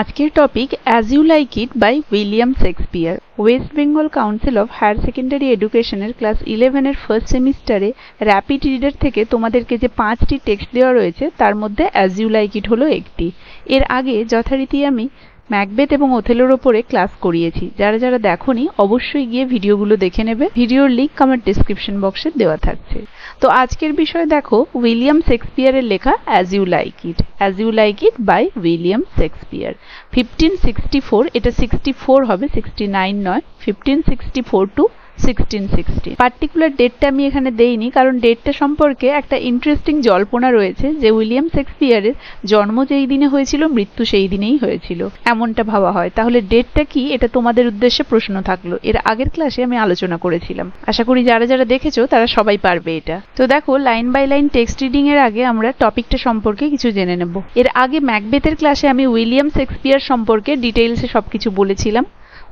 আজকের topic as you like it by William Shakespeare. West Bengal Council of Higher Secondary এডুকেশনের class 11-এর first সেমিস্টারে rapid reader থেকে তোমাদেরকে যে 5টি টেক্সট দেওয়া রয়েছে তার মধ্যে অ্যাজ ইউ লাইক ইট হলো একটি। এর আগে যথারীতি আমি ম্যাকবেথ এবং ওথেলোর ওপরে ক্লাস করিয়েছি। যারা যারা দেখোনি অবশ্যই গিয়ে ভিডিওগুলো দেখে নেবে। ভিডিওর লিঙ্ক আমার ডেসক্রিপশন বক্সে দেওয়া থাকছে। তো আজকের বিষয় দেখো উইলিয়াম শেক্সপিয়ারের লেখা as you like it. As you like it by William Shakespeare. 1564, এটা 64 হবে, 69 নয়, 1564 টু 1660। পার্টিকুলার ডেটটা আমি এখানে দেইনি কারণ ডেটটা সম্পর্কে একটা ইন্টারেস্টিং জল্পনা রয়েছে যে উইলিয়াম শেক্সপিয়ারের জন্ম যেই দিনে হয়েছিল মৃত্যু সেই দিনেই হয়েছিল, এমনটা ভাবা হয়। তাহলে ডেটটা কি, এটা তোমাদের উদ্দেশ্যে প্রশ্ন থাকলো। এর আগের ক্লাসে আমি আলোচনা করেছিলাম, আশা করি যারা যারা দেখেছো তারা সবাই পারবে এটা। তো দেখো, line by line text reading এর আগে আমরা টপিকটা সম্পর্কে কিছু জেনে নেব। এর আগে ম্যাকবেথের ক্লাসে আমি উইলিয়াম শেক্সপিয়ার সম্পর্কে ডিটেইলসে সবকিছু বলেছিলাম।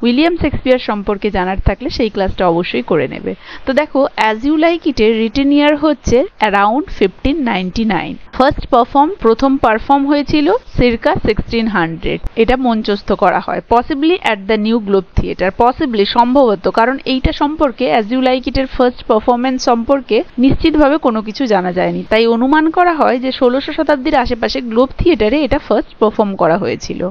উইলিয়াম শেক্সপিয়ার সম্পর্কে জানার থাকলে সেই ক্লাসটা অবশ্যই করে নেবে। তো দেখো, অ্যাজ ইউ লাইক ইটের রিটেন ইয়ার হচ্ছে অ্যারাউন্ড 1599। প্রথম পারফর্ম হয়েছিল সিরকা 1600। এটা মঞ্চস্থ করা হয় possibly at the new globe theatre. Possibly, সম্ভবত, কারণ এইটা সম্পর্কে অ্যাজ ইউ লাইক ইটের ফার্স্ট পারফরমেন্স সম্পর্কে নিশ্চিতভাবে কোনো কিছু জানা যায়নি, তাই অনুমান করা হয় যে 1600 শতাব্দীর আশেপাশে গ্লোব থিয়েটারে এটা ফার্স্ট পারফর্ম করা হয়েছিল।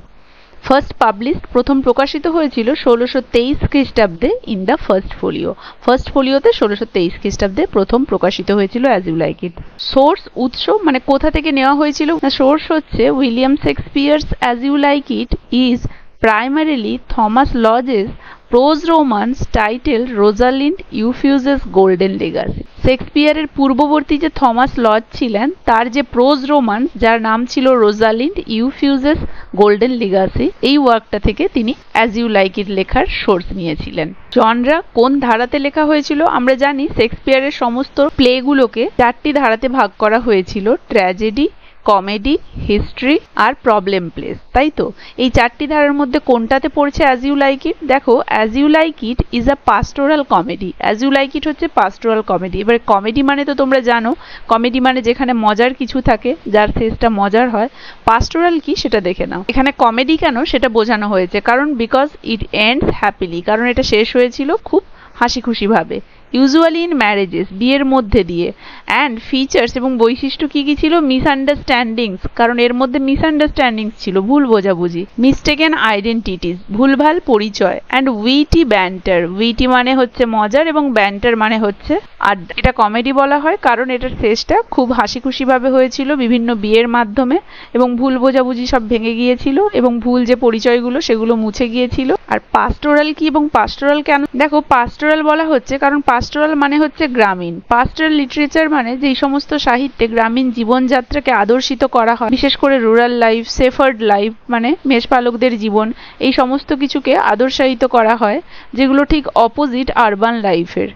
ফার্স্ট পাবলিশড, প্রথম প্রকাশিত হয়েছিল 1623 খ্রিস্টাব্দে in the first folio. First ফোলিওতে 1623 খ্রিস্টাব্দে প্রথম প্রকাশিত হয়েছিল as you like it. Source, উৎস, মানে কোথা থেকে নেওয়া হয়েছিল, সোর্স হচ্ছে William Shakespeare's as you like it is primarily Thomas Lodge's prose romance title Rosalind Euphues golden legacy. শেক্সপিয়ারের পূর্ববর্তী যে থমাস লজ ছিলেন তার যে প্রোজ রোমান্স যার নাম ছিল রোজালিন্ড ইউফিউজেস গোল্ডেন লেগাসি, এই ওয়ার্কটা থেকে তিনি অ্যাজ ইউ লাইক ইট লেখার সোর্স নিয়েছিলেন। জনরা, কোন ধারাতে লেখা হয়েছিল, আমরা জানি শেক্সপিয়ারের সমস্ত প্লেগুলোকে 4টি ধারাতে ভাগ করা হয়েছিল, ট্র্যাজেডি, কমেডি, হিস্ট্রি আর প্রবলেম প্লেস, তাই তো? এই 4টি ধারার মধ্যে কোনটাতে পড়ছে অ্যাজ ইউ লাইক ইট? দেখো, as you like it is a pastoral comedy. As you like it হচ্ছে পাস্টোরাল কমেডি। এবারে কমেডি মানে তো তোমরা জানো, কমেডি মানে যেখানে মজার কিছু থাকে, যার শেষটা মজার হয়। পাস্টোরাল কি সেটা দেখে নাও। এখানে কমেডি কেন সেটা বোঝানো হয়েছে, কারণ বিকজ ইট এন্ডস হ্যাপিলি, কারণ এটা শেষ হয়েছিল খুব হাসি খুশি ভাবে। ইউজুয়ালি ইন ম্যারেজেস, বিয়ের মধ্যে দিয়ে। অ্যান্ড ফিচার্স, এবং বৈশিষ্ট্য কি কি ছিল? মিসআন্ডারস্ট্যান্ডিংস, কারণ এর মধ্যে মিসআন্ডারস্ট্যান্ডিংস ছিল, ভুল বোঝাবুঝি। মিস্টেকেন আইডেন্টিটিস, ভুলভাল পরিচয়। অ্যান্ড উইটি ব্যান্টার, উইটি মানে হচ্ছে মজার এবং ব্যান্টার মানে হচ্ছে আড্ডা। এটা কমেডি বলা হয় কারণ এটার শেষটা খুব হাসি খুশি ভাবে হয়েছিল বিভিন্ন বিয়ের মাধ্যমে, এবং ভুল বোঝাবুঝি সব ভেঙে গিয়েছিল এবং ভুল যে পরিচয়গুলো সেগুলো মুছে গিয়েছিল। আর পাস্টোরাল কি এবং পাস্টোরাল কেন? দেখো, পাস্টোরাল বলা হচ্ছে কারণ পাস্টোরাল মানে হচ্ছে গ্রামীণ। পাস্টোরাল লিটারেচার মানে যেই সমস্ত সাহিত্যে গ্রামীণ জীবনযাত্রাকে আদর্শিত করা হয়, বিশেষ করে রুরাল লাইফ, সেফার্ড লাইফ মানে মেষপালকদের জীবন, এই সমস্ত কিছুকে আদর্শায়িত করা হয়, যেগুলো ঠিক অপোজিট আরবান লাইফের।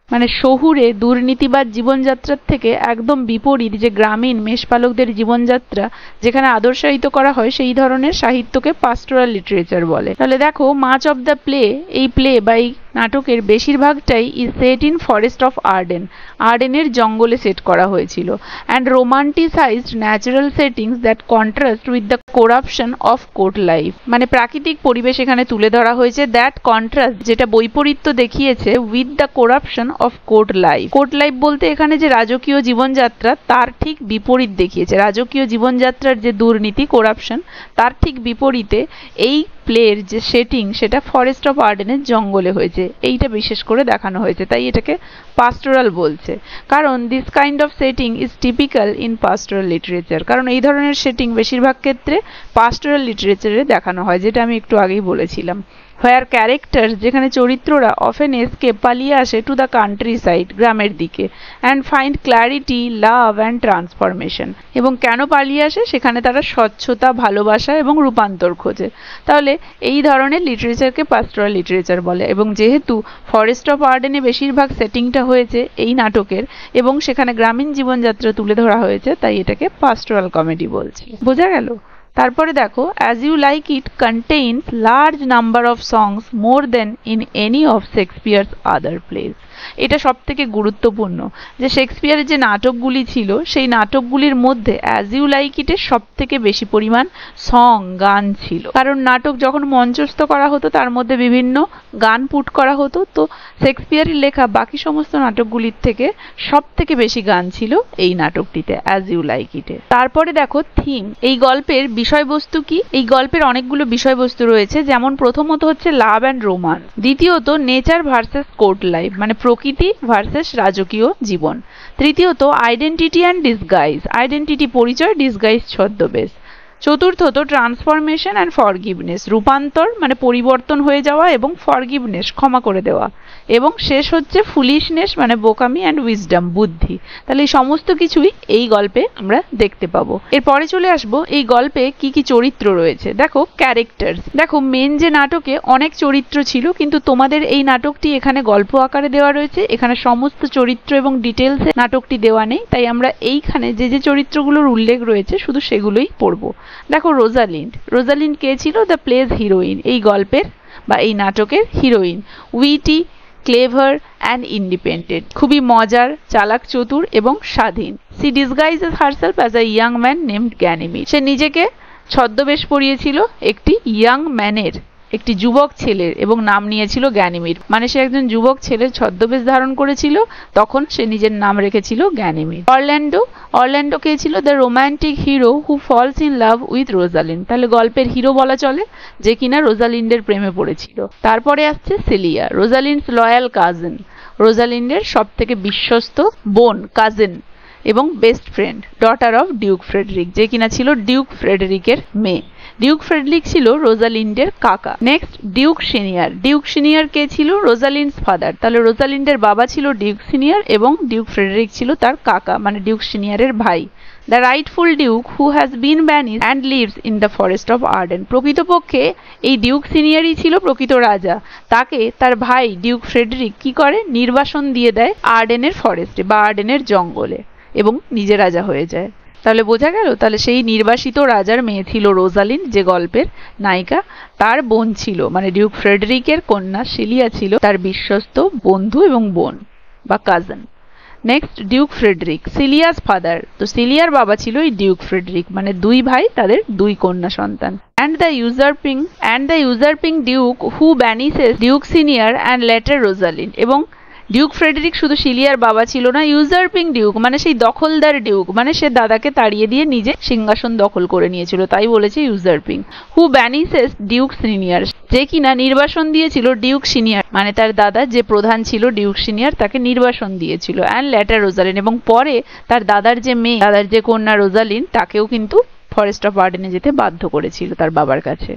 মানে শহুরে দুর্নীতিবাদ জীবনযাত্রার থেকে একদম বিপরীত যে গ্রামীণ মেষপালকদের জীবনযাত্রা যেখানে আদর্শায়িত করা হয়, সেই ধরনের সাহিত্যকে পাস্টোরাল লিটারেচার বলে। তাহলে দেখো, মাচ অফ দ্য প্লে, এই প্লে বা এই নাটকের বেশিরভাগটাই is set in forest of Arden, আর্ডেনের জঙ্গলে সেট করা হয়েছিল। And romanticized natural settings that contrast with the corruption of court life, মানে প্রাকৃতিক পরিবেশ এখানে তুলে ধরা হয়েছে। দ্যাট কন্ট্রাস্ট, যেটা বৈপরীত্য দেখিয়েছে, with the corruption of court life. Court life বলতে এখানে যে রাজকীয় জীবনযাত্রা তার ঠিক বিপরীত দেখিয়েছে। রাজকীয় জীবনযাত্রার যে দুর্নীতি, করাপশন, তার ঠিক বিপরীতে এই প্লের যে সেটিং সেটা ফরেস্ট অফ আর্ডেনের জঙ্গলে হয়েছে, এইটা বিশেষ করে দেখানো হয়েছে, তাই এটাকে পাস্টোরাল বলছে। কারণ this kind of setting is typical in pastoral literature, কারণ এই ধরনের সেটিং বেশিরভাগ ক্ষেত্রে পাস্টোরাল লিটারেচারে দেখানো হয়, যেটা আমি একটু আগেই বলেছিলাম। হোয়ার ক্যারেক্টার্স, যেখানে চরিত্ররা অফেন এসকেপ, পালিয়ে আসে টু দ্য কান্ট্রি সাইড, গ্রামের দিকে। And find clarity, love and transformation, এবং কেন পালিয়ে আসে? সেখানে তারা স্বচ্ছতা, ভালোবাসা এবং রূপান্তর খোঁজে। তাহলে এই ধরনের লিটারেচারকে পাস্টোরাল লিটারেচার বলে। এবং যেহেতু ফরেস্ট অফ আর্ডেনে বেশিরভাগ সেটিংটা হয়েছে এই নাটকের এবং সেখানে গ্রামীণ জীবনযাত্রা তুলে ধরা হয়েছে, তাই এটাকে পাস্টোরাল কমেডি বলছে। বোঝা গেল? তারপরে দেখো, as you like it contains large number of songs, more than in any of Shakespeare's other plays. এটা সবথেকে গুরুত্বপূর্ণ যে শেক্সপিয়ারের যে নাটকগুলি ছিল সেই নাটকগুলির মধ্যে অ্যাজ ইউ লাইক ইটের সবথেকে বেশি পরিমাণ সং গান ছিল, কারণ নাটক যখন মঞ্চস্থ করা হতো তার মধ্যে বিভিন্ন গান পুট করা হতো। তো শেক্সপিয়ারের লেখা বাকি সমস্ত নাটকগুলির থেকে সবথেকে বেশি গান ছিল এই নাটকটিতে অ্যাজ ইউ লাইক ইটে। তারপরে দেখো থিম, এই গল্পের বিষয়বস্তু কি? এই গল্পের অনেকগুলো বিষয়বস্তু রয়েছে, যেমন প্রথমত হচ্ছে লাভ অ্যান্ড রোমান্স, দ্বিতীয়ত নেচার ভার্সেস কোর্ট লাইফ মানে প্রকৃতি ভার্সেস রাজকীয় জীবন, তৃতীয়ত আইডেন্টিটি অ্যান্ড ডিসগাইজ, আইডেন্টিটি পরিচয়, ডিসগাইজ ছদ্মবেশ, চতুর্থত ট্রান্সফরমেশন অ্যান্ড ফরগিভনেস, রূপান্তর মানে পরিবর্তন হয়ে যাওয়া, এবং ফরগিভনেস ক্ষমা করে দেওয়া, এবং শেষ হচ্ছে ফুলিশনেস মানে বোকামি অ্যান্ড উইজডম বুদ্ধি। তাহলে এই সমস্ত কিছুই এই গল্পে আমরা দেখতে পাবো। এরপরে চলে আসবো এই গল্পে কি কি চরিত্র রয়েছে। দেখো ক্যারেক্টার্স, দেখো মেন যে নাটকে অনেক চরিত্র ছিল, কিন্তু তোমাদের এই নাটকটি এখানে গল্প আকারে দেওয়া রয়েছে, এখানে সমস্ত চরিত্র এবং ডিটেলসে নাটকটি দেওয়া নেই, তাই আমরা এইখানে যে যে চরিত্রগুলোর উল্লেখ রয়েছে শুধু সেগুলোই পড়বো। দেখো রোজালিন্ড, রোজালিন্ড কে ছিল? দ্য প্লেজ হিরোইন, এই গল্পের বা এই নাটকের heroine. Witty, clever and independent, খুবই মজার, চালাক, চতুর এবং স্বাধীন। She disguises herself as a young man named Ganymede, সে নিজেকে ছদ্মবেশ পরিয়েছিল একটি ইয়াং ম্যানের, একটি যুবক ছেলের, এবং নাম নিয়েছিল গ্যানিমিড, মানে সে একজন যুবক ছেলের ছদ্মবেশ ধারণ করেছিল, তখন সে নিজের নাম রেখেছিল গ্যানিমিড। অরল্যান্ডো, অরল্যান্ডো কে ছিল? The romantic hero who falls in love with Rosalind, তাহলে গল্পের হিরো বলা চলে যে কিনা রোজালিন্ডের প্রেমে পড়েছিল। তারপরে আসছে সিলিয়া, রোজালিন্ডস লয়াল কাজিন, রোজালিন্ডের সব থেকে বিশ্বস্ত বোন, কাজিন এবং best friend, daughter of Duke Frederick, যে কিনা ছিল ডিউক ফ্রেডরিকের মেয়ে। ডিউক ফ্রেডরিক ছিল রোজালিন্ডের কাকা। Next Duke Senior, Duke Senior কে ছিল? রোজালিন্ডস ফাদার, তাহলে রোজালিন্ডের বাবা ছিল ডিউক সিনিয়র এবং ডিউক ফ্রেডরিক ছিল তার কাকা মানে ডিউক সিনিয়রের ভাই। The rightful duke who has been banish and lives in the forest of Arden, প্রকৃতপক্ষে এই ডিউক সিনিয়রই ছিল প্রকৃত রাজা, তাকে তার ভাই ডিউক ফ্রেডরিক কি করে? নির্বাসন দিয়ে দেয় আর্ডেনের ফরেস্টে বা আর্ডেনের জঙ্গলে, এবং নিজে রাজা হয়ে যায়। তাহলে বোঝা গেল, তাহলে সেই নির্বাসিত রাজার মেয়ে ছিল রোজালিন্ড যে গল্পের নায়িকা, তার বোন ছিল মানে ডিউক ফ্রেডরিকের কন্যা সিলিয়া ছিল তার বিশ্বস্ত বন্ধু এবং বোন বা cousin. Next Duke Frederick, Celia's father, তো সিলিয়ার বাবা ছিল এই ডিউক ফ্রেডরিক, মানে দুই ভাই, তাদের দুই কন্যা সন্তান। and the usurping duke who banishes Duke Senior and later Rosalind, এবং ডিউক ফ্রেডরিক শুধু সিলিয়ার বাবা ছিল না, ইউজারপিং ডিউক মানে সেই দখলদার ডিউক, মানে সে দাদাকে তাড়িয়ে দিয়ে নিজে সিংহাসন দখল করে নিয়েছিল, তাই বলেছে ইউজারপিং। হু ব্যানিসেস ডিউক সিনিয়র, যে কিনা নির্বাসন দিয়েছিল ডিউক সিনিয়র, মানে তার দাদা যে প্রধান ছিল ডিউক সিনিয়র তাকে নির্বাসন দিয়েছিল। অ্যান্ড লেটার রোজালিন, এবং পরে তার দাদার যে মেয়ে, দাদার যে কন্যা রোজালিন, তাকেও কিন্তু ফরেস্ট অফ আর্ডেনে যেতে বাধ্য করেছিল তার বাবার কাছে।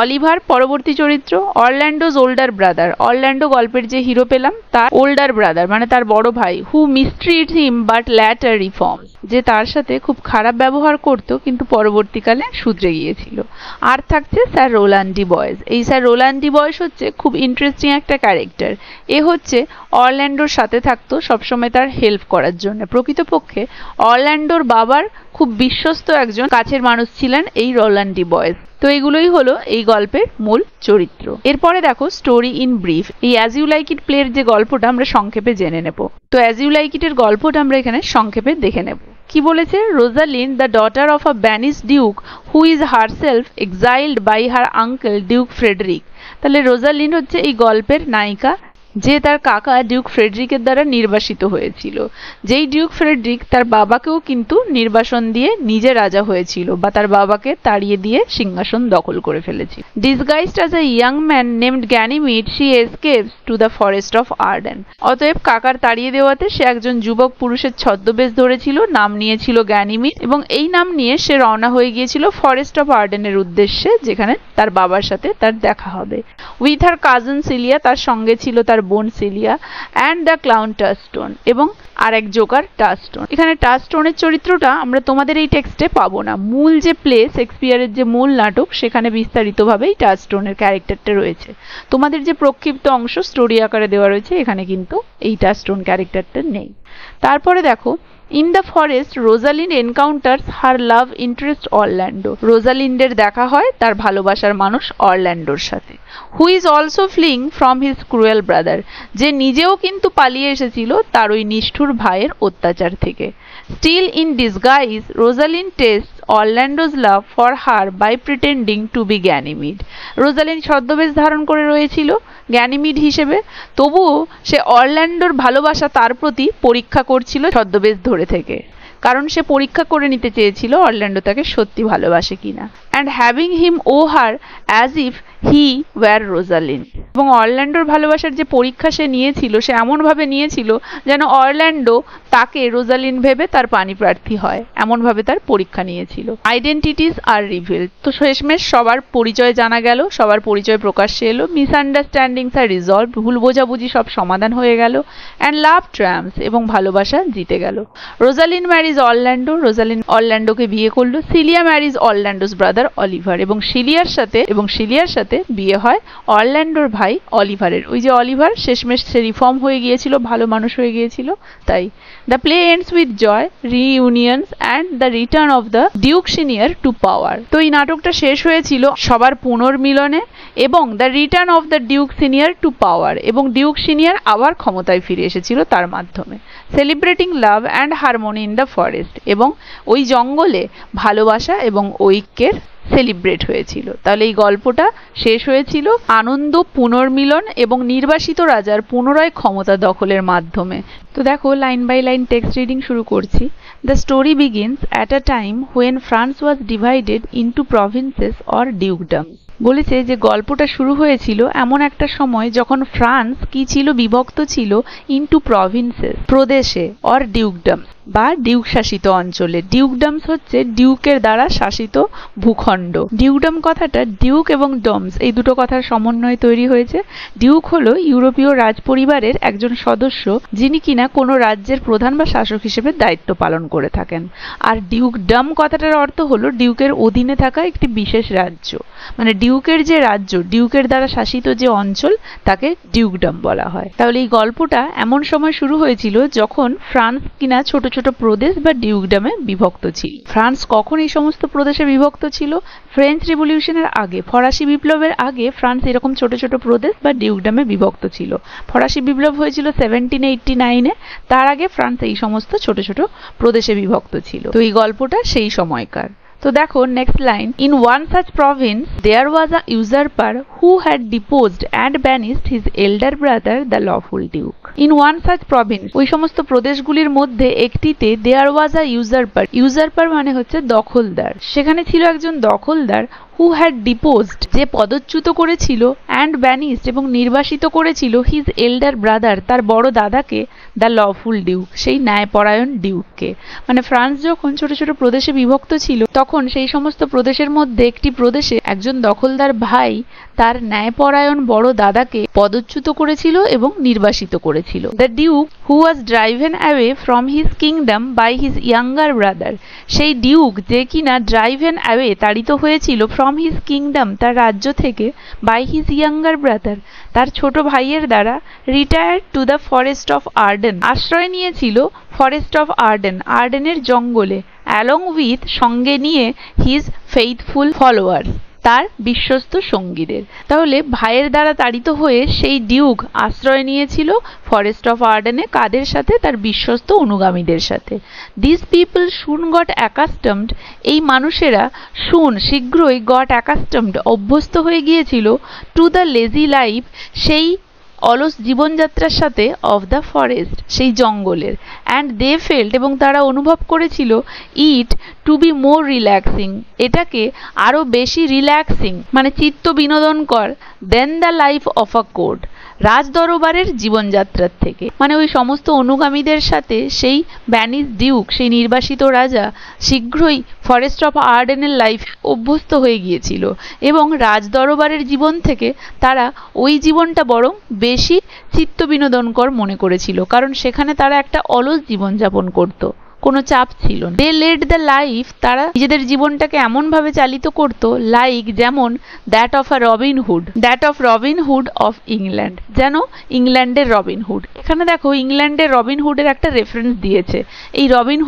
অলিভার পরবর্তী চরিত্র, অরল্যান্ডোজ ওল্ডার ব্রাদার, অরল্যান্ডো গল্পের যে হিরো পেলাম তার ওল্ডার ব্রাদার মানে তার বড় ভাই। হু মিসট্রিট হিম বাট ল্যাটার রিফর্ম, যে তার সাথে খুব খারাপ ব্যবহার করত কিন্তু পরবর্তীকালে শুধরে গিয়েছিল। আর থাকছে স্যার রোল্যান্ড ডি বয়েস, এই স্যার রোল্যান্ড ডি বয়েস হচ্ছে খুব ইন্টারেস্টিং একটা ক্যারেক্টার। এ হচ্ছে অরল্যান্ডোর সাথে থাকতো সবসময় তার হেল্প করার জন্য, প্রকৃতপক্ষে অরল্যান্ডোর বাবার খুব বিশ্বস্ত একজন কাছের মানুষ ছিলেন এই রোল্যান্ড ডি বয়েস। তো এগুলোই হলো এই গল্পের মূল চরিত্র। এরপরে দেখো স্টোরি ইন ব্রিফ, এই অ্যাজ ইউ লাইক ইট প্লের যে গল্পটা আমরা সংক্ষেপে জেনে নেব। তো অ্যাজ ইউ লাইক ইটের গল্পটা আমরা এখানে সংক্ষেপে দেখে নেব। কি বলেছে? Rosalind the daughter of a banish duke who is herself exiled by her uncle Duke Frederick, তাহলে রোজালিন্ড হচ্ছে এই গল্পের নায়িকা যে তার কাকা ডিউক ফ্রেডরিকের দ্বারা নির্বাসিত হয়েছিল। যেই ডিউক ফ্রেডরিক তার বাবাকেও কিন্তু নির্বাসন দিয়ে নিজে রাজা হয়েছিল বা তার বাবাকে তাড়িয়ে দিয়ে সিংহাসন দখল করে ফেলেছিল। Disguised as a young man named Ganymede she escapes to the forest of Arden, অতএব কাকার তাড়িয়ে দেওয়াতে সে একজন যুবক পুরুষের ছদ্মবেশ ধরেছিল, নাম নিয়েছিল গ্যানিমিড, এবং এই নাম নিয়ে সে রওনা হয়ে গিয়েছিল ফরেস্ট অফ আর্ডেনের উদ্দেশ্যে, যেখানে তার বাবার সাথে তার দেখা হবে। উইথ হার কাজিন সিলিয়া, তার সঙ্গে ছিল তার বোন সিলিয়া, অ্যান্ড দ্য ক্লাউন টাস্টন, এবং আরেক জোকার টাস্টন। এখানে টাস্টনের চরিত্রটা আমরা তোমাদের এই টেক্সটে পাবো না, মূল যে প্লে শেক্সপিয়ারের যে মূল নাটক সেখানে বিস্তারিতভাবেই টাস্টনের ক্যারেক্টারটা রয়েছে। তোমাদের যে প্রক্ষিপ্ত অংশ স্টোরি আকারে দেওয়া রয়েছে এখানে কিন্তু এই টাস্টন ক্যারেক্টারটা নেই। তারপরে দেখো in the forest Rosalind encounters her love interest Orlando. রোজালিন্ডের দেখা হয় তার ভালোবাসার মানুষ অরল্যান্ডোর সাথে। Who is also fling from his cruel brother, যে নিজেও কিন্তু পালিয়ে এসেছিল তার ওই নিষ্ঠুর ভাইয়ের অত্যাচার থেকে। Still in disguise Rosalind test Orlando's love for her by pretending to be Ganymede. Rosalind ছদ্মবেশ ধারণ করে রয়েছিল গ্যানিমিড হিসেবে, তবুও সে অরল্যান্ডোর ভালোবাসা তার প্রতি পরীক্ষা করছিল ছদ্মবেশ ধরে থেকে, কারণ সে পরীক্ষা করে নিতে চেয়েছিল অরল্যান্ডো তাকে সত্যি ভালোবাসে কিনা। And having him woo her as if he were Rosalind. এবং অরল্যান্ডোর ভালোবাসার যে পরীক্ষা সে নিয়েছিল, সে এমনভাবে নিয়েছিল যেন অরল্যান্ডো তাকে রোজালিন্ড ভেবে তার পাণিপ্রার্থী হয়, এমনভাবে তার পরীক্ষা নিয়েছিল। আইডেন্টিটিস আর রিভিলড, তো শেষমেশ সবার পরিচয় জানা গেল, সবার পরিচয় প্রকাশ্যে এলো। মিসআন্ডারস্ট্যান্ডিংস আর রিজলভ, ভুল বোঝাবুঝি সব সমাধান হয়ে গেল। অ্যান্ড লাভ ট্রায়াম্পস, এবং ভালোবাসা জিতে গেল। রোজালিন্ড ম্যারিজ অরল্যান্ডো, রোজালিন্ড অরল্যান্ডোকে বিয়ে করলো। সিলিয়া ম্যারিজ অরল্যান্ডোস ব্রাদার অলিভার, এবং সিলিয়ার সাথে বিয়ে হয় অরল্যান্ডোর ভাই অলিভারের। ওই যে অলিভার শেষমেশ সে রিফর্ম হয়ে গিয়েছিল, ভালো মানুষ হয়ে গিয়েছিল, তাই। The play ends with joy, reunions and the return of the Duke Senior to power. তো এই নাটকটা শেষ হয়েছিল সবার পুনর্মিলনে এবং the return of the Duke Senior to power, এবং ডিউক সিনিয়র আবার ক্ষমতায় ফিরে এসেছিল তার মাধ্যমে। Celebrating love and harmony in the forest, এবং ওই জঙ্গলে ভালোবাসা এবং ঐক্যের সেলিব্রেট হয়েছিল। তাহলে এই গল্পটা শেষ হয়েছিল আনন্দ, পুনর্মিলন এবং নির্বাসিত রাজার পুনরায় ক্ষমতা দখলের মাধ্যমে। তো দেখো, line by line text reading শুরু করছি। The story begins at a time when France was divided into provinces or dukedoms. বলেছে যে গল্পটা শুরু হয়েছিল এমন একটা সময় যখন ফ্রান্স কি ছিল, বিভক্ত ছিল ইন্টু প্রভিন্সেস, প্রদেশে, অর ডিউকডমস বা ডিউক শাসিত অঞ্চলে। ডিউকডমস হচ্ছে ডিউকের দ্বারা শাসিত ভূখণ্ড। ডিউকডম কথাটা ডিউক এবং ডমস এই দুটো কথার সমন্বয়ে তৈরি হয়েছে। ডিউক হলো ইউরোপীয় রাজ পরিবারের একজন সদস্য, যিনি কিনা কোনো রাজ্যের প্রধান বা শাসক হিসেবে দায়িত্ব পালন করে থাকেন। আর ডিউকডম কথাটার অর্থ হলো ডিউকের অধীনে থাকা একটি বিশেষ রাজ্য, মানে ডিউকের যে রাজ্য, ডিউকের দ্বারা শাসিত যে অঞ্চল, তাকে ডিউকডম বলা হয়। তাহলে এই গল্পটা এমন সময় শুরু হয়েছিল যখন ফ্রান্স কিনা ছোট ছোট প্রদেশ বা ডিউকডমে বিভক্ত ছিল। ফ্রান্স কখন এই সমস্ত প্রদেশে বিভক্ত ছিল? ফ্রেঞ্চ রিভলিউশনের আগে, ফরাসি বিপ্লবের আগে ফ্রান্স এরকম ছোট ছোট প্রদেশ বা ডিউকডমে বিভক্ত ছিল। ফরাসি বিপ্লব হয়েছিল 1789-এ, তার আগে ফ্রান্স এই সমস্ত ছোট ছোট প্রদেশে বিভক্ত ছিল। তো এই গল্পটা সেই সময়কার। তো দেখো next line, in one such province there was a usurper who had deposed and banished his elder brother the lawful duke. In one such province, ওই সমস্ত প্রদেশগুলির মধ্যে একটিতে দেয়ার ওয়াজ আ ইউজারপার, ইউজারপার মানে হচ্ছে দখলদার। সেখানে ছিল একজন দখলদার, হু হ্যাড ডিপোজড, যে পদচ্যুত করেছিল, অ্যান্ড ব্যানিশড এবং নির্বাসিত করেছিল, হিজ এল্ডার ব্রাদার তার বড় দাদাকে, দ্য লফুল ডিউক সেই ন্যায়পরায়ণ ডিউককে। মানে ফ্রান্স যখন ছোট ছোট প্রদেশে বিভক্ত ছিল, তখন সেই সমস্ত প্রদেশের মধ্যে একটি প্রদেশে একজন দখলদার ভাই তার ন্যায়পরায়ণ বড় দাদাকে পদচ্যুত করেছিল এবং নির্বাসিত করেছিল। The duke who was driven away from his kingdom by his younger brother, সেই ডিউক যে কিনা ড্রাইভেন অ্যাওয়ে তাড়িত হয়েছিল ফ্রম হিজ কিংডম তার রাজ্য থেকে, বাই হিজ ইয়াঙ্গার ব্রাদার তার ছোট ভাইয়ের দ্বারা, retired two the forest of Arden আশ্রয় নিয়েছিল ফরেস্ট অফ আর্ডেন আর্ডেনের জঙ্গলে, অ্যালং উইথ সঙ্গে নিয়ে হিজ ফেইথফুল ফলোয়ার্স তার বিশ্বস্ত সঙ্গীদের। তাহলে ভাইয়ের দ্বারা তাড়িত হয়ে সেই ডিউক আশ্রয় নিয়েছিল ফরেস্ট অফ আর্ডেনে, কাদের সাথে? তার বিশ্বস্ত অনুগামীদের সাথে। This people soon goat accustomed, এই মানুষেরা শীঘ্রই গট অ্যাকাস্টমড অভ্যস্ত হয়ে গিয়েছিল, টু দ্য লেজি লাইফ সেই অলস জীবনযাত্রার সাথে, অফ দ্য ফরেস্ট সেই জঙ্গলের, অ্যান্ড দে ফেল্ট এবং তারা অনুভব করেছিল, it to be more relaxing এটাকে আরো বেশি রিল্যাক্সিং মানে চিত্ত বিনোদনকর, than the life of a court রাজদরবারের জীবনযাত্রার থেকে। মানে ওই সমস্ত অনুগামীদের সাথে সেই ব্যানিশ ডিউক সেই নির্বাসিত রাজা শীঘ্রই ফরেস্ট অফ আর্ডেনের লাইফ অভ্যস্ত হয়ে গিয়েছিল এবং রাজদরবারের জীবন থেকে তারা ওই জীবনটা বরং বেশি চিত্ত বিনোদনকর মনে করেছিল, কারণ সেখানে তারা একটা অলস জীবনযাপন করত, কোনো চাপ ছিল না। দে লেড দ্য লাইফ, তারা নিজেদের জীবনটাকে এমন ভাবে চালিত করত লাইক যেমন that of Robin Hood of England, যেন ইংল্যান্ডের রবিন হুড। এখানে দেখো ইংল্যান্ডের রবিন হুডের একটা রেফারেন্স দিয়েছে। এই রবিন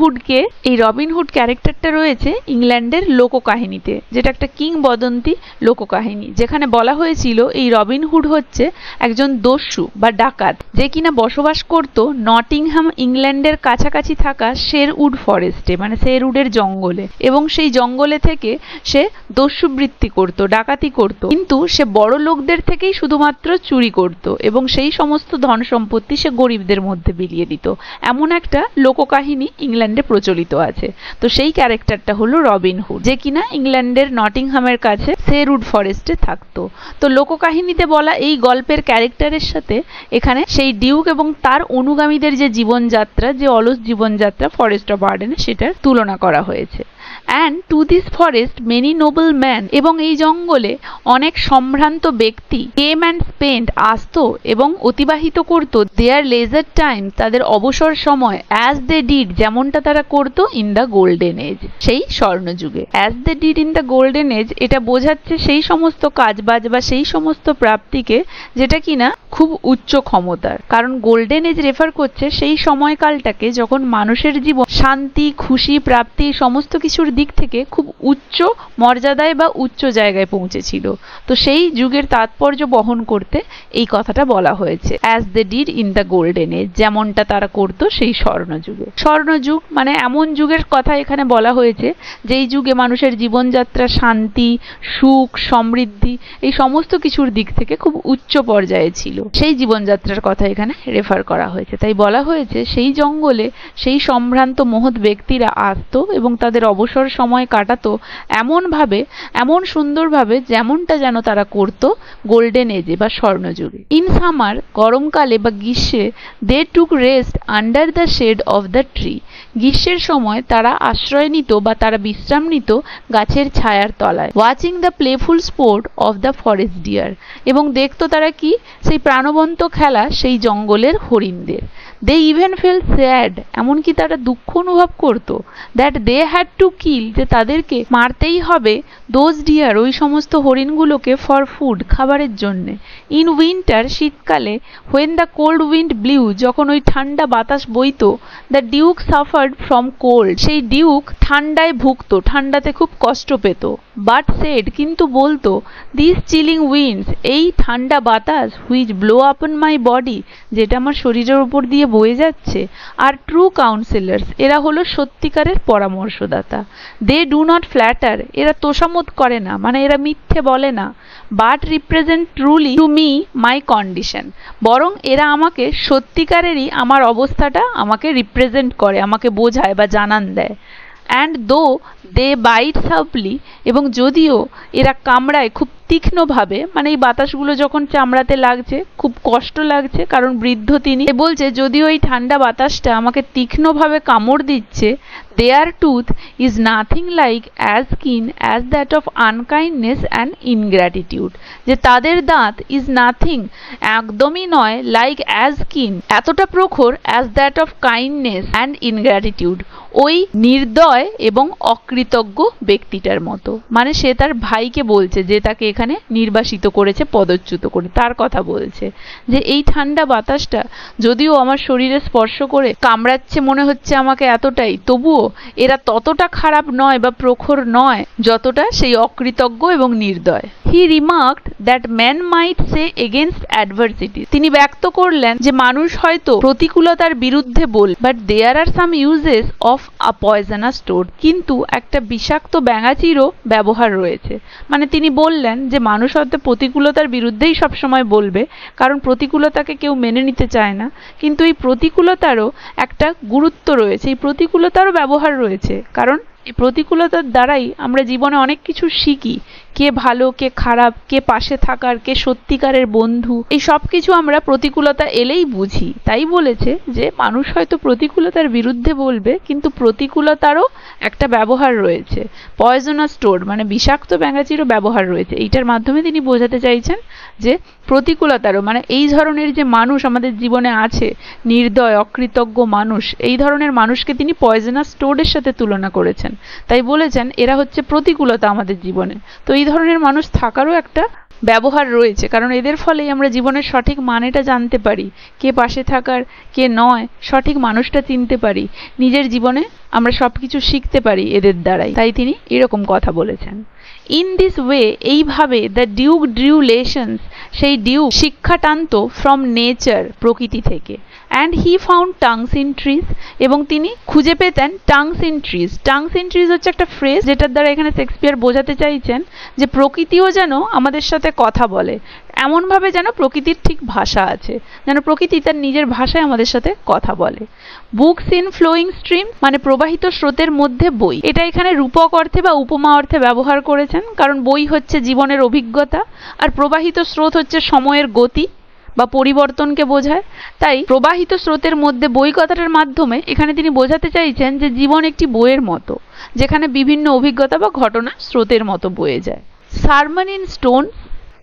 হুড ক্যারেক্টারটা রয়েছে ইংল্যান্ডের লোককাহিনীতে, যেটা একটা কিংবদন্তি লোককাহিনী, যেখানে বলা হয়েছিল এই রবিন হুড হচ্ছে একজন দস্যু বা ডাকাত, যে কিনা বসবাস করত নটিংহাম ইংল্যান্ডের কাছাকাছি থাকা শেরউড ফরেস্টে, মানে শেরউডের জঙ্গলে, এবং সেই জঙ্গলে থেকে সে দস্যুবৃত্তি করত, ডাকাতি করত, কিন্তু সে বড় লোকদের থেকেই শুধুমাত্র চুরি করত এবং সেই সমস্ত ধন সম্পত্তি সে গরিবদের মধ্যে বিলিয়ে দিত। এমন একটা লোককাহিনী ইংল্যান্ডে প্রচলিত আছে। তো সেই ক্যারেক্টারটা হলো রবিন হুড, যে কিনা ইংল্যান্ডের নটিংহামের কাছে শেরউড ফরেস্টে থাকতো। তো লোককাহিনীতে বলা এই গল্পের ক্যারেক্টারের সাথে এখানে সেই ডিউক এবং তার অনুগামীদের যে জীবনযাত্রা, যে অলস জীবনযাত্রা ফরেস্ট অফ আর্ডেনে, সেটার তুলনা করা হয়েছে। And to this forest many Nobel man, এবং এই জঙ্গলে অনেক সম্ভ্রান্ত ব্যক্তি কেম অ্যান্ড স্পেন্ড, আসতো এবং অতিবাহিত করত দেয়ার লেজার টাইম, তাদের অবসর সময়, অ্যাজ দে ডিড, যেমনটা তারা করতো ইন দ্য গোল্ডেন এজ, সেই স্বর্ণযুগে। As they did in the golden age, এটা বোঝাচ্ছে সেই সমস্ত কাজবাজ বা সেই সমস্ত প্রাপ্তিকে যেটা কিনা খুব উচ্চ ক্ষমতার, কারণ গোল্ডেন এজ রেফার করছে সেই সময়কালটাকে যখন মানুষের জীবন শান্তি, খুশি, প্রাপ্তি সমস্ত কিছুর দিক থেকে খুব উচ্চ মর্যাদায় বা উচ্চ জায়গায় পৌঁছেছিল। তো সেই যুগের তাৎপর্য বহন করতে এই কথাটা বলা হয়েছে, as they did in the golden age, যেমনটা তারা করতো সেই স্বর্ণযুগে। স্বর্ণযুগ মানে এমন যুগের কথা এখানে বলা হয়েছে যেই যুগে মানুষের জীবনযাত্রা শান্তি, সুখ, সমৃদ্ধি এই সমস্ত কিছুর দিক থেকে খুব উচ্চ পর্যায়ে ছিল, সেই জীবনযাত্রার কথা এখানে রেফার করা হয়েছে। তাই বলা হয়েছে সেই জঙ্গলে সেই সম্ভ্রান্ত মহৎ ব্যক্তিরা আসতো এবং তাদের অবসর সময় কাটাতো এমনভাবে, এমন সুন্দরভাবে যেমনটা যেন তারা করতো গোল্ডেন এজে বা স্বর্ণযুগে। ইন সামার, গরমকালে বা গ্রীষ্মে, they took rest under the shade of the tree, গ্রীষ্মের সময় তারা আশ্রয় নিত বা তারা বিশ্রাম নিত গাছের ছায়ার তলায়। Watching the playful sport of the forest deer, এবং দেখতো তারা কি সেই প্রাণবন্ত খেলা সেই জঙ্গলের হরিণদের। দে ইভেন ফেল স্যাড, এমনকি তারা দুঃখ অনুভব করতো, that they had to kill, যে তাদেরকে মারতেই হবে, দোজ ডিয়ার, ওই সমস্ত হরিণগুলোকে, ফর ফুড, খাবারের জন্যে। ইন উইন্টার, শীতকালে, when the cold wind blew, যখন ওই ঠান্ডা বাতাস বইতো, the duke suffered from cold, সেই ডিউক ঠান্ডায় ভুগতো, ঠান্ডাতে খুব কষ্ট পেত। বাট সেড, কিন্তু বলতো, দিস চিলিং উইন্ডস, এই ঠান্ডা বাতাস, হুইচ ব্লো আপন মাই বডি, যেটা আমার শরীরের উপর দিয়ে বয়ে যাচ্ছে, আর ট্রু কাউন্সিলার্স, এরা হলো সত্যিকারের পরামর্শদাতা। দে ডু নট ফ্ল্যাটার, এরা তোষামোদ করে না, মানে এরা মিথ্যে বলে না। But represent truly to me my condition, বরং এরা আমাকে সত্যিকারেরই আমার অবস্থাটা আমাকে রিপ্রেজেন্ট করে, আমাকে বোঝায় বা জানান দেয়। অ্যান্ড দো দে বাইট সাবলি, এবং যদিও এরা কামড়ায় খুব তীক্ষ্ণভাবে, মানে এই বাতাসগুলো যখন চামড়াতে লাগছে খুব কষ্ট লাগছে, কারণ বৃদ্ধ তিনি বলছে যদিও এই ঠান্ডা বাতাসটা আমাকে তীক্ষ্ণভাবে কামড় দিচ্ছে, their tooth is nothing like as keen as that of unkindness and ingratitude, যে তাদের দাঁত ইজ নাথিং, একদমই নয়, লাইক অ্যাজ কিন, এতটা প্রখর, as that of kindness and ingratitude, ওই নির্দয় এবং অকৃতজ্ঞ ব্যক্তিটার মতো। মানে সে তার ভাইকে বলছে যে তাকে এখানে নির্বাসিত করেছে, পদচ্যুত করে, তার কথা বলছে যে এই ঠান্ডা বাতাসটা যদিও আমার শরীরে স্পর্শ করে কামড়াচ্ছে মনে হচ্ছে আমাকে এতটাই, তবুও এরা ততটা খারাপ নয় বা প্রখর নয় যতটা সেই অকৃতজ্ঞ এবং নির্দয়। He remarked that man might say against adversity, তিনি ব্যক্ত করলেন যে মানুষ হয়তো প্রতিকূলতার বিরুদ্ধে বল, but there are some uses of a poisonous toad, কিন্তু একটা বিষাক্ত ব্যাঙাচিরও ব্যবহার রয়েছে। মানে তিনি বললেন যে মানুষ হয়তো প্রতিকূলতার বিরুদ্ধেই সবসময় বলবে, কারণ প্রতিকূলতাকে কেউ মেনে নিতে চায় না, কিন্তু এই প্রতিকূলতারও একটা গুরুত্ব রয়েছে, এই প্রতিকূলতারও ব্যবহার রয়েছে, কারণ এই প্রতিকূলতার দ্বারাই আমরা জীবনে অনেক কিছু শিখি, কে ভালো কে খারাপ, কে পাশে থাকার, কে সত্যিকারের বন্ধু, এই সব কিছু আমরা প্রতিকূলতা এলেই বুঝি। তাই বলেছে যে মানুষ হয়তো প্রতিকূলতার বিরুদ্ধে বলবে, কিন্তু প্রতিকূলতারও একটা ব্যবহার রয়েছে। পয়জনাস টোড মানে বিষাক্ত ব্যাঙাচিরও ব্যবহার রয়েছে। এইটার মাধ্যমে তিনি বোঝাতে চাইছেন যে প্রতিকূলতারও মানে এই ধরনের যে মানুষ আমাদের জীবনে আছে, নির্দয় অকৃতজ্ঞ মানুষ, এই ধরনের মানুষকে তিনি পয়জনাস টোডের সাথে তুলনা করেছেন। তাই বলেছেন এরা হচ্ছে প্রতিকূলতা আমাদের জীবনে। তো এই ধরনের মানুষ থাকারও একটা ব্যবহার রয়েছে, কারণ এদের ফলেই আমরা জীবনের সঠিক মানেটা জানতে পারি, কে পাশে থাকার কে নয়, সঠিক মানুষটা চিনতে পারি, নিজের জীবনে আমরা সবকিছু শিখতে পারি এদের দ্বারাই। তাই তিনি এরকম কথা বলেছেন। ইন দিস ওয়ে, এইভাবে দ্য ডিউক ড্রিউ লেসন্স, সেই ডিউক শিক্ষা টানত ফ্রম নেচার, প্রকৃতি থেকে। And he found tongues in trees, এবং তিনি খুঁজে পেতেন tongues in trees. Tongues in trees হচ্ছে একটা ফ্রেজ যেটার দ্বারা এখানে শেক্সপিয়ার বোঝাতে চাইছেন যে প্রকৃতিও যেন আমাদের সাথে কথা বলে, এমনভাবে যেন প্রকৃতির ঠিক ভাষা আছে, যেন প্রকৃতি তার নিজের ভাষায় আমাদের সাথে কথা বলে। বুকস ইন ফ্লোয়িং স্ট্রিম মানে প্রবাহিত স্রোতের মধ্যে বই, এটা এখানে রূপক অর্থে বা উপমা অর্থে ব্যবহার করেছেন, কারণ বই হচ্ছে জীবনের অভিজ্ঞতা আর প্রবাহিত স্রোত হচ্ছে সময়ের গতি বা পরিবর্তনকে বোঝায়। তাই প্রবাহিত স্রোতের মধ্যে বই কথাটার মাধ্যমে এখানে তিনি বোঝাতে চাইছেন যে জীবন একটি বইয়ের মতো, যেখানে বিভিন্ন অভিজ্ঞতা বা ঘটনা স্রোতের মতো বয়ে যায়। সারমন ইন স্টোন,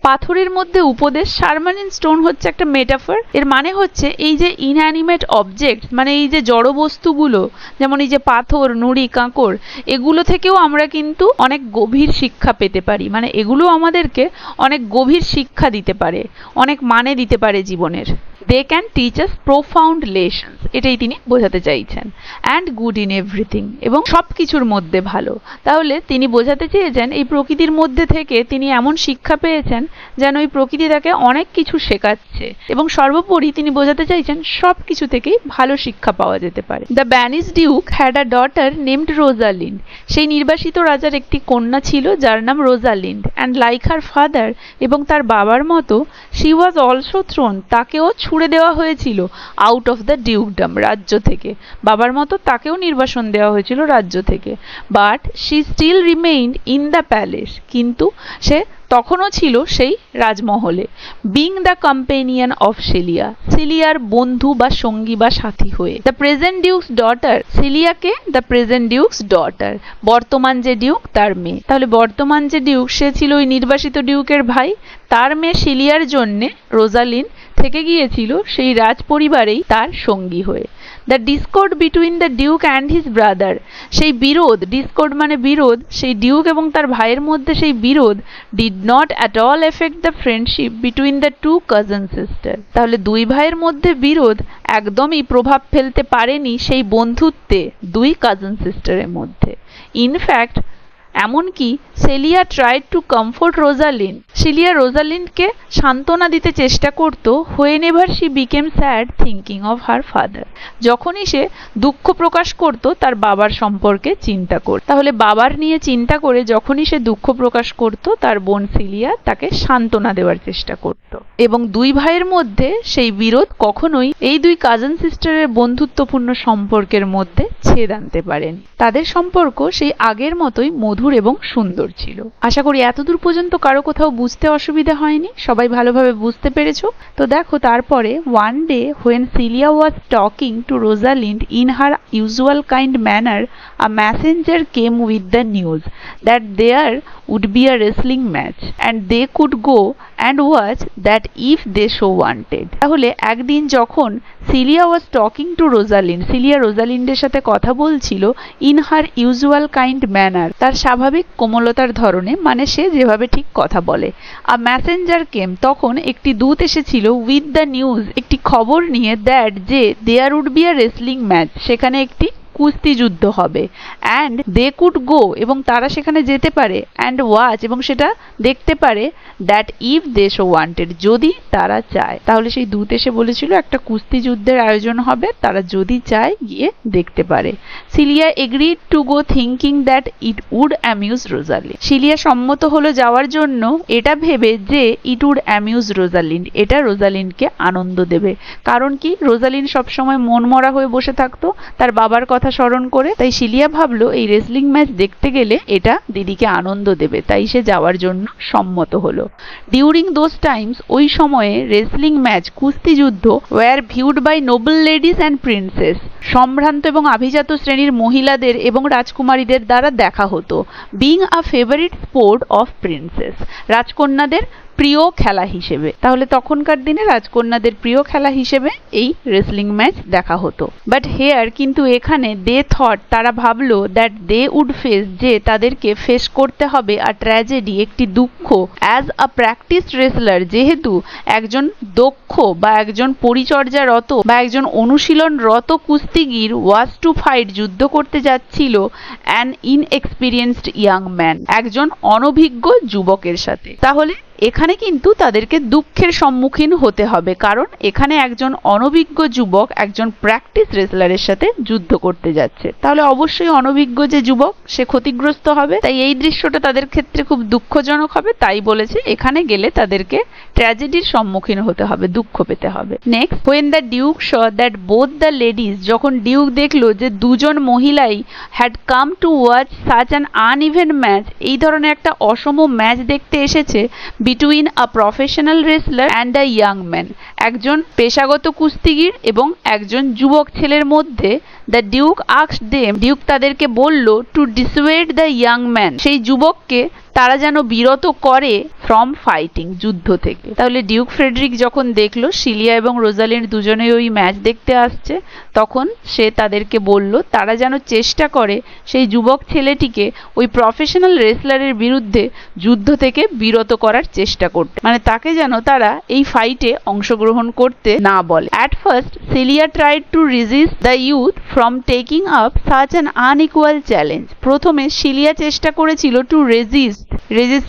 পাথরের মধ্যে উপদেশ। সারমন ইন স্টোন হচ্ছে একটা মেটাফর। এর মানে হচ্ছে এই যে ইনঅ্যানিমেট অবজেক্ট মানে এই যে জড় বস্তুগুলো, যেমন এই যে পাথর, নুড়ি, কাঁকড়, এগুলো থেকেও আমরা কিন্তু অনেক গভীর শিক্ষা পেতে পারি। মানে এগুলো আমাদেরকে অনেক গভীর শিক্ষা দিতে পারে, অনেক মানে দিতে পারে জীবনের। They can teach us profound lessons, এটাই তিনি বোঝাতে চাইছেন। অ্যান্ড গুড ইন এভরিথিং, এবং সব কিছুর মধ্যে ভালো। তাহলে তিনি বোঝাতে চেয়েছেন এই প্রকৃতির মধ্যে থেকে তিনি এমন শিক্ষা পেয়েছেন যেন ওই প্রকৃতি তাকে অনেক কিছু শেখাচ্ছে, এবং সর্বোপরি তিনি বোঝাতে চাইছেন সব কিছু থেকেই ভালো শিক্ষা পাওয়া যেতে পারে। The banish Duke had a daughter named Rosalind, সেই নির্বাসিত রাজার একটি কন্যা ছিল যার নাম Rosalind. And like her father, এবং তার বাবার মতো, শি ওয়াজ অলসো থ্রোন, তাকেও ছুড়ে দেওয়া হয়েছিল আউট অফ দ্য ডিউকডম, রাজ্য থেকে। বাবার মতো তাকেও নির্বাসন দেওয়া হয়েছিল রাজ্য থেকে। But she still remained in the palace, কিন্তু সে তখনও ছিল সেই রাজমহলে। Being the companion of Celia, সিলিয়ার বন্ধু বা সঙ্গী বা সাথী হয়ে। দ্য প্রেজেন্ট ডিউকস ডটার, সিলিয়াকে দ্য প্রেজেন্ট ডিউকস ডটার, বর্তমান যে ডিউক তার মেয়ে। তাহলে বর্তমান যে ডিউক সে ছিল ওই নির্বাসিত ডিউকের ভাই, তার মেয়ে সিলিয়ার জন্যে রোজালিন থেকে গিয়েছিল সেই রাজ পরিবারেই তার সঙ্গী হয়ে। The Discord between the duke and his brother, সেই বিরোধ, ডিসকর্ড মানে বিরোধ, সেই ডিউক এবং তার ভাইয়ের মধ্যে সেই বিরোধ did not at all affect the friendship between the two cousin sister. তাহলে দুই ভাইয়ের মধ্যে বিরোধ একদমই প্রভাব ফেলতে পারেনি সেই বন্ধুত্বে দুই কাজন সিস্টারের মধ্যে। ইনফ্যাক্ট এমনকি Celia tried to comfort Rosalind, Celia রোজালিনকে সান্ত্বনা দিতে চেষ্টা করত। Whenever she became sad thinking of her father, যখনই সে দুঃখ প্রকাশ করত তার বাবার সম্পর্কে চিন্তা করত। তাহলে বাবার নিয়ে চিন্তা করে যখনই সে দুঃখ প্রকাশ করত তার বোন সিলিয়া তাকে সান্ত্বনা দেওয়ার চেষ্টা করত। এবং দুই ভাইয়ের মধ্যে সেই বিরোধ কখনোই এই দুই কাজন সিস্টারের বন্ধুত্বপূর্ণ সম্পর্কের মধ্যে ছেদ আনতে পারেনি। তাদের সম্পর্ক সেই আগের মতোই মধুর এবং সুন্দর ছিল। আশা করি এতদূর পর্যন্ত কারো কোথাও বুঝতে অসুবিধা হয়নি, সবাই ভালোভাবে বুঝতে পেরেছো। তো দেখো তারপরে one day when Celia was talking to Rosalind in her usual kind manner, a messenger came with the news that there would be a wrestling match and they could go and watch that if they so wanted. তাহলে একদিন যখন Celia was talking to Rosalind, Celia রোজালিন্ডের সাথে কথা বলছিল, in her usual kind manner, তার স্বাভাবিক কোমলতার ধরনে, মানে সে যেভাবে ঠিক কথা বলে। আ ম্যাসেঞ্জার কেম, তখন একটি দূত এসেছিল, উইথ দ্য নিউজ, একটি খবর নিয়ে, দ্যাট যে there would be a wrestling match, সেখানে একটি কুস্তি যুদ্ধ হবে। অ্যান্ড দে কুড গো, এবং তারা সেখানে যেতে পারে, অ্যান্ড ওয়াচ, এবং সেটা দেখতে পারে, that if they so wanted, যদি তারা চায়। তাহলে সেই দূত এসে বলেছিল একটা কুস্তি যুদ্ধের আয়োজন হবে, তারা যদি চায় গিয়ে দেখতে পারে। Celia agreed to go thinking that it would amuse Rosalind, Celia সম্মত হলো যাওয়ার জন্য এটা ভেবে যে ইট উড অ্যামিউজ রোজালিন্ড, এটা রোজালিন্ডকে আনন্দ দেবে। কারণ কি, রোজালিন্ড সবসময় মনমরা হয়ে বসে থাকতো, তার বাবার কথা কথা স্মরণ করে। তাই শিলিয়া ভাবলো এই রেসলিং ম্যাচ দেখতে গেলে এটা দিদিকে আনন্দ দেবে, তাই সে যাওয়ার জন্য সম্মত হলো। ডিউরিং দোজ টাইমস, ওই সময়ে রেসলিং ম্যাচ কুস্তি যুদ্ধ were viewed by noble ladies and princes, সম্ভ্রান্ত এবং আভিজাত শ্রেণীর মহিলাদের এবং রাজকুমারীদের দ্বারা দেখা হতো। Being a favourite sport of princess, রাজকন্যাদের প্রিয় খেলা হিসেবে। তাহলে তখনকার দিনে রাজকন্যাদের প্রিয় খেলা হিসেবে এই রেসলিং ম্যাচ দেখা হতো। বাট হেয়ার, কিন্তু এখানে দে থট, তারা ভাবলো দ্যাট দে উড ফেস, যে তাদেরকে ফেস করতে হবে আ ট্র্যাজেডি, একটি দুঃখ, অ্যাজ আ প্র্যাকটিসড রেসলার, যেহেতু একজন দক্ষ বা একজন পরিচর্যারত বা একজন অনুশীলনরত কুস্তিগির ওয়াজ টু ফাইট, যুদ্ধ করতে যাচ্ছিল অ্যান ইনএক্সপিরিয়েন্সড ইয়াং ম্যান, একজন অনভিজ্ঞ যুবকের সাথে। তাহলে এখানে কিন্তু তাদেরকে দুঃখের সম্মুখীন হতে হবে, কারণ এখানে একজন অনভিজ্ঞ যুবক একজন প্র্যাকটিস রেসলারের সাথে যুদ্ধ করতে যাচ্ছে। তাহলে অবশ্যই অনভিজ্ঞ যে যুবক সে ক্ষতিগ্রস্ত হবে। তাই এই দৃশ্যটা তাদের ক্ষেত্রে খুব দুঃখজনক হবে। তাই বলেছে এখানে গেলে তাদেরকে ট্র্যাজেডির সম্মুখীন হতে হবে, দুঃখ পেতে হবে। Next, when the duke saw that both the ladies, যখন ডিউক দেখলো যে দুজন মহিলাই had come to watch such an uneven match, এই ধরনের একটা অসম ম্যাচ দেখতে এসেছে between a professional wrestler and a young man, একজন পেশাগত কুস্তিগির এবং একজন যুবক ছেলের মধ্যে, the duke asked them, duke তাদেরকে বলল to dissuade the young man, সেই যুবককে তারা যেন বিরত করে ফ্রম ফাইটিং, যুদ্ধ থেকে। তাহলে ডিউক ফ্রেডরিক যখন দেখলো শিলিয়া এবং রোজালিন্ড দুজনেই ওই ম্যাচ দেখতে আসছে, তখন সে তাদেরকে বলল তারা যেন চেষ্টা করে সেই যুবক ছেলেটিকে ওই প্রফেশনাল রেসলারের বিরুদ্ধে যুদ্ধ থেকে বিরত করার চেষ্টা করতে, মানে তাকে যেন তারা এই ফাইটে অংশগ্রহণ করতে না বলে। At first Celia tried to resist the youth from taking up such an unequal challenge, প্রথমে শিলিয়া চেষ্টা করেছিল টু রেজিস্ট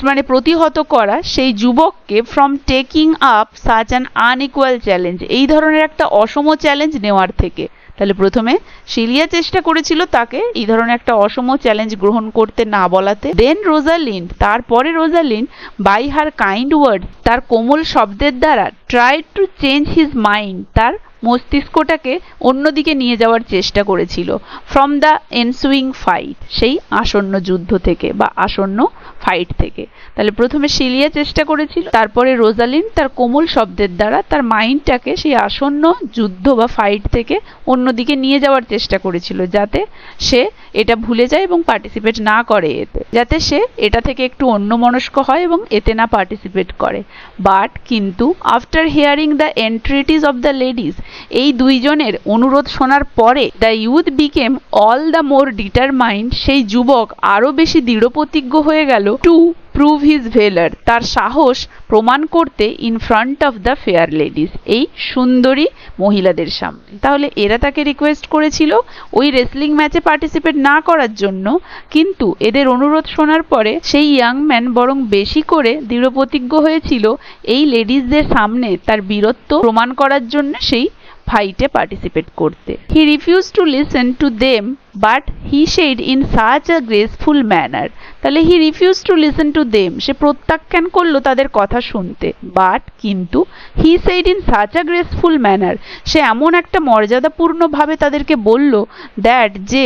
মানে প্রতিহত করা সেই যুবককে from taking up such an unequal challenge, এই ধরনের একটা অসম চ্যালেঞ্জ নেওয়ার থেকে। তাহলে প্রথমে শিলিয়া চেষ্টা করেছিল তাকে এই ধরনের একটা অসম চ্যালেঞ্জ গ্রহণ করতে না বলাতে। দেন রোজালিন্ড, তারপরে Rosalind by her kind word, তার কোমল শব্দের দ্বারা, tried to change his mind, তার মস্তিষ্কটাকে অন্যদিকে নিয়ে যাওয়ার চেষ্টা করেছিল ফ্রম দ্য এনসুইং ফাইট, সেই আসন্ন যুদ্ধ থেকে বা আসন্ন ফাইট থেকে। তাহলে প্রথমে শিলিয়া চেষ্টা করেছিল, তারপরে রোজালিন্ড তার কোমল শব্দের দ্বারা তার মাইন্ডটাকে সেই আসন্ন যুদ্ধ বা ফাইট থেকে অন্যদিকে নিয়ে যাওয়ার চেষ্টা করেছিল, যাতে সে এটা ভুলে যায় এবং পার্টিসিপেট না করে এতে, যাতে সে এটা থেকে একটু অন্যমনস্ক হয় এবং এতে না পার্টিসিপেট করে। বাট কিন্তু after hearing the entreaties of the ladies, এই দুইজনের অনুরোধ শোনার পরে, the youth became all the more determined, সেই যুবক আরো বেশি দৃঢ়প্রতিজ্ঞ হয়ে গেল টু প্রুভ হিজ ভেলার, তার সাহস প্রমাণ করতে in front of the fair ladies, এই সুন্দরী মহিলাদের সামনে। তাহলে এরা তাকে রিকোয়েস্ট করেছিল ওই রেসলিং ম্যাচে পার্টিসিপেট না করার জন্য, কিন্তু এদের অনুরোধ শোনার পরে সেই ইয়াং ম্যান বরং বেশি করে দৃঢ়প্রতিজ্ঞ হয়েছিল এই লেডিসদের সামনে তার বীরত্ব প্রমাণ করার জন্য সেই ফাইটে পার্টিসিপেট করতে। He refuse to listen to them but he said in such a graceful manner, তাহলে he refuse to listen to them, সে প্রত্যাখ্যান করলো তাদের কথা শুনতে। বাট কিন্তু he said in such a graceful manner, সে এমন একটা মর্যাদাপূর্ণ ভাবে তাদেরকে বলল দ্যাট, যে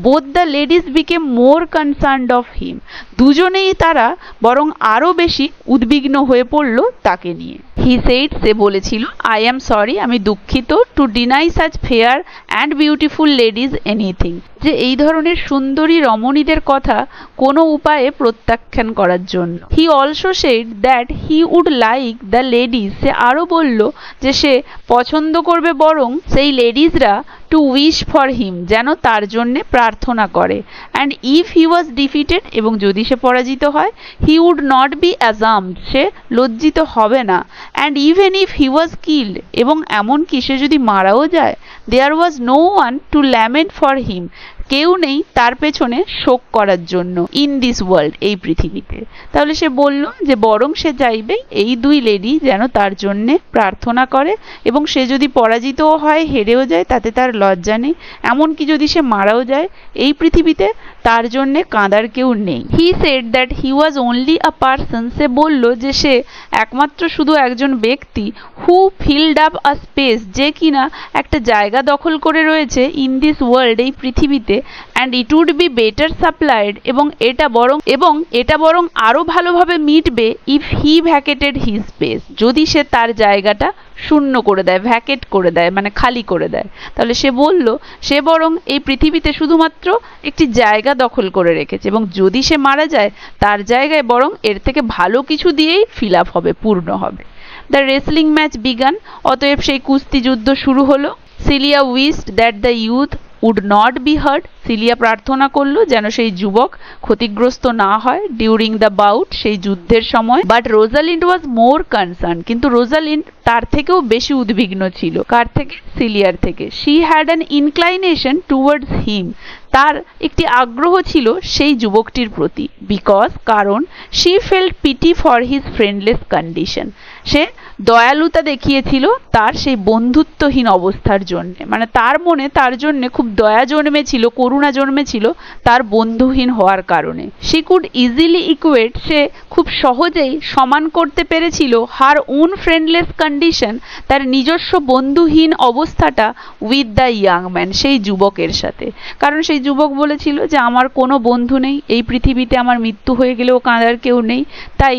both the ladies became more concerned of him, দুজনেই তারা বরং আরো বেশি উদ্বিগ্ন হয়ে পড়ল তাকে নিয়ে। হি সেড, সে বলেছিল, আই অ্যাম সরি, আমি দুঃখিত, to deny such fair and beautiful ladies anything, যে এই ধরনের সুন্দরী রমণীদের কথা কোনো উপায়ে প্রত্যাখ্যান করার জন্য। He also said that he would like the ladies, সে আরো বলল যে সে পছন্দ করবে বরং সেই লেডিজরা টু উইশ ফর হিম, যেন তার জন্যে প্রার্থনা করে। And if he was defeated, এবং যদি সে পরাজিত হয়, he would not be ashamed, সে লজ্জিত হবে না। And even if he was killed, এবং এমনকি সে যদি মারাও যায়, there was no one to lament for him, কেউ নেই তার পেছনে শোক করার জন্য ইন দিস ওয়ার্ল্ড, এই পৃথিবীতে। তাহলে সে বলল যে বরং সে চাইবে এই দুই লেডি যেন তার জন্য প্রার্থনা করে, এবং সে যদি পরাজিতও হয়, হেরেও যায়, তাতে তার লজ্জা নেই। এমনকি যদি সে মারাও যায়, এই পৃথিবীতে তার জন্যে কাঁদার কেউ নেই। He said that he was only a person, সে বলল যে সে একমাত্র শুধু একজন ব্যক্তি, who filled up a space, যে কিনা একটা জায়গা দখল করে রয়েছে ইন দিস ওয়ার্ল্ড, এই পৃথিবীতে, and it would be better supplied, এবং এটা বরং আরো ভালোভাবে মিটবে if he vacated his space, যদি সে তার জায়গাটা শূন্য করে দেয়, ভ্যাকেট করে দেয়, মানে খালি করে দেয়। তাহলে সে বলল সে বরং এই পৃথিবীতে শুধুমাত্র একটি জায়গা দখল করে রেখেছে, এবং যদি সে মারা যায় তার জায়গায় বরং এর থেকে ভালো কিছু দিয়েই ফিল আপ হবে, পূর্ণ হবে। দ্য রেসলিং ম্যাচ বিগান, অতএব সেই কুস্তি যুদ্ধ শুরু হলো। Celia wished that the youth would not be hurt, Celia প্রার্থনা করলো যেন সেই যুবক ক্ষতিগ্রস্ত না হয় ডিউরিং দ্য বাউট, সেই যুদ্ধের সময়। But Rosalind was more concern, কিন্তু রোজালিন্ড তার থেকেও বেশি উদ্বিগ্ন ছিল। কার থেকে? সিলিয়ার থেকে। She had an inclination towards him, তার একটি আগ্রহ ছিল সেই যুবকটির প্রতি। বিকজ, কারণ, she felt pity for his friendless condition, সে দয়ালুতা দেখিয়েছিল তার সেই বন্ধুত্বহীন অবস্থার জন্য, মানে তার মনে তার জন্য খুব দয়া জন্মেছিল, করুণা জন্মেছিল তার বন্ধুহীন হওয়ার কারণে। শি কুড ইজিলি ইকুয়েট, সে খুব সহজেই সমান করতে পেরেছিল হার ওন ফ্রেন্ডলেস কন্ডিশন, তার নিজস্ব বন্ধুহীন অবস্থাটা, উইথ দ্য ইয়াং ম্যান, সেই যুবকের সাথে। কারণ সেই যুবক বলেছিল যে আমার কোনো বন্ধু নেই, এই পৃথিবীতে আমার মৃত্যু হয়ে গেলেও কাঁদার কেউ নেই। তাই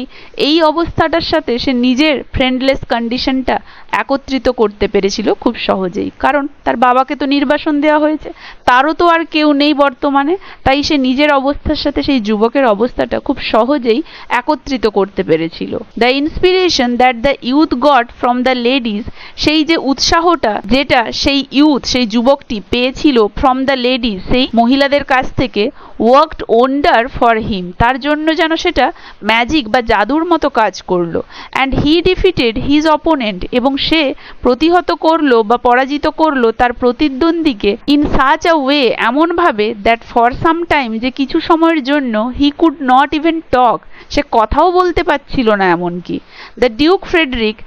এই অবস্থাটার সাথে সে নিজের ফ্রেন্ডলেস কন্ডিশনটা একত্রিত করতে পেরেছিল খুব সহজেই। কারণ তার বাবাকে তো নির্বাসন দেওয়া হয়েছে, তারও তো আর কেউ নেই বর্তমানে, তাই সে নিজের অবস্থার সাথে সেই যুবকের অবস্থাটা খুব সহজেই একত্রিত করতে পেরেছিল। The inspiration that the youth goat from the ladies, সেই যে উৎসাহটা যেটা সেই ইউথ, সেই যুবকটি পেয়েছিল ফ্রম দ্য লেডিজ, সেই মহিলাদের কাছ থেকে, ওয়ার্কড ওন্ডার ফর হিম, তার জন্য যেন সেটা ম্যাজিক বা জাদুর মতো কাজ করলো। And he defeated his opponent, এবং সে প্রতিহত করলো বা পরাজিত করলো তার প্রতিদ্বন্দ্বীকে, ইন সাচ আ ওয়ে, এমনভাবে, দ্যাট ফর সাম টাইম, যে কিছু সময়ের জন্য, he could not even talk, সে কথাও বলতে পারছিল না এমনকি। The Duke Frederick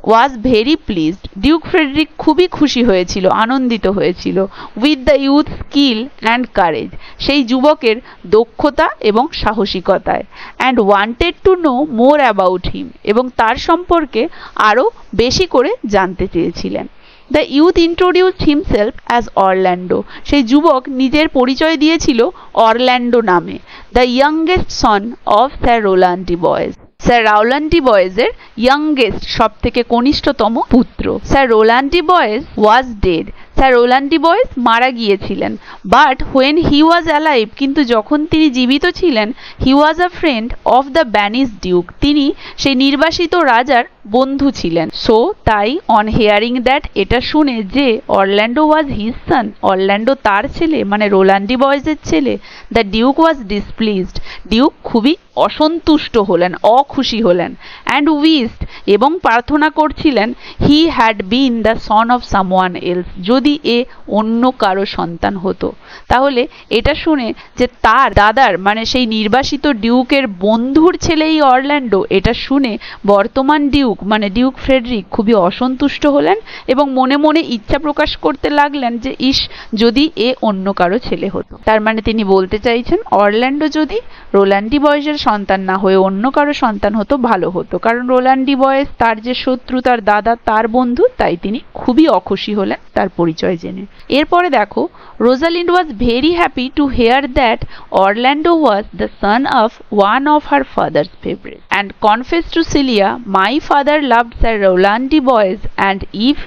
was very pleased, Duke Frederick খুবই খুশি হয়েছিল, আনন্দিত হয়েছিল, with the youth skill and courage, সেই যুবকের দক্ষতা এবং সাহসিকতায়। And wanted to no more about him, এবং তার সম্পর্কে আরও বেশি করে জানতে চেয়েছিলেন। The youth introduced himself as Orlando, সেই যুবক নিজের পরিচয় দিয়েছিল অরল্যান্ডো নামে। The youngest son of sir Rowland de Boys, Sir Rowland de বয়েজের ইয়াংগেস্ট, সব থেকে কনিষ্ঠতম পুত্র। Sir Rowland de Boys was dead, Sir Rowland de Boys মারা গিয়েছিলেন। But when he was alive, কিন্তু যখন তিনি জীবিত ছিলেন, he was a friend of the banish Duke, তিনি সেই নির্বাসিত রাজার বন্ধু ছিলেন। সো তাই, অন হিয়ারিং দ্যাট, এটা শুনে যে Orlando was his Son, Orlando তার ছেলে, মানে রোল্যান্ড ডি বয়েজের ছেলে, দ্য ডিউক ওয়াজ ডিসপ্লিজড, ডিউক খুবই অসন্তুষ্ট হলেন, অখুশি হলেন। অ্যান্ড উইশড, এবং প্রার্থনা করছিলেন, he had been the son of someone else, যদি এ অন্য কারো সন্তান হতো। তাহলে এটা শুনে যে তার দাদার, মানে সেই নির্বাসিত ডিউকের বন্ধুর ছেলে এই অরল্যান্ডো, এটা শুনে বর্তমান ডিউক, মানে ডিউক ফ্রেডরিক খুবই অসন্তুষ্ট হলেন, এবং মনে মনে ইচ্ছা প্রকাশ করতে লাগলেন যে ইস, যদি এ অন্য কারো ছেলে হতো। তার মানে তিনি বলতে চাইছেন অরল্যান্ডো যদি রোল্যান্ড ডি বয়েজের সন্তান না হয়ে অন্য কারো সন্তান হতো ভালো হতো, কারণ রোল্যান্ড ডি বয়েজ তার যে শত্রু, তার দাদা তার বন্ধু, তাই তিনি খুবই অখুশি হলেন তার পরিচয় জেনে। এরপরে দেখো, Rosalind was very happy to hear that Orlando was the son of one of her father's favourite, and confess to Celia, my father loved Sir Rowland de Boys, and if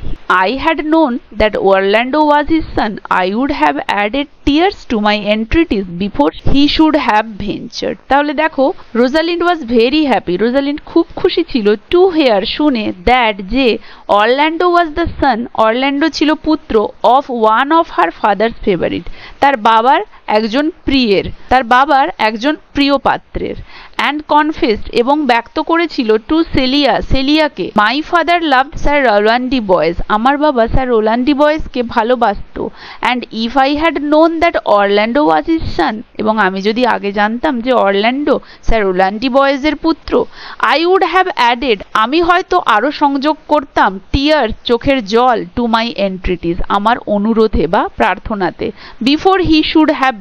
I had known that Orlando was his son, I would have added tears to my entreaties before he should have ventured. তাহলে দেখো, Rosalind was very happy, Rosalind খুব খুশি ছিল, two hair, শুনে, that, যে, Orlando was the Son, Orlando ছিল পুত্র, of one of her father's favourite, তার বাবার একজন প্রিয় পাত্রের, অ্যান্ড কনফেসড এবং ব্যক্ত করেছিল টু সেলিয়াকে, my father loved Sir Rowland de Boys, আমার বাবা স্যার রোল্যান্ড ডি বয়েজকে ভালোবাসত, and if I had known that Orlando was his son, এবং আমি যদি আগে জানতাম যে অরল্যান্ডো স্যার রোল্যান্ড ডি বয়েজের পুত্র, আই উড হ্যাভ অ্যাডেড, আমি হয়তো আরো সংযোগ করতাম, টিয়ার্স চোখের জল, টু মাই এন্ট্রিটিস আমার অনুরোধে বা প্রার্থনাতে, before he should have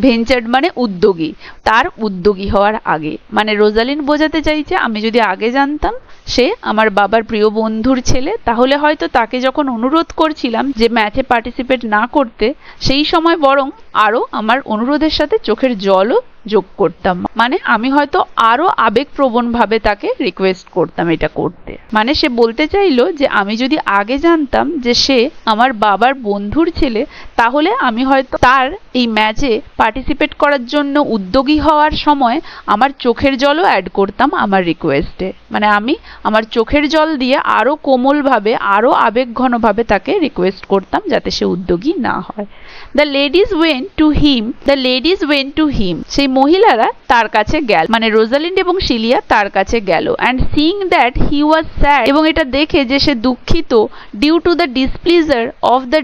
ventured মানে উদ্যোগী, তার উদ্যোগী হওয়ার আগে। মানে রোজালিন্ড বোঝাতে চাইছে আমি যদি আগে জানতাম সে আমার বাবার প্রিয় বন্ধুর ছেলে, তাহলে হয়তো তাকে যখন অনুরোধ করছিলাম যে ম্যাচে পার্টিসিপেট না করতে, সেই সময় বরং আরো আমার অনুরোধের সাথে চোখের জলও যোগ করতাম, মানে আমি হয়তো আরো আবেগপ্রবণ ভাবে তাকে রিকোয়েস্ট করতাম এটা করতে। মানে সে বলতে চাইলো যে আমি যদি আগে জানতাম যে সে আমার বাবার বন্ধুর ছেলে, তাহলে আমি হয়তো তার এই ম্যাচে পার্টিসিপেট করার জন্য উদ্যোগী হওয়ার সময় আমার চোখের জলও অ্যাড করতাম আমার রিকোয়েস্টে, মানে আমি আমার চোখের জল দিয়ে আরো কোমলভাবে আরো আবেগঘনভাবে তাকে রিকোয়েস্ট করতাম যাতে সে উদ্যোগী না হয়। The ladies went to him সেই মহিলারা তার কাছে গেল, মানে রোজালিন্ড এবং সিলিয়া তার কাছে গেল, and seeing that he was sad, এবং এটা দেখে যে সে দুঃখিত, due to the displeasure of the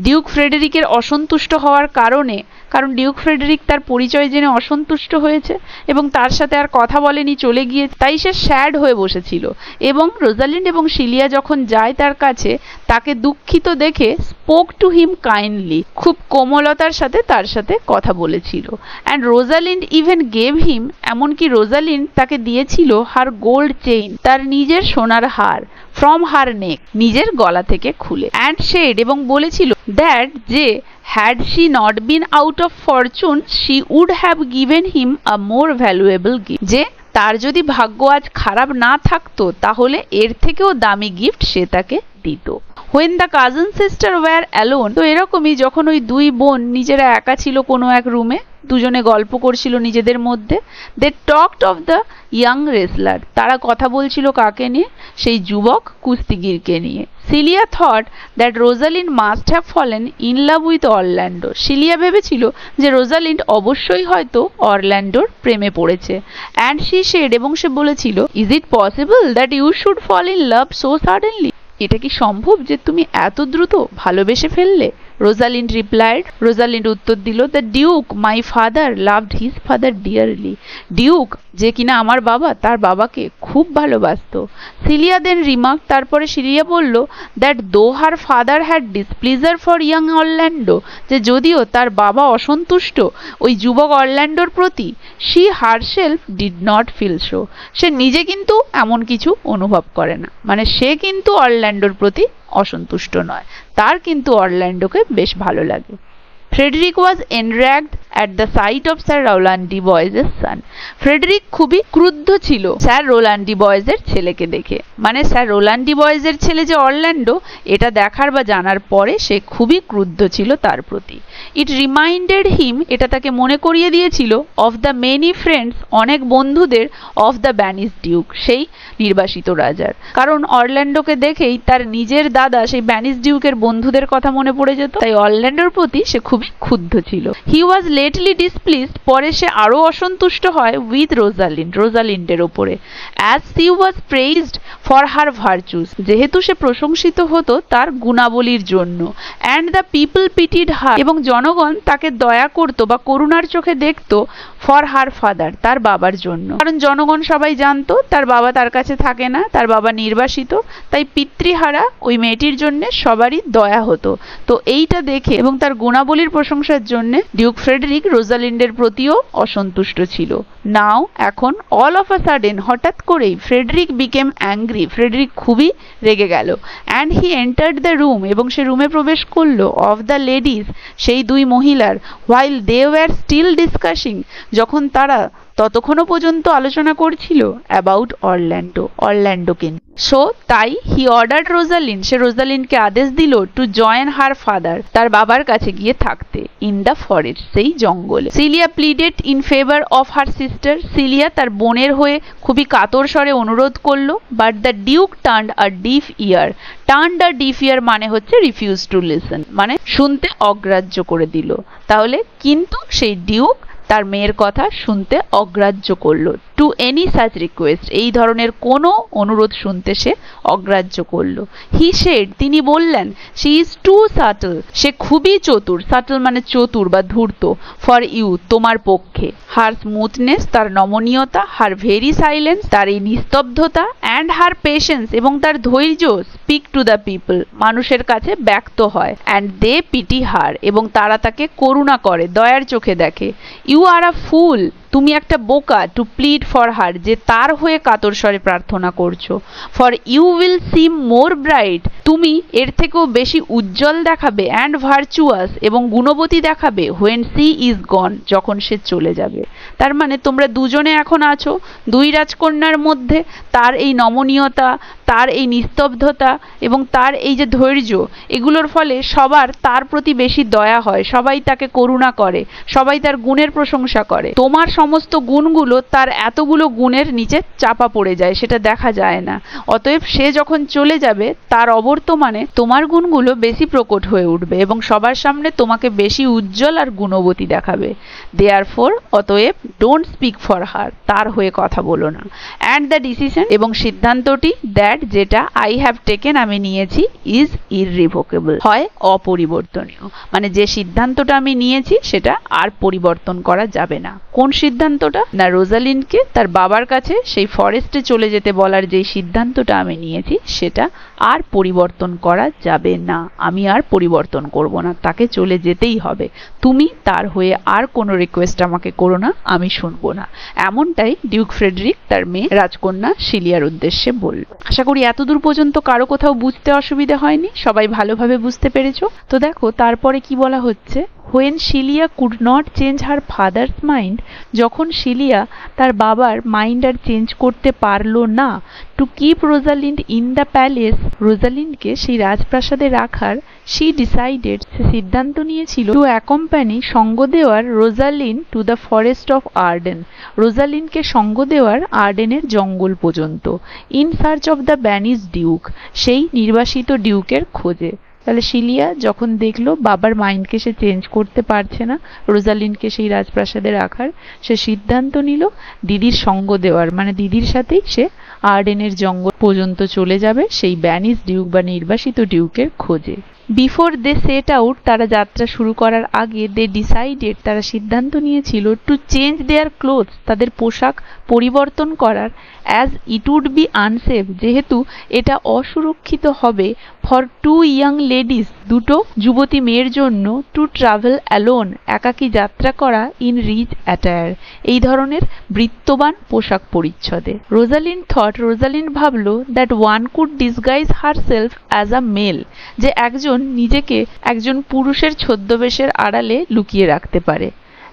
duke ফ্রেডেরিকের অসন্তুষ্ট হওয়ার কারণে, কারণ ডিউক ফ্রেডেরিক তার পরিচয় জেনে অসন্তুষ্ট হয়েছে এবং তার সাথে আর কথা বলেনি, চলে গিয়ে, তাই সে স্যাড হয়ে বসেছিল। এবং রোজালিন্ড এবং সিলিয়া যখন যায় তার কাছে, তাকে দুঃখিত দেখে স্পোক টু হিম কাইন্ডলি, খুব কোমলতার সাথে তার সাথে কথা বলেছিল। And Rosalind even gave him, এমনকি রোজালিন্ড তাকে দিয়েছিল হার গোল্ড চেইন, তার নিজের সোনার হার, ফ্রম হার নেক, নিজের গলা থেকে খুলে, অ্যান্ড শেড, এবং বলেছিল দ্যাট যে had she not been out of fortune she would have given him a more valuable gift, যে তার যদি ভাগ্য আজ খারাপ না থাকতো তাহলে এর থেকেও দামি গিফট সে তাকে দিত। when the cousin sister were alone, তো এরকমই যখন ওই দুই বোন নিজেরা একা ছিল কোনো এক রুমে, দুজনে গল্প করছিল নিজেদের মধ্যে, they talked of the young wrestler, তারা কথা বলছিল কাকে নিয়ে, সেই যুবক কুস্তিগিরকে নিয়ে। Celia thought that Rosalind must have fallen in love with Orlando, Celia ভেবেছিল যে রোজালিন্ড অবশ্যই হয়তো অরল্যান্ডোর প্রেমে পড়েছে। and she said, এবং সে বলেছিল, is it possible that you should fall in love so suddenly, এটা কি সম্ভব যে তুমি এত দ্রুত ভালোবেসে ফেললে? রোজালিন্ড রিপ্লাইড, রোজালিন্ড উত্তর দিল, the duke my father loved his father dearly, duke যে কিনা আমার বাবা তার বাবাকে খুব ভালোবাসতো। সিলিয়া দেন রিমার্ক, তারপরে সিলিয়া বলল, that though her father had displeasure for young Orlando, যে যদিও তার বাবা অসন্তুষ্ট ওই যুবক অরল্যান্ডোর প্রতি, she herself did not feel so, সে নিজে কিন্তু এমন কিছু অনুভব করে না, মানে সে কিন্তু অরল্যান্ডোর প্রতি অসন্তুষ্ট নয়, তার কিন্তু অরল্যান্ডোকে বেশ ভালো লাগে। Frederick was enraged at the sight of Sir Rowland de Boys' son, Frederick খুবই ক্রুদ্ধ ছিল স্যার রোল্যান্ড ডি বয়েজের ছেলেকে দেখে, মানে স্যার রোল্যান্ড ডি বয়েজের ছেলে যে অরল্যান্ডো এটা দেখার বা জানার পরে সে খুবই ক্রুদ্ধ ছিল তার প্রতি। ইট রিমাইন্ডেড হিম, এটা তাকে মনে করিয়ে দিয়েছিল, অফ দ্য মেনি ফ্রেন্ডস, অনেক বন্ধুদের, অফ দ্য ব্যানিশ ডিউক, সেই নির্বাসিত রাজার, কারণ অরল্যান্ডোকে দেখেই তার নিজের দাদা সেই ব্যানিশ ডিউকের বন্ধুদের কথা মনে পড়ে যেত, তাই অরল্যান্ডোর প্রতি সে খুবই ক্ষুব্ধ ছিল। হি ওয়াজ লেটলি ডিসপ্লিজড, পরে সে আরো অসন্তুষ্ট হয়, উইথ রোজালিন্ডের ওপরে, as she was প্রেইজড for her virtues, যেহেতু সে প্রশংসিত হতো তার গুণাবলীর জন্য, অ্যান্ড দ্য পিপল পিটিড হার, এবং জনগণ তাকে দয়া করত বা করুণার চোখে দেখত, ফর হার ফাদার, তার বাবার জন্য, কারণ জনগণ সবাই জানতো তার বাবা তার কাছে থাকে না, তার বাবা নির্বাসিত, তাই পিতৃহারা ওই মেয়েটির জন্য সবারই দয়া হতো। তো এইটা দেখে এবং তার গুণাবলীর প্রশংসার জন্য ডিউক ফ্রেডেরিক রোজালিন্ডের প্রতিও অসন্তুষ্ট ছিল। নাও এখন অল অফ আ সাডেন, হঠাৎ করেই ফ্রেডেরিক বিকেম অ্যাংরি, ফ্রেডেরিক খুবই রেগে গেল, and he entered the room, এবং সে রুমে প্রবেশ করলো, অফ দ্য লেডিজ, সেই দুই মহিলার, while they were still discussing, যখন তারা ততক্ষণও পর্যন্ত আলোচনা করছিল অ্যাবাউট অরল্যান্ডোকে। সো তাই হি অর্ডার্ড রোজালিন, সে রোজালিনকে আদেশ দিল টু জয়েন হার ফাদার, তার বাবার কাছে গিয়ে থাকতে, ইন দ্য ফরেস্ট, সেই জঙ্গলে। Celia pleaded in favour of her sister, Celia তার বোনের হয়ে খুবই কাতর স্বরে অনুরোধ করলো। But the duke turned a deaf ear, মানে হচ্ছে রিফিউজ টু লিসেন, মানে শুনতে অগ্রাহ্য করে দিল। তাহলে কিন্তু সেই ডিউক তার মেয়ের কথা শুনতে অগ্রাহ্য করলো। টু এনি সাচ রিকোয়েস্ট, এই ধরনের কোনো অনুরোধ শুনতে সে অগ্রাহ্য করলো। হি সেড, তিনি বললেন, শি ইজ টু সাটল, সে খুবই চতুর, সাটল মানে চতুর বা ধূর্ত, ফর ইউ, তোমার পক্ষে। হার স্মুথনেস, তার নমনীয়তা, হার ভেরি সাইলেন্স, তার এই নিস্তব্ধতা, অ্যান্ড হার পেশেন্স, এবং তার ধৈর্য, স্পিক টু দ্য পিপল, মানুষের কাছে ব্যক্ত হয়। অ্যান্ড দে পিটি হার, এবং তারা তাকে করুণা করে, দয়ার চোখে দেখে। ইউ আর আ ফুল, তুমি একটা বোকা, টু প্লিড ফর হার, যে তার হয়ে কাতর স্বরে প্রার্থনা করছো। For you will seem more bright, তুমি এর থেকেও বেশি উজ্জ্বল দেখাবে, অ্যান্ড ভার্চুয়াস, এবং গুণবতী দেখাবে, হোয়েন সি ইজ গন, যখন সে চলে যাবে। তার মানে তোমরা দুজনে এখন আছো, দুই রাজকন্যার মধ্যে তার এই নমনীয়তা, তার এই নিস্তব্ধতা এবং তার এই যে ধৈর্য, এগুলোর ফলে সবার তার প্রতি বেশি দয়া হয়, সবাই তাকে করুণা করে, সবাই তার গুণের প্রশংসা করে। তোমার সমস্ত গুণগুলো তার এতগুলো গুণের নিচে চাপা পড়ে যায়, সেটা দেখা যায় না। অতএব সে যখন চলে যাবে তার অবর্তমানে তোমার গুণগুলো বেশি প্রকট হয়ে উঠবে এবং সবার সামনে তোমাকে বেশি উজ্জ্বল আর গুণবতী দেখাবে। দেয়ারফোর, অতএব, ডোন্ট স্পিক ফর হার, তার হয়ে কথা বলো না। অ্যান্ড দ্য ডিসিশন, এবং সিদ্ধান্তটি, দ্যাট যেটা, আই হ্যাভ টেকেন, আমি নিয়েছি, ইজ ইররিভোকেবল, হয় অপরিবর্তনীয়, মানে যে সিদ্ধান্তটা আমি নিয়েছি সেটা আর পরিবর্তন করা যাবে না। কোন সিদ্ধান্তটা? না, রোজালিনকে তার বাবার কাছে সেই ফরেস্টে চলে যেতে বলার যেই সিদ্ধান্তটা আমি নিয়েছি সেটা আর পরিবর্তন করা যাবে না, আমি আর পরিবর্তন করব না, তাকে চলে যেতেই হবে। তুমি তার হয়ে আর কোনো রিকোয়েস্ট আমাকে করো না, আমি শুনবো না। এমনটাই ডিউক ফ্রেডরিক তার মেয়ে রাজকন্যা সিলিয়ার উদ্দেশ্যে বলল। আশা করি এতদূর পর্যন্ত কারো কোথাও বুঝতে অসুবিধা হয়নি, সবাই ভালোভাবে বুঝতে পেরেছো। তো দেখো তারপরে কি বলা হচ্ছে। When Celia could not change her father's mind, যখন সিলিয়া তার বাবার মাইন্ড আর চেঞ্জ করতে পারলো না, to keep Rosalind in the palace, রোজালিন্ডকে সেই রাজপ্রাসাদে রাখার, she decided, সে সিদ্ধান্ত নিয়েছিল, টু অ্যাকম্পানি, সঙ্গ দেওয়ার, Rosalind to the forest of Arden, রোজালিনকে সঙ্গ দেওয়ার আর্ডেনের জঙ্গল পর্যন্ত, in search of the banish duke, সেই নির্বাসিত ডিউকের খোঁজে। তাহলে সিলিয়া যখন দেখলো বাবার মাইন্ডকে সে চেঞ্জ করতে পারছে না, রোজালিনকে সেই রাজপ্রাসাদে রাখার, সে সিদ্ধান্ত নিল দিদির সঙ্গ দেওয়ার, মানে দিদির সাথেই সে আর্ডেনের জঙ্গল পর্যন্ত চলে যাবে সেই ব্যানিশ ডিউক বা নির্বাসিত ডিউকের খোঁজে। বিফোর দে সেট আউট, তারা যাত্রা শুরু করার আগে, দে ডিসাইডেড, তারা সিদ্ধান্ত নিয়েছিল, টু চেঞ্জ দেয়ার ক্লোথস, তাদের পোশাক পরিবর্তন করার, as it would be unsafe, যেহেতু এটা অসুরক্ষিত হবে, ফর টু ইয়াং লেডিস, দুটো যুবতী মেয়ের জন্য, টু ট্রাভেল অ্যালোন, একাকী যাত্রা করা, ইন রিচ অ্যাটায়ার, এই ধরনের বৃত্তবান পোশাক পরিচ্ছদে। রোজালিন থট, রোজালিন ভাবল, that one could disguise herself as a male, যে একজন নিজেকে একজন পুরুষের ছদ্মবেশের আড়ালে লুকিয়ে রাখতে পারে।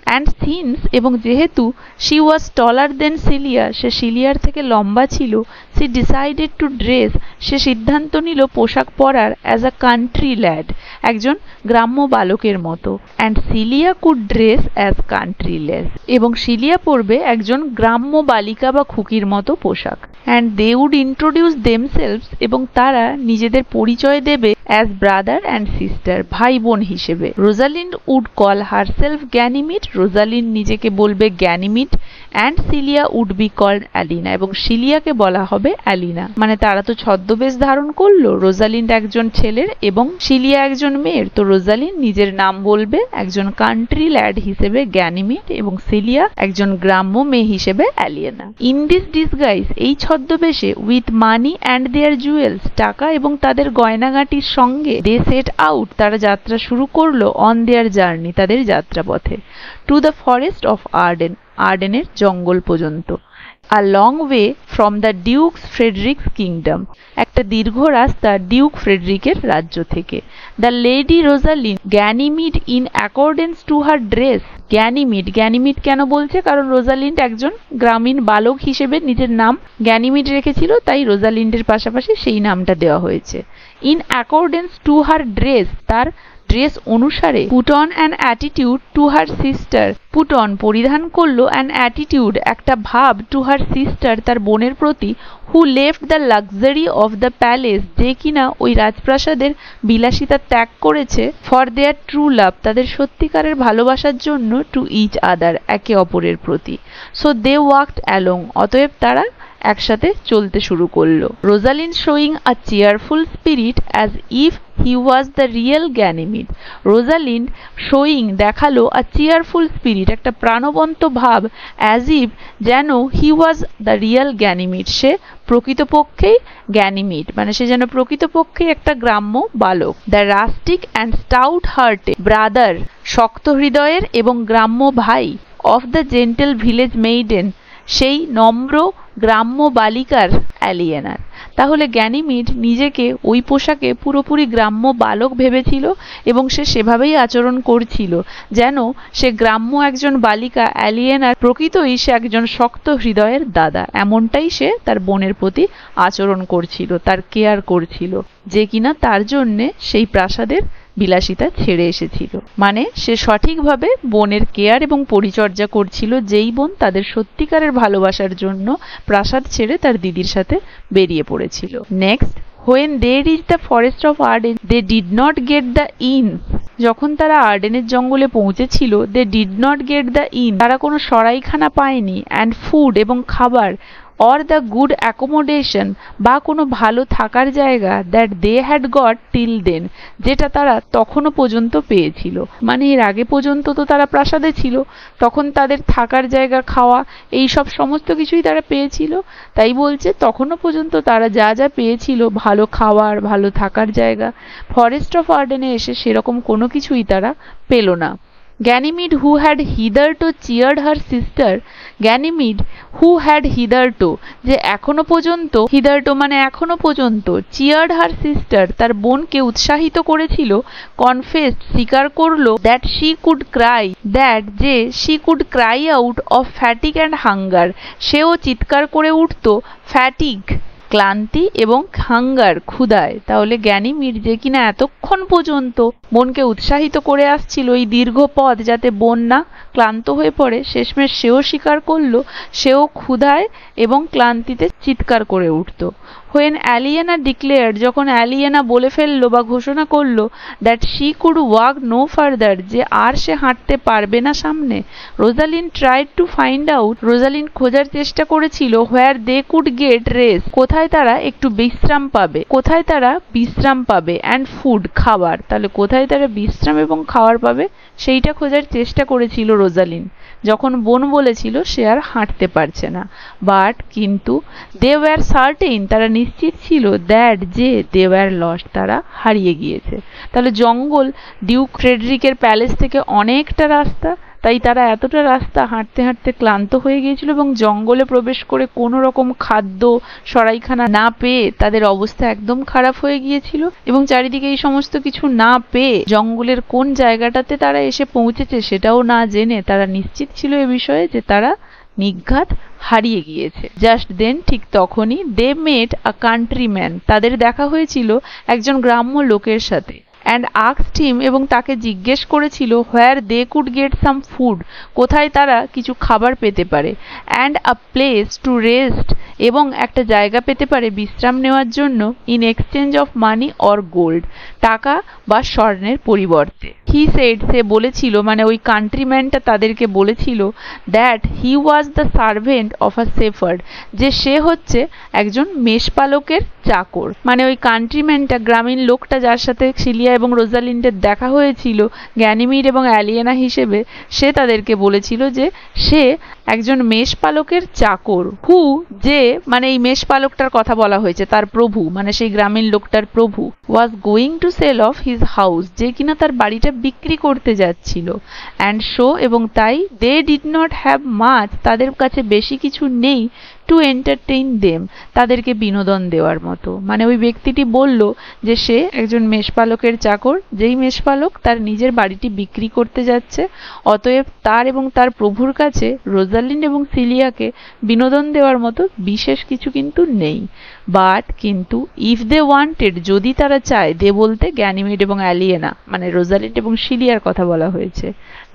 অ্যান্ড সিন্স, এবং যেহেতু she was trawler then cilia, সে সিলিয়ার থেকে লম্বা ছিল, সি ডিসাইডেড টু ড্রেস, সে সিদ্ধান্ত নিল পোশাক পরার, অ্যাজ আ কান্ট্রি ল্যাড, একজন গ্রাম্য বালকের মতো। And Celia could dress as country lad, এবং সিলিয়া পরবে একজন গ্রাম্য বালিকা বা খুকির মতো পোশাক। And they would introduce themselves, এবং তারা নিজেদের পরিচয় দেবে অ্যাজ ব্রাদার অ্যান্ড সিস্টার, ভাই বোন হিসেবে। Rosalind would call herself Ganymede, Rosalind নিজেকে বলবে Ganymede, and Celia would be called Aliena, এবং সিলিয়াকে বলা হবে অ্যালিনা। মানে তারা তো ছদ্মবেশ ধারণ করলো, রোজালিন্ড একজন ছেলের এবং সিলিয়া একজন মেয়ের, তো রোজালিন নিজের নাম বলবে একজন কান্ট্রি ল্যাড হিসেবে গ্যানিমিড, এবং সিলিয়া একজন গ্রাম্য মেয়ে হিসেবে অ্যালিনা। ইন দিস ডিসগাইজ, এই ছদ্মবেশে, with money and their jewels, টাকা এবং তাদের গয়নাগাটির সঙ্গে, দে সেট আউট, তারা যাত্রা শুরু করলো, অন দেয়ার জার্নি, তাদের যাত্রাপথে, to the forest of Arden, আর্ডেনের জঙ্গল পর্যন্ত। A long way from the duke's Frederick's kingdom, একটা দীর্ঘ রাস্তা ডিউক ফ্রেডরিকের রাজ্য থেকে। The lady Rosalind Ganymede in accordance to her dress, Ganymede, Ganymede কেন বলছে, কারণ রোজালিন্ড একজন গ্রামীণ বালক হিসেবে নিজের নাম গ্যানিমিড রেখেছিল, তাই রোজালিন্ডের পাশাপাশি সেই নামটা দেওয়া হয়েছে। In accordance to her dress, তার ড্রেস অনুসারে। Put on an attitude to her sister, put on পরিধান করলো, অ্যান অ্যাটিটিউড একটা ভাব, টু হার সিস্টার তার বোনের প্রতি, who left the luxury of the palace, যে কিনা ওই রাজপ্রাসাদের বিলাসিতা ত্যাগ করেছে, ফর দেয়ার ট্রু লাভ, তাদের সত্যিকারের ভালোবাসার জন্য, টু ইচ আদার, একে অপরের প্রতি। সো দে ওয়াকড অ্যালং, অতএব তারা একসাথে চলতে শুরু করলো। Rosalind showing a cheerful spirit as if he was the real Ganymede, Rosalind showing দেখালো, আ চেয়ারফুল স্পিরিট একটা প্রাণবন্ত ভাব, অ্যাজ ইফ যেন, he was the real Ganymede সে প্রকৃতপক্ষেই গ্যানিমিড, মানে সে যেন প্রকৃতপক্ষেই একটা গ্রাম্য বালক। The rustic and stout hearted brother, শক্ত হৃদয়ের এবং গ্রাম্য ভাই, of the gentle village maiden, সেই নম্র গ্রাম্য বালিকার, অ্যালিয়েনার। তাহলে গ্যানিমিড নিজেকে ওই পোশাকে পুরোপুরি গ্রাম্য বালক ভেবেছিল এবং সে সেভাবেই আচরণ করছিল যেন সে গ্রাম্য একজন বালিকা, অ্যালিয়েনার প্রকৃতই সে একজন শক্ত হৃদয়ের দাদা, এমনটাই সে তার বোনের প্রতি আচরণ করছিল, তার কেয়ার করছিল, যে কিনা তার জন্যে সেই প্রাসাদের বিলাসিতা ছেড়ে এসেছিল। মানে সে সঠিকভাবে বোনের কেয়ার এবং পরিচর্যা করছিল, যেই বোন তাদের সত্যিকারের ভালোবাসার জন্য প্রাসাদ ছেড়ে তার দিদির সাথে বেরিয়ে পড়েছিল। Next, when they reached the forest of Arden, they did not get the inns, যখন তারা আর্ডেনের জঙ্গলে পৌঁছেছিল, they did not get the inn, তারা কোনো সরাইখানা পায়নি, and food এবং খাবার, or the good accommodation বা কোনো ভালো থাকার জায়গা, that they had got till then, যেটা তারা তখনও পর্যন্ত পেয়েছিল। মানে এর আগে পর্যন্ত তো তারা প্রাসাদে ছিল, তখন তাদের থাকার জায়গা, খাওয়া, এই সব সমস্ত কিছুই তারা পেয়েছিল, তাই বলছে তখনও পর্যন্ত তারা যা যা পেয়েছিল, ভালো খাবার, ভালো থাকার জায়গা, ফরেস্ট অফ আর্ডেনে এসে সেরকম কোনো কিছুই তারা পেল না। Ganymede, who had hitherto cheered her sister, Ganymede, who had hitherto, যে এখনো পর্যন্ত, hitherto মানে এখনো পর্যন্ত, cheered her sister, তার বোনকে উৎসাহিত করেছিল, confessed, স্বীকার করলো, that she could cry, that যে she could cry out of fatigue and hunger, সেও চিৎকার করে উঠত fatigue, ক্লান্তি, এবং হাঙ্গার, ক্ষুধায়। তাহলে গ্যানিমিড যে কিনা এতক্ষণ পর্যন্ত বোনকে উৎসাহিত করে আসছিল এই দীর্ঘ পথ, যাতে বোন না ক্লান্ত হয়ে পড়ে, শেষমেশ সেও স্বীকার করলো, সেও ক্ষুধায় এবং ক্লান্তিতে চিৎকার করে উঠত। when Aliena declared, যখন অ্যালিয়েনা বলে ফেললো বা ঘোষণা করলো, that she could walk no further, যে আর সে হাঁটতে পারবে না সামনে, Rosalind tried to find out, Rosalind খোঁজার চেষ্টা করেছিল, where they could get rest, কোথায় তারা একটু বিশ্রাম পাবে, কোথায় তারা বিশ্রাম পাবে, and food, খাবার, তাহলে কোথায় তারা বিশ্রাম এবং খাবার পাবে সেইটা খোঁজার চেষ্টা করেছিল রোজালিন্ড, যখন বোন বলেছিল সে আর হাঁটতে পারছে না। বাট কিন্তু they were certain, তারা নিশ্চিত ছিল, that যে they were lost, তারা হারিয়ে গিয়েছে। তাহলে জঙ্গল ডিউক ফ্রেডরিকের প্যালেস থেকে অনেকটা রাস্তা, তাই তারা এতটা রাস্তা হাঁটতে হাঁটতে ক্লান্ত হয়ে গিয়েছিল এবং জঙ্গলে প্রবেশ করে কোনো রকম খাদ্য, সরাইখানা না পেয়ে তাদের অবস্থা একদম খারাপ হয়ে গিয়েছিল এবং চারিদিকে এই সমস্ত কিছু না পেয়ে জঙ্গলের কোন জায়গাটাতে তারা এসে পৌঁছেছে সেটাও না জেনে তারা নিশ্চিত ছিল এ বিষয়ে যে তারা নিঘাত হারিয়ে গিয়েছে। জাস্ট দেন, ঠিক তখনই, দে মেট আ কান্ট্রিম্যান, তাদের দেখা হয়েছিল একজন গ্রাম্য লোকের সাথে, and asked him, এবং তাকে জিজ্ঞেস করেছিল, where they could get some food, কোথায় তারা কিছু খাবার পেতে পারে, and a place to rest, এবং একটা জায়গা পেতে পারে বিশ্রাম নেওয়ার জন্য, in exchange of money or gold, টাকা বা স্বর্ণের পরিবর্তে। he said, সে বলেছিল, মানে ওই কান্ট্রিম্যানটা তাদেরকে বলেছিল, that he was the servant of a shepherd, যে সে হচ্ছে একজন মেষপালকের চাকর। মানে ওই কান্ট্রিম্যানটা, গ্রামীণ লোকটা যার সাথে সিলিয়া এবং রোজালিন্ডের দেখা হয়েছিল গ্যানিমিড এবং অ্যালিয়েনা হিসেবে, সে তাদেরকে বলেছিল যে সে একজন মেষপালকের চাকর, হু, যে, মানে এই মেষপালকটার কথা বলা হয়েছে, তার প্রভু, মানে সেই গ্রামীণ লোকটার প্রভু, was going to sell off his house, যে কিনা তার বাড়িটা বিক্রি করতে যাচ্ছিল, অ্যান্ড শো, এবং তাই, they did not have much, তাদের কাছে বেশি কিছু নেই, টু এন্টারটেইন দেম, তাদেরকে বিনোদন দেওয়ার মতো। মানে ওই ব্যক্তিটি বলল যে সে একজন মেষপালকের চাকর, যেই মেষপালক তার নিজের বাড়িটি বিক্রি করতে যাচ্ছে, অতএব তার এবং তার প্রভুর কাছে রোজালিন্ড এবং সিলিয়াকে বিনোদন দেওয়ার মতো বিশেষ কিছু কিন্তু নেই। বাট কিন্তু ইফ দে ওয়ান্টেড, যদি তারা চায়, দে বলতে গ্যানিমেড এবং অ্যালিয়েনা মানে রোজালিন্ড এবং সিলিয়ার কথা বলা হয়েছে,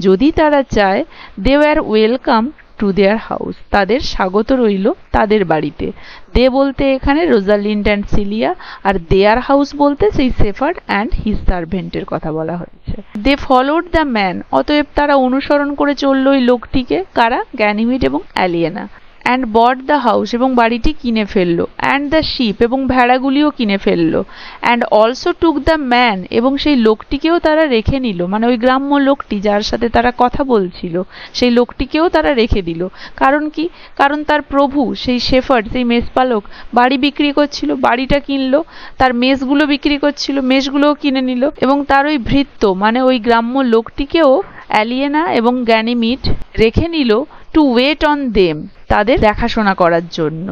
যদি তারা চায়, they were welcome to their house, তাদের স্বাগত রইল তাদের বাড়িতে। দে বলতে এখানে রোজালিন্ড অ্যান্ড সিলিয়া, আর দেয়ার হাউস বলতে সেই শেফার্ড অ্যান্ড হিজ সার্ভেন্টের কথা বলা হয়েছে। দে ফলোড দ্য ম্যান, অতএব তারা অনুসরণ করে চলল ওই লোকটিকে, কারা? গ্যানিমেড এবং অ্যালিয়েনা। অ্যান্ড বট দ্য হাউস, এবং বাড়িটি কিনে ফেললো। অ্যান্ড দ্য শিপ, এবং ভেড়াগুলিও কিনে ফেললো। And also took the man, এবং সেই লোকটিকেও তারা রেখে নিল, মানে ওই গ্রাম্য লোকটি যার সাথে তারা কথা বলছিল সেই লোকটিকেও তারা রেখে দিল। কারণ কি? কারণ তার প্রভু সেই শেফার্ড, সেই মেষপালক বাড়ি বিক্রি করছিল, বাড়িটা কিনলো, তার মেষগুলো বিক্রি করছিল, মেষগুলোও কিনে নিল, এবং তার ওই ভৃত্য মানে ওই গ্রাম্য লোকটিকেও অ্যালিয়েনা এবং গ্যানিমিড রেখে নিল টু ওয়েট অন দেম, তাদের দেখাশোনা করার জন্য।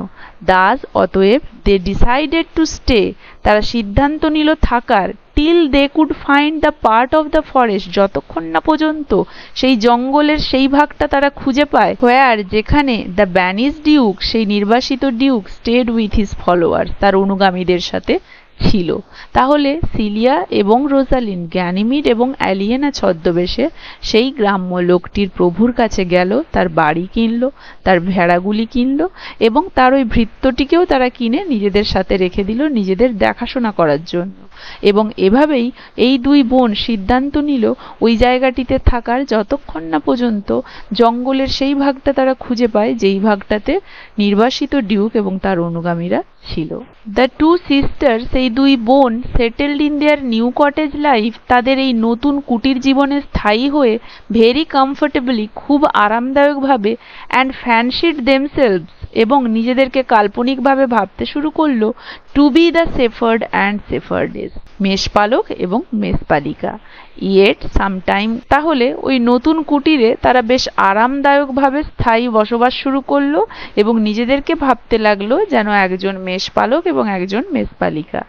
দাস, অতএব দে ডিসাইডেড টু স্টে, তারা সিদ্ধান্ত নিল থাকার, till they could find the part of the forest, যতক্ষণ না পর্যন্ত সেই জঙ্গলের সেই ভাগটা তারা খুঁজে পায়, হোয়ার, যেখানে দ্য ব্যানিস ডিউক, সেই নির্বাসিত duke, stayed with his followers, তার অনুগামীদের সাথে ছিল। তাহলে সিলিয়া এবং রোজালিন্ড গ্যানিমিড এবং অ্যালিয়েনা ছদ্মবেশে সেই গ্রাম্য লোকটির প্রভুর কাছে গেল, তার বাড়ি কিনলো, তার ভেড়াগুলি কিনলো, এবং তার ওই ভৃত্যটিকেও তারা কিনে নিজেদের সাথে রেখে দিল নিজেদের দেখাশোনা করার জন্য। এবং এভাবেই এই দুই বোন সিদ্ধান্ত নিল ওই জায়গাটিতে থাকার, যতক্ষণ না পর্যন্ত জঙ্গলের সেই ভাগটা তারা খুঁজে পায় যেই ভাগটাতে নির্বাসিত ডিউক এবং তার অনুগামীরা ছিল। দ্য টু সিস্টার, সেই দুই বোন, settled in their new cottage life, তাদের এই নতুন কুটির জীবনে স্থায়ী হয়ে ভেরি কমফোর্টেবলি, খুব আরামদায়কভাবে, অ্যান্ড ফ্যান্সিড দেমসেলভস, এবং নিজেদেরকে কাল্পনিকভাবে ভাবতে শুরু করলো, to be the shepherd and shepherdess, মেষপালক এবং মেষপালিকা। ইয়েট সামটাইম, তাহলে ওই নতুন কুটিরে তারা বেশ আরামদায়কভাবে স্থায়ী বসবাস শুরু করলো এবং নিজেদেরকে ভাবতে লাগলো যেন একজন মেষপালক এবং একজন মেষপালিকা।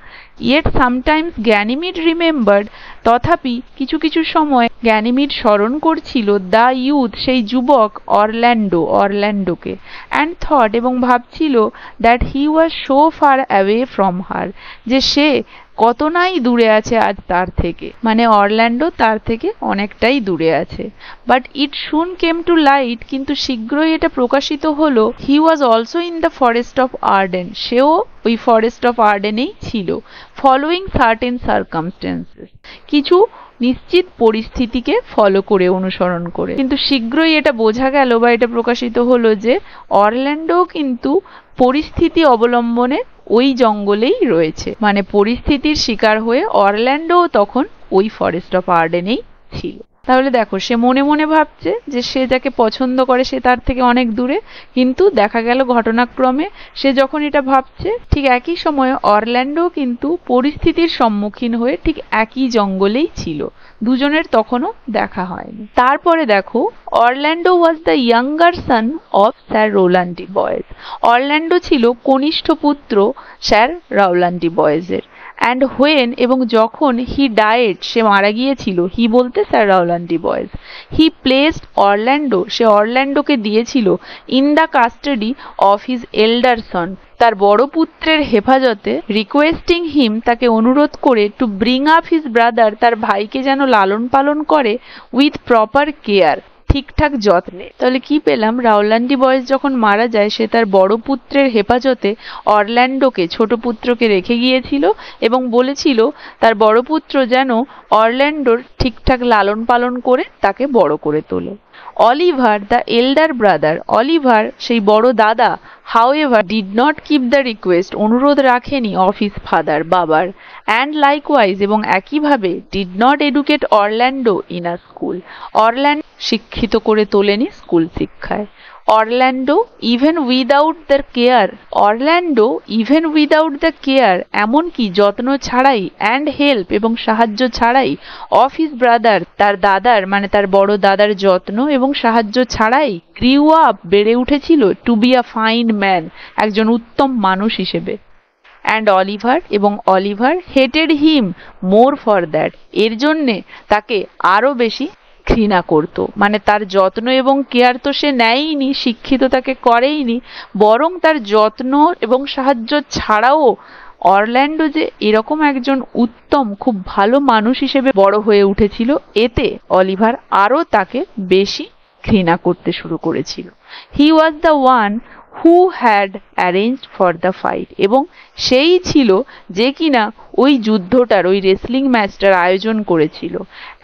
ইয়েট সামটাইমস গ্যানিমিড রিমেম্বার্ড, তথাপি কিছু কিছু সময় গ্যানিমিড স্মরণ করছিল দ্য ইউথ, সেই যুবক, অরল্যান্ডোকে, অ্যান্ড থট, এবং ভাবছিল that he was so far away from her, যে সে কত নাই দূরে আছে আজ তার থেকে, মানে অরল্যান্ডো তার থেকে অনেকটাই দূরে আছে। But it soon came to light, কিন্তু শীঘ্রই এটা প্রকাশিত হলো, he was also in the forest of Arden, সেও ওই ফরেস্ট অফ আর্ডেনেই ছিল, ফলোয়িং সার্টেন সার্কামস্টেন্সেস, কিছু নিশ্চিত পরিস্থিতিকে ফলো করে, অনুসরণ করে। কিন্তু শীঘ্রই এটা বোঝা গেল বা এটা প্রকাশিত হলো যে অরল্যান্ডো কিন্তু পরিস্থিতি অবলম্বনে ওই জঙ্গলেই রয়েছে, মানে পরিস্থিতির শিকার হয়ে অরল্যান্ডো তখন ওই ফরেস্ট অফ আর্ডেনেই ছিল। তাহলে দেখো, সে মনে মনে ভাবছে যে সে যাকে পছন্দ করে সে তার থেকে অনেক দূরে, কিন্তু দেখা গেল ঘটনাক্রমে সে যখন এটা ভাবছে ঠিক একই সময়ে অরল্যান্ডো কিন্তু পরিস্থিতির সম্মুখীন হয়ে ঠিক একই জঙ্গলেই ছিল, দুজনের তখনও দেখা হয়নি। তারপরে দেখো, Orlando was the younger son of sir Rowland de Boys, Orlando ছিল কনিষ্ঠ পুত্র স্যার রোল্যান্ড ডি বয়েজের। অ্যান্ড হোয়েন, এবং যখন, হি ডায়েড, সে মারা গিয়েছিল, হি বলতে sir Rowland de Boys, he placed Orlando, সে অরল্যান্ডোকে দিয়েছিল in the custody of his elder son, তার বড় পুত্রের হেফাজতে, রিকোয়েস্টিং হিম, তাকে অনুরোধ করে, to bring up his brother, তার ভাইকে যেন লালন পালন করে, উইথ প্রপার কেয়ার, ঠিকঠাক যত্নে। তাহলে কি পেলাম, রোল্যান্ড ডি বয়েজ যখন মারা যায় সে তার বড় পুত্রের হেফাজতে অরল্যান্ডোকে, ছোট পুত্রকে রেখে গিয়েছিল এবং বলেছিল তার বড় পুত্র যেন অরল্যান্ডোর ঠিকঠাক লালন পালন করে তাকে বড় করে তোলে। Oliver the elder brother, Oliver সেই বড় দাদা, however did not keep the request, অনুরোধ রাখেনি, অফ হিজ ফাদার, বাবার, and likewise, এবং একইভাবে did not educate Orlando in a school, Orlando শিক্ষিত করে তোলেনি স্কুল শিক্ষায়। Orlando even without the care এমনকি যত্ন ছাড়াই অ্যান্ড হেল্প এবং সাহায্য ছাড়াই অফ হিজ ব্রাদার তার দাদার মানে তার বড় দাদার যত্ন এবং সাহায্য ছাড়াই গ্রিউ আপ বেড়ে উঠেছিল to be a fine man একজন উত্তম মানুষ হিসেবে। And Oliver hated him more for that এর জন্যে তাকে আরো বেশি ঘৃণা করত। মানে তার যত্ন এবং কেয়ার তো সে নেয়নি, শিক্ষিত তাকে করেইনি, বরং তার যত্ন এবং সাহায্য ছাড়াও অরল্যান্ডো যে এরকম একজন উত্তম খুব ভালো মানুষ হিসেবে বড় হয়ে উঠেছিল, এতে অলিভার আরো তাকে বেশি ঘৃণা করতে শুরু করেছিল। He was the one who had arranged for the fight এবং সেই ছিল যে কিনা ওই যুদ্ধটার ওই রেসলিং ম্যাচটার আয়োজন করেছিল।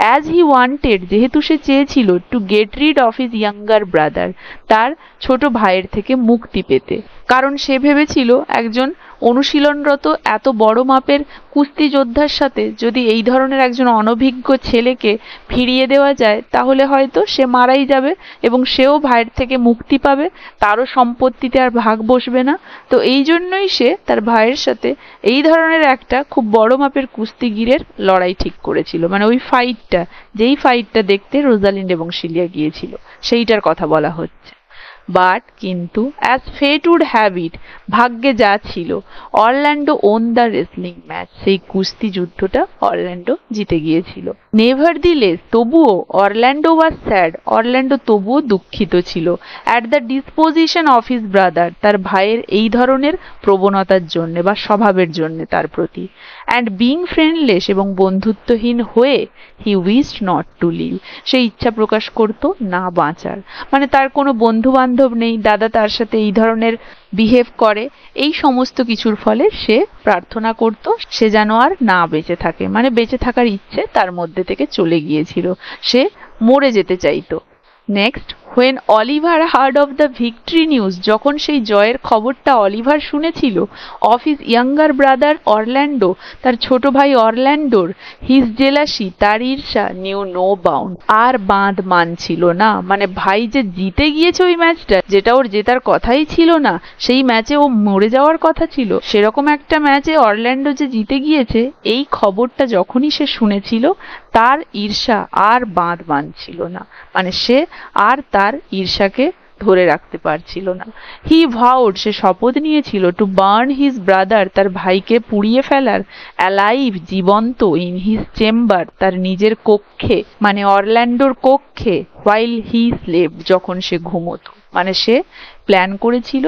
অ্যাজ হি ওয়ান্টেড যেহেতু সে চেয়েছিল two get rid of his younger brother তার ছোট ভাইয়ের থেকে মুক্তি পেতে, কারণ সে ভেবেছিল একজন অনুশীলনরত এত বড় মাপের কুস্তি যোদ্ধার সাথে যদি এই ধরনের একজন অনভিজ্ঞ ছেলেকে ফিরিয়ে দেওয়া যায় তাহলে হয়তো সে মারাই যাবে এবং সেও ভাইয়ের থেকে মুক্তি পাবে, তারও সম্পত্তিতে আর ভাগ বসবে না। তো এই জন্যই সে তার ভাইয়ের সাথে এই ধরনের একটা খুব বড় মাপের কুস্তিগীরের লড়াই ঠিক করেছিল। মানে ওই ফাইটটা, যেই ফাইটটা দেখতে রোজালিন্ড এবং সিলিয়া গিয়েছিল সেইটার কথা বলা হচ্ছে। বাট কিন্তু as fate would have it ভাগ্যে যা ছিল Orlando won the wrestling match, সেই কুস্তি যুদ্ধটা অরল্যান্ডো জিতে গিয়েছিল। নেভারদিলেস তবুও অরল্যান্ডো ওয়াজ স্যাড, অরল্যান্ডো তবুও দুঃখিত ছিল at the disposition of his brother তার ভাইয়ের এই ধরনের প্রবণতার জন্য বা স্বভাবের জন্য তার প্রতি। অ্যান্ড বিং ফ্রেন্ডলেস এবং বন্ধুত্বহীন হয়ে হি উইশড নট টু লিভ সে ইচ্ছা প্রকাশ করত না বাঁচার। মানে তার কোনো বন্ধু বান্ধব নেই, দাদা তার সাথে এই ধরনের বিহেভ করে, এই সমস্ত কিছুর ফলে সে প্রার্থনা করত সে যেন আর না বেঁচে থাকে, মানে বেঁচে থাকার ইচ্ছে তার মধ্যে থেকে চলে গিয়েছিল, সে মরে যেতে চাইতো। Next, when Oliver heard of the victory news যখন সেই জয়ের খবরটা অলিভার শুনেছিল of his younger brother Orlando তার ছোট ভাই অরল্যান্ডোর his jealousy তার ঈর্ষা knew no bound আর বাঁধ মানছিল না। মানে ভাই যে জিতে গিয়েছে ওই ম্যাচটা, যেটা ওর জেতার কথাই ছিল না, সেই ম্যাচে ও মরে যাওয়ার কথা ছিল, সেরকম একটা ম্যাচে অরল্যান্ডো যে জিতে গিয়েছে এই খবরটা যখনই সে শুনেছিল তার ঈর্ষা আর বাঁধ মানছিল না। মানে সে আর তার ঈর্ষাকে ধরে রাখতে পারছিল না। হি ভাউড সে শপথ নিয়েছিল টু বার্ন হিজ ব্রাদার তার ভাইকে পুড়িয়ে ফেলার অ্যালাইভ জীবন্ত ইন হিজ চেম্বার তার নিজের কক্ষে, মানে অরল্যান্ডোর কক্ষে, হোয়াইল হি স্লেপ যখন সে ঘুমোতো। মানে সে প্ল্যান করেছিল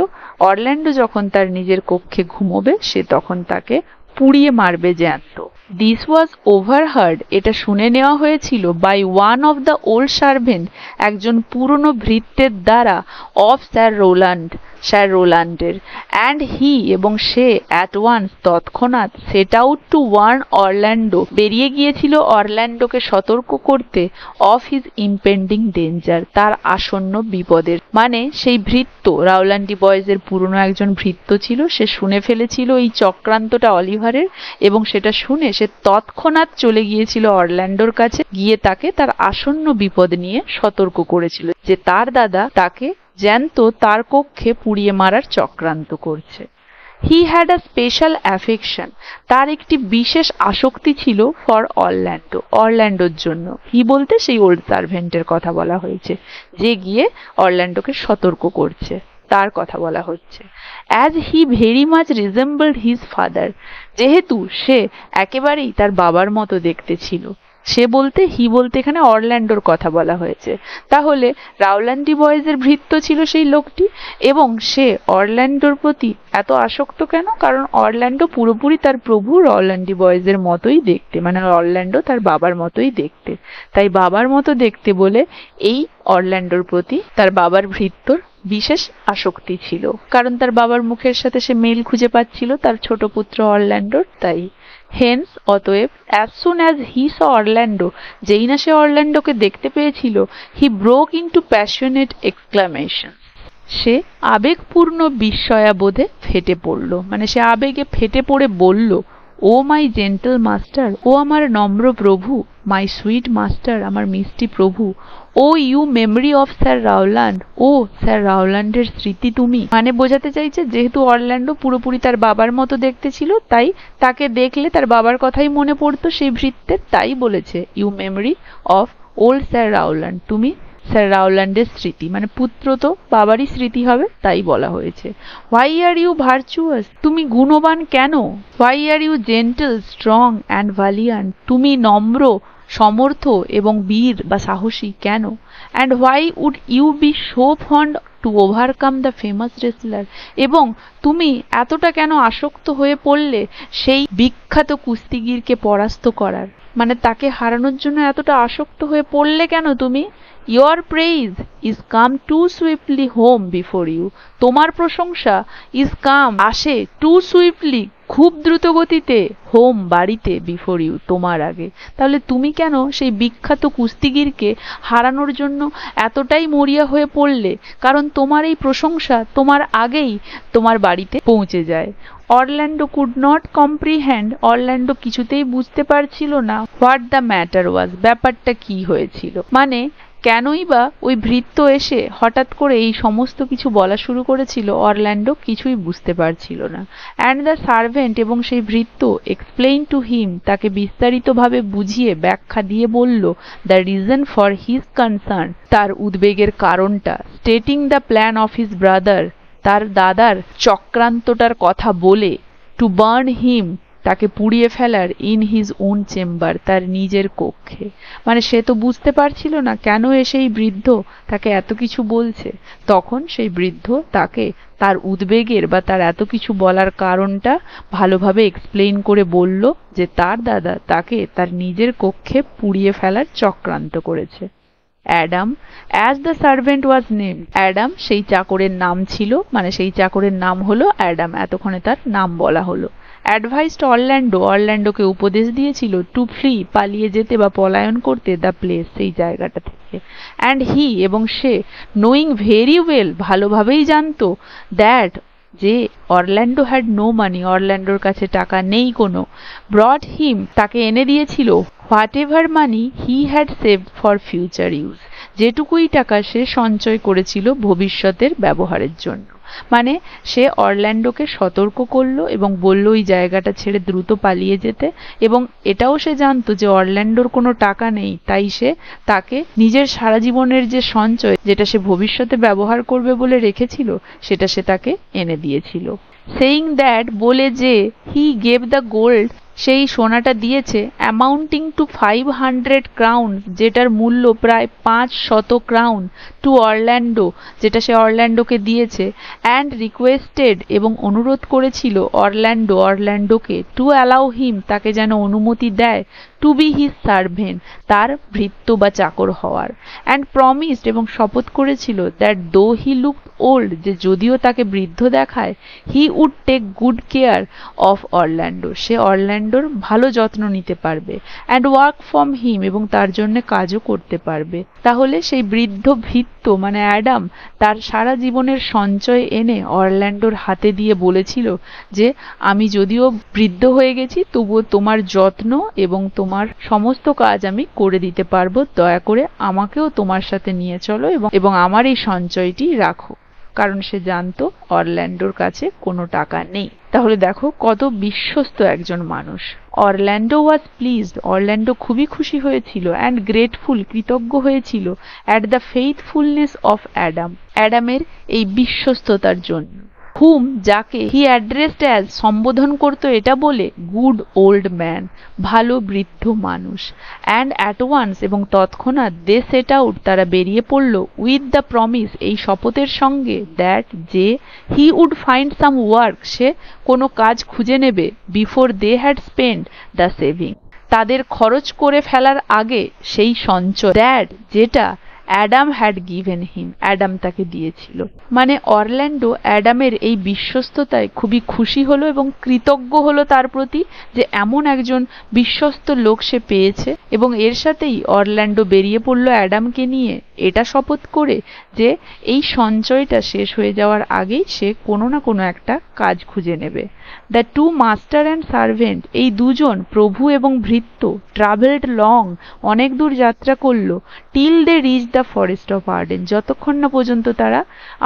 অরল্যান্ডো যখন তার নিজের কক্ষে ঘুমোবে সে তখন তাকে পুড়িয়ে মারবে জ্যান্ত। দিস ওয়াজ ওভারহার্ড এটা শুনে নেওয়া হয়েছিল by one of the old servant একজন পুরনো ভৃত্যের দ্বারা অফ স্যার রোল্যান্ডের। অ্যান্ড হি এবং সে অ্যাট ওয়ান্স তৎক্ষণাৎ set out to warn Orlando বেরিয়ে গিয়েছিল অরল্যান্ডোকে সতর্ক করতে অফ হিজ ইম্পেন্ডিং ডেঞ্জার তার আসন্ন বিপদের। মানে সেই ভৃত্য রাওলান্ডি বয়েজের পুরনো একজন ভৃত্য ছিল, সে শুনে ফেলেছিল এই চক্রান্তটা অলিভারের এবং সেটা শুনে সে তৎক্ষণাৎ চলে গিয়েছিল অরল্যান্ডোর কাছে, গিয়ে তাকে তার আসন্ন বিপদ নিয়ে সতর্ক করেছিল যে তার দাদা তাকে জ্যান্ত তার কক্ষে পুড়িয়ে মারার চক্রান্ত করছে। He had a special affection তার একটি বিশেষ আসক্তি ছিল ফর অরল্যান্ডোর জন্য। হি বলতে সেই ওল্ড সার্ভেন্টের কথা বলা হয়েছে যে গিয়ে অরল্যান্ডোকে সতর্ক করছে, তার কথা বলা হচ্ছে। As he very much resembled his father যেহেতু সে একেবারেই তার বাবার মতো দেখতে ছিল। সে বলতে হি বলতে এখানে অরল্যান্ডোর কথা বলা হয়েছে। তাহলে রাওলান্ডি বয়েজের ভৃত্য ছিল সেই লোকটি এবং সে অরল্যান্ডোর প্রতি এত আসক্ত কেন? কারণ অরল্যান্ডো পুরোপুরি তার প্রভু রাওলান্ডি বয়েজের মতোই দেখতে, মানে অরল্যান্ডো তার বাবার মতোই দেখতে, তাই বাবার মতো দেখতে বলে এই অরল্যান্ডোর প্রতি তার বাবার ভৃত্যর বিশেষ আসক্তি ছিল, কারণ তার বাবার মুখের সাথে সে মেল খুঁজে পাচ্ছিল তার ছোট পুত্র অরল্যান্ডোর। তাই হেন্স অতএব as soon as he saw Orlando যেই না সে অরল্যান্ডোকে দেখতে পেয়েছিল, he broke into passionate exclamation সে আবেগপূর্ণ বিস্ময়াবোধে ফেটে পড়ল। মানে সে আবেগে ফেটে পড়ে বলল, ও মাই জেন্টল মাস্টার, ও আমার নম্র প্রভু, মাই সুইট মাস্টার, আমার মিষ্টি প্রভু, O you memory of sir Rowland, ও স্যার রাওল্যান্ডের স্মৃতি তুমি। মানে বোঝাতে চাইছে যেহেতু অরল্যান্ডো পুরোপুরি তার বাবার মতো দেখতে ছিল, তাই তাকে দেখলে তার বাবার কথাই মনে পড়তো সেই ভৃত্যের, তাই বলেছে you memory of old sir Rowland, তুমি স্যার রাওল্যান্ডের স্মৃতি, মানে পুত্র তো বাবারই স্মৃতি হবে, তাই বলা হয়েছে। হোয়াই আর ইউ ভার্চুয়াস, তুমি গুণবান কেন? Why are you gentle strong and valiant, তুমি নম্র সমর্থ এবং বীর বা সাহসী কেন? And why would you be so fond to overcome the famous wrestler, এবং তুমি এতটা কেন আসক্ত হয়ে পড়লে সেই বিখ্যাত কুস্তিগিরকে পরাস্ত করার, মানে তাকে হারানোর জন্য এতটা আসক্ত হয়ে পড়লে কেন তুমি? Your praise is come too swiftly home before you, তোমার প্রশংসা is come আসে too swiftly খুব দ্রুত গতিতে হোম বাড়িতে বিফোর ইউ তোমার আগে। তাহলে তুমি কেন সেই বিখ্যাত কুস্তিগিরকে হারানোর জন্য এতটাই মরিয়া হয়ে পড়লে? কারণ তোমার এই প্রশংসা তোমার আগেই তোমার বাড়িতে পৌঁছে যায়। Orlando could not comprehend, Orlando কিছুতেই বুঝতে পারছিল না হোয়াট দ্য ম্যাটার ওয়াজ, ব্যাপারটা কি হয়েছিল, মানে কেনই বা ওই ভৃত্য এসে হঠাৎ করে এই সমস্ত কিছু বলা শুরু করেছিল, অরল্যান্ডো কিছুই বুঝতে পারছিল না। অ্যান্ড দ্য সার্ভেন্ট, এবং সেই ভৃত্য এক্সপ্লেইন টু হিম, তাকে বিস্তারিতভাবে বুঝিয়ে ব্যাখ্যা দিয়ে বলল the reason for his concern, তার উদ্বেগের কারণটা, stating the plan of his brother, তার দাদার চক্রান্তটার কথা বলে, টু বার্ন হিম, তাকে পুড়িয়ে ফেলার, ইন হিজ ওন চেম্বার, তার নিজের কক্ষে। মানে সে তো বুঝতে পারছিল না কেন এসে এই বৃদ্ধ তাকে এত কিছু বলছে। তখন সেই বৃদ্ধ তাকে তার উদ্বেগের বা তার এত কিছু বলার কারণটা ভালোভাবে এক্সপ্লেইন করে বলল যে তার দাদা তাকে তার নিজের কক্ষে পুড়িয়ে ফেলার চক্রান্ত করেছে। Adam, as the servant was name, Adam সেই চাকরের নাম ছিল, মানে সেই চাকরের নাম হলো অ্যাডাম, এতক্ষণে তার নাম বলা হলো। অ্যাডভাইসড অরল্যান্ডো, অরল্যান্ডোকে উপদেশ দিয়েছিল টু ফ্লি, পালিয়ে যেতে বা পলায়ন করতে, দ্য প্লেস, সেই জায়গাটা থেকে। অ্যান্ড হি, এবং সে, নোয়িং ভেরি ওয়েল, ভালোভাবেই জানতো, দ্যাট, যে অরল্যান্ডো হ্যাড নো মানি, অরল্যান্ডোর কাছে টাকা নেই কোনো, ব্রট হিম, তাকে এনে দিয়েছিল, whatever money he had saved for future use, যেটুকুই টাকা সে সঞ্চয় করেছিল ভবিষ্যতের ব্যবহারের জন্য। মানে সে অরল্যান্ডোকে সতর্ক করলো এবং বলল ওই জায়গাটা ছেড়ে দ্রুত পালিয়ে যেতে, এবং এটাও সে জানতো যে অরল্যান্ডোর কোনো টাকা নেই, তাই সে তাকে নিজের সারা জীবনের যে সঞ্চয়, যেটা সে ভবিষ্যতে ব্যবহার করবে বলে রেখেছিল, সেটা সে তাকে এনে দিয়েছিল। সেইং দ্যাট, বলে যে, হি গেভ দ্য গোল্ড, সেই সোনাটা দিয়েছে, অ্যামাউন্টিং টু 500 ক্রাউন, যেটার মূল্য প্রায় 500 ক্রাউন, টু অরল্যান্ডো, যেটা সে অরল্যান্ডোকে দিয়েছে। অ্যান্ড রিকোয়েস্টেড, এবং অনুরোধ করেছিল অরল্যান্ডোকে, টু অ্যালাউ হিম, তাকে যেন অনুমতি দেয়, টু বি হিজ সার্ভেন্ট, তার ভৃত্য বা চাকর হওয়ার। অ্যান্ড প্রমিসড, এবং শপথ করেছিল, দ্যাট দো হি লুকড ওল্ড, যে যদিও তাকে বৃদ্ধ দেখায়, he would take good care of Orlando, সে অরল্যান্ডোর ভালো যত্ন নিতে পারবে। অ্যান্ড ওয়ার্ক ফ্রম হিম, এবং তার জন্য কাজও করতে পারবে। তাহলে সেই বৃদ্ধ ভৃত্য মানে অ্যাডাম তার সারা জীবনের সঞ্চয় এনে অরল্যান্ডোর হাতে দিয়ে বলেছিল যে আমি যদিও বৃদ্ধ হয়ে গেছি, তবুও তোমার যত্ন এবং তোমার সমস্ত কাজ আমি করে দিতে পারবো, দয়া করে আমাকেও তোমার সাথে নিয়ে চলো এবং আমার এই সঞ্চয়টি রাখো। কারণ সে জানতো অরল্যান্ডোর কাছে কোনো টাকা নেই। তাহলে দেখো কত বিশ্বস্ত একজন মানুষ। অরল্যান্ডো ওয়াজ প্লিজড, অরল্যান্ডো খুবই খুশি হয়েছিল, অ্যান্ড গ্রেটফুল, কৃতজ্ঞ হয়েছিল, অ্যাট দ্য ফেইথফুলনেস অফ অ্যাডাম, অ্যাডামের এই বিশ্বস্ততার জন্য। হুম, যাকে হি অ্যাড্রেসড অ্যাজ, সম্বোধন করতো এটা বলে, গুড ওল্ড ম্যান, ভালো বৃদ্ধ মানুষ। অ্যান্ড অ্যাট ওয়ান্স, এবং তৎক্ষণাৎ, দে সেট আউট, তারা বেরিয়ে পড়ল, উইথ দ্য প্রমিস, এই শপথের সঙ্গে, দ্যাট, যে, he would find some work, সে কোনো কাজ খুঁজে নেবে, before they had spend the saving, তাদের খরচ করে ফেলার আগে সেই সঞ্চয়, দ্যাট, যেটা, Adam had given him, Adam তাকে দিয়েছিল। মানে অরল্যান্ডো অ্যাডামের এই বিশ্বস্ততায় খুবই খুশি হলো এবং কৃতজ্ঞ হলো তার প্রতি যে এমন একজন বিশ্বস্ত লোক সে পেয়েছে। এবং এর সাথেই অরল্যান্ডো বেরিয়ে পড়লো অ্যাডামকে নিয়ে, এটা শপথ করে যে এই সঞ্চয়টা শেষ হয়ে যাওয়ার আগেই সে কোনো না কোনো একটা কাজ খুঁজে নেবে। The two master and servant, এই দুজন প্রভু এবং ভৃত্য, ট্রাভেলড লং, অনেক দূর যাত্রা করলো, till they reach the forest of Arden, যতক্ষণ না পর্যন্ত তারা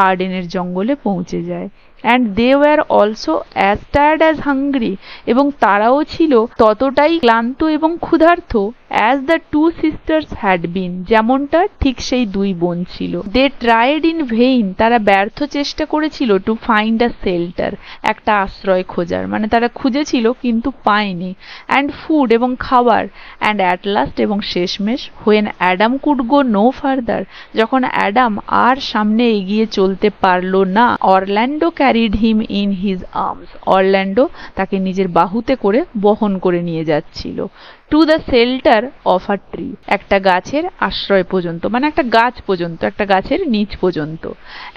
আর্ডেনের জঙ্গলে পৌঁছে যায়। And they were also as tired as hungry, এবং তারাও ছিল ততটাই ক্লান্ত এবং ক্ষুধার্ত as the two sisters had been, যেমনটা ঠিক সেই দুই বোন ছিল। দে ট্রাইড ইন ভেইন, তারা ব্যর্থ চেষ্টা করেছিল টু ফাইন্ড আ শেল্টার, একটা আশ্রয় খোঁজার, মানে তারা খুঁজেছিল কিন্তু পায়নি। অ্যান্ড ফুড, এবং খাবার। অ্যান্ড অ্যাট লাস্ট, এবং শেষমেশ, when Adam could go no further, যখন অ্যাডাম আর সামনে এগিয়ে চলতে পারলো না, Orlando carried him in his arms, Orlando তাকে নিজের বাহুতে করে বহন করে নিয়ে যাচ্ছিল। To the shelter of a tree, একটা গাছের আশ্রয় পর্যন্ত, মানে একটা গাছ পর্যন্ত, একটা গাছের নিচ পর্যন্ত।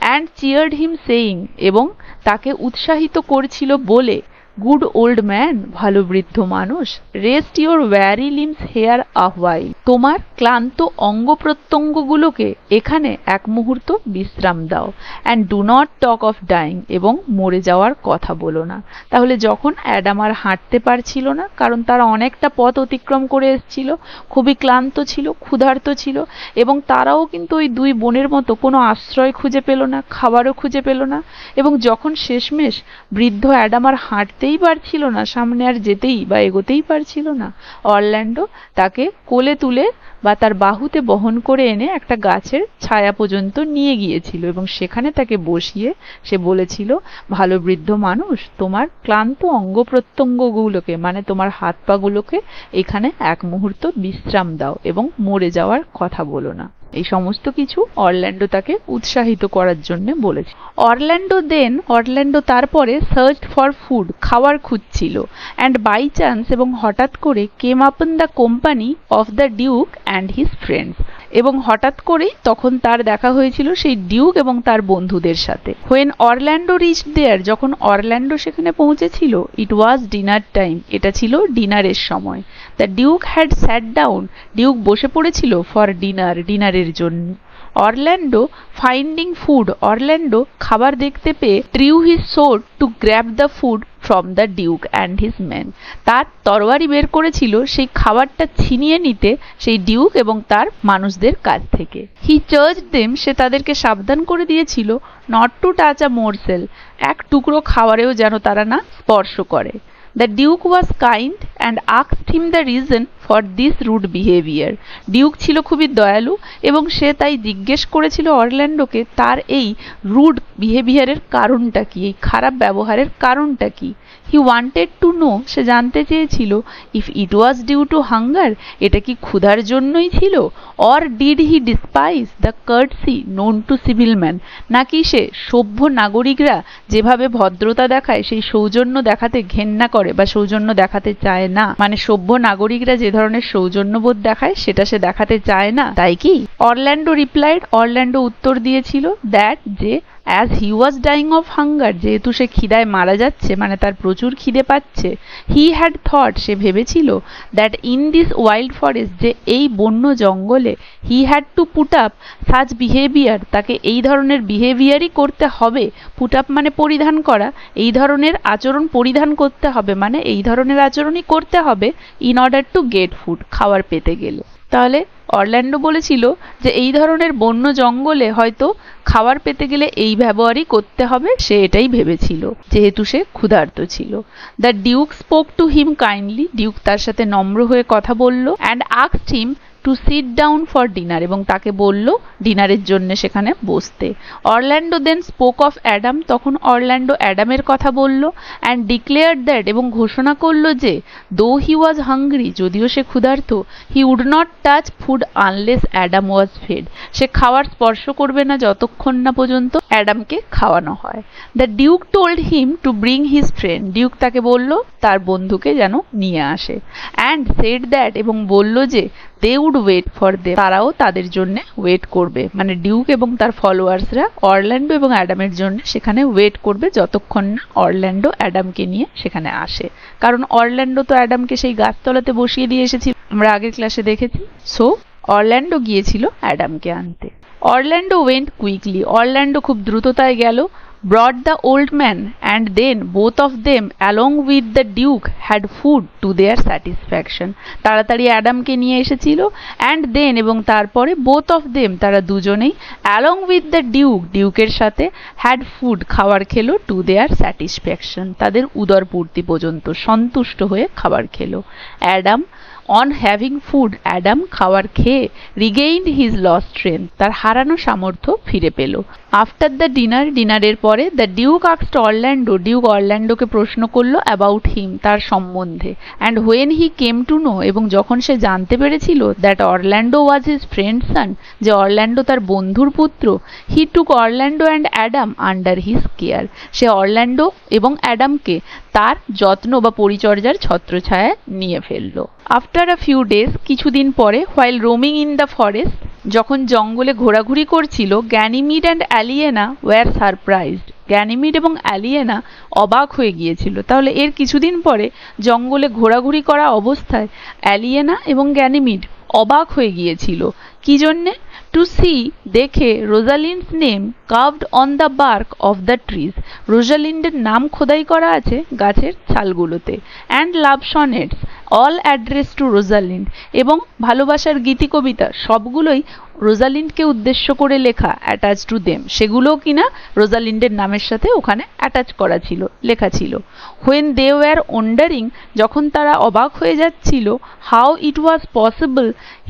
অ্যান্ড চিয়ার্ড হিম সেইং, এবং তাকে উৎসাহিত করছিল বলে, গুড ওল্ড ম্যান, ভালো বৃদ্ধ মানুষ, rest your weary limbs here a while, তোমার ক্লান্ত অঙ্গ প্রত্যঙ্গগুলোকে এখানে এক মুহূর্ত বিশ্রাম দাও। And do not talk of dying, এবং মরে যাওয়ার কথা বলো না। তাহলে যখন অ্যাডাম আর হাঁটতে পারছিল না, কারণ তারা অনেকটা পথ অতিক্রম করে এসেছিল, খুবই ক্লান্ত ছিল, ক্ষুধার্ত ছিল, এবং তারাও কিন্তু ওই দুই বোনের মতো কোনো আশ্রয় খুঁজে পেল না, খাবারও খুঁজে পেল না, এবং যখন শেষমেশ বৃদ্ধ অ্যাডাম আর হাঁটতেই পারছিল না, সামনে আর যেতেই বা এগোতেই পারছিল না, অরল্যান্ডো তাকে কোলে তুলে বা তার বাহুতে বহন করে এনে একটা গাছের ছায়া পর্যন্ত নিয়ে গিয়েছিল, এবং সেখানে তাকে বসিয়ে সে বলেছিল, ভালো বৃদ্ধ মানুষ, তোমার ক্লান্ত অঙ্গ প্রত্যঙ্গগুলোকে, মানে তোমার হাত পাগুলোকে এখানে এক মুহূর্ত বিশ্রাম দাও এবং মরে যাওয়ার কথা বলো না। এই সমস্ত কিছু অরল্যান্ডো তাকে উৎসাহিত করার জন্য বলেছে। অরল্যান্ডো তারপরে সার্চড ফর ফুড, খাবার খুঁজছিল। অ্যান্ড বাই চান্স, এবং হঠাৎ করে, came upon the company of the duke and his friends, এবং হঠাৎ করেই তখন তার দেখা হয়েছিল সেই ডিউক এবং তার বন্ধুদের সাথে। হোয়েন অরল্যান্ডো রিচ দেয়ার, যখন অরল্যান্ডো সেখানে পৌঁছেছিল, ইট ওয়াজ ডিনার টাইম, এটা ছিল ডিনারের সময়। The duke had sat down, duke বসে পড়েছিল ফর ডিনার, ডিনারের জন্য। অরল্যান্ডো ফাইন্ডিং ফুড, অরল্যান্ডো খাবার দেখতে পেয়ে drew his sword to grab the food from the duke and his man, তার তরবারি বের করেছিল সেই খাবারটা ছিনিয়ে নিতে সেই ডিউক এবং তার মানুষদের কাছ থেকে। হি চার্জড দেম, সে তাদেরকে সাবধান করে দিয়েছিল, নট টু টাচ আ মোরসেল, এক টুকরো খাবারেও যেন তারা না স্পর্শ করে। The Duke was kind and asked him the reason for this rude behavior. Duke ছিল খুবই দয়ালু এবং সে তাই জিজ্ঞেস করেছিল অরল্যান্ডোকে তার এই রুড বিহেভিয়ারের কারণটা কি, এই খারাপ ব্যবহারের কারণটা কি। হি ওয়ান্টেড টু নো, সে জানতে চেয়েছিল, if it was due to hunger, এটা কি ক্ষুধার জন্যই ছিল, or did he despise the courtesy known to civil man, নাকি সে সভ্য নাগরিকরা যেভাবে ভদ্রতা দেখায় সেই সৌজন্য দেখাতে ঘেন্না করে বা সৌজন্য দেখাতে চায় না, মানে সভ্য নাগরিকরা যে ধরনের সৌজন্যবোধ দেখায় সেটা সে দেখাতে চায় না, তাই কি? অরল্যান্ডো রিপ্লাইড, অরল্যান্ডো উত্তর দিয়েছিল, দ্যাট যে as he was dying of hunger, যেহেতু সে খিদায় মারা যাচ্ছে, মানে তার প্রচুর খিদে পাচ্ছে, হি হ্যাড থট, সে ভেবেছিল, that in this wild forest, যে এই বন্য জঙ্গলে, he had to put up such behaviour, তাকে এই ধরনের বিহেভিয়ারই করতে হবে। পুট আপ মানে পরিধান করা, এই ধরনের আচরণ পরিধান করতে হবে, মানে এই ধরনের আচরণই করতে হবে, in order to get food, খাবার পেতে গেলে। তাহলে অরল্যান্ডো বলেছিল যে এই ধরনের বন্য জঙ্গলে হয়তো খাবার পেতে গেলে এই ব্যবহারই করতে হবে, সে এটাই ভেবেছিল যেহেতু সে ক্ষুধার্ত ছিল। The duke spoke to him kindly, duke তার সাথে নম্র হয়ে কথা বলল, and asked him to sit down for dinner, এবং তাকে বলল ডিনারের জন্য সেখানে বসতে। Orlando then spoke of Adam, তখন অরল্যান্ডো অ্যাডামের কথা বলল, অ্যান্ড ডিক্লেয়ার দ্যাট, এবং ঘোষণা করল যে দো হি ওয়াজ হাংরি, যদিও সে ক্ষুধার্ত, he would not touch food unless Adam was fed, সে খাওয়ার স্পর্শ করবে না যতক্ষণ না পর্যন্ত অ্যাডামকে খাওয়ানো হয়। The Duke told him to bring his friend, Duke তাকে বলল তার বন্ধুকে যেন নিয়ে আসে। অ্যান্ড সেড দ্যাট, এবং বলল যে they would wait for them, তারাও তাদের জন্য ওয়েট করবে, মানে ডিউক এবং তার ফলোয়ার্সরা অরল্যান্ডো এবং অ্যাডামের জন্য সেখানে ওয়েট করবে যতক্ষণ না অরল্যান্ডো অ্যাডামকে নিয়ে সেখানে আসে। কারণ অরল্যান্ডো তো অ্যাডামকে সেই গাছতলাতে বসিয়ে দিয়ে এসেছিল, আমরা আগের ক্লাসে দেখেছি। সো অরল্যান্ডো গিয়েছিল অ্যাডামকে আনতে। অরল্যান্ডো ওয়েন্ট কুইকলি, অরল্যান্ডো খুব দ্রুততায় গেল। brought the old man, and then both of them along with the duke had food to their satisfaction, তাড়াতাড়ি অ্যাডামকে নিয়ে এসেছিল, and then এবং তারপরে both of them তারা দুজনেই along with the duke ডিউকের সাথে had food খাবার খেলো to their satisfaction, তাদের উদরপূর্তি পর্যন্ত সন্তুষ্ট হয়ে খাবার খেলো। Adam on having food, Adam খাবার খেয়ে regained his lost strength, তার হারানো সামর্থ্য ফিরে পেল। আফটার দ্য ডিনার, ডিনারের পরে the duke asked Orlando, duke অরল্যান্ডোকে প্রশ্ন করলো অ্যাবাউট হিম, তার সম্বন্ধে। And when he came to know, এবং যখন সে জানতে পেরেছিল that Orlando was his friend son, যে অরল্যান্ডো তার বন্ধুর পুত্র, he took Orlando and Adam under his care, সে অরল্যান্ডো এবং অ্যাডামকে তার যত্ন বা পরিচর্যার ছত্রছায়ায় নিয়ে ফেললো। আফটার আ ফিউ ডেজ, কিছুদিন পরে, while roaming in the forest, যখন জঙ্গলে ঘোরাঘুরি করছিল, Ganymede and Aliena were surprised, Ganymede এবং অ্যালিয়েনা অবাক হয়ে গিয়েছিল। তাহলে এর কিছুদিন পরে জঙ্গলে ঘোরাঘুরি করা অবস্থায় অ্যালিয়েনা এবং গ্যানিমিড অবাক হয়ে গিয়েছিল। কি জন্যে? টু সি, দেখে, Rosalind's name carved on the bark of the trees, রোজালিন্ডের নাম খোদাই করা আছে গাছের ছালগুলোতে। And love sonnets all address to Rosalind, এবং ভালোবাসার গীতি কবিতা সবগুলোই রোজালিন্ডকে উদ্দেশ্য করে লেখা, অ্যাটাচ টু দেম, সেগুলোও কিনা রোজালিন্ডের নামের সাথে ওখানে অ্যাটাচ করা ছিল, লেখা ছিল। হোয়েন দে ওয়ার ওয়ান্ডারিং, যখন তারা অবাক হয়ে যাচ্ছিল, হাউ ইট ওয়াজ পসিবল,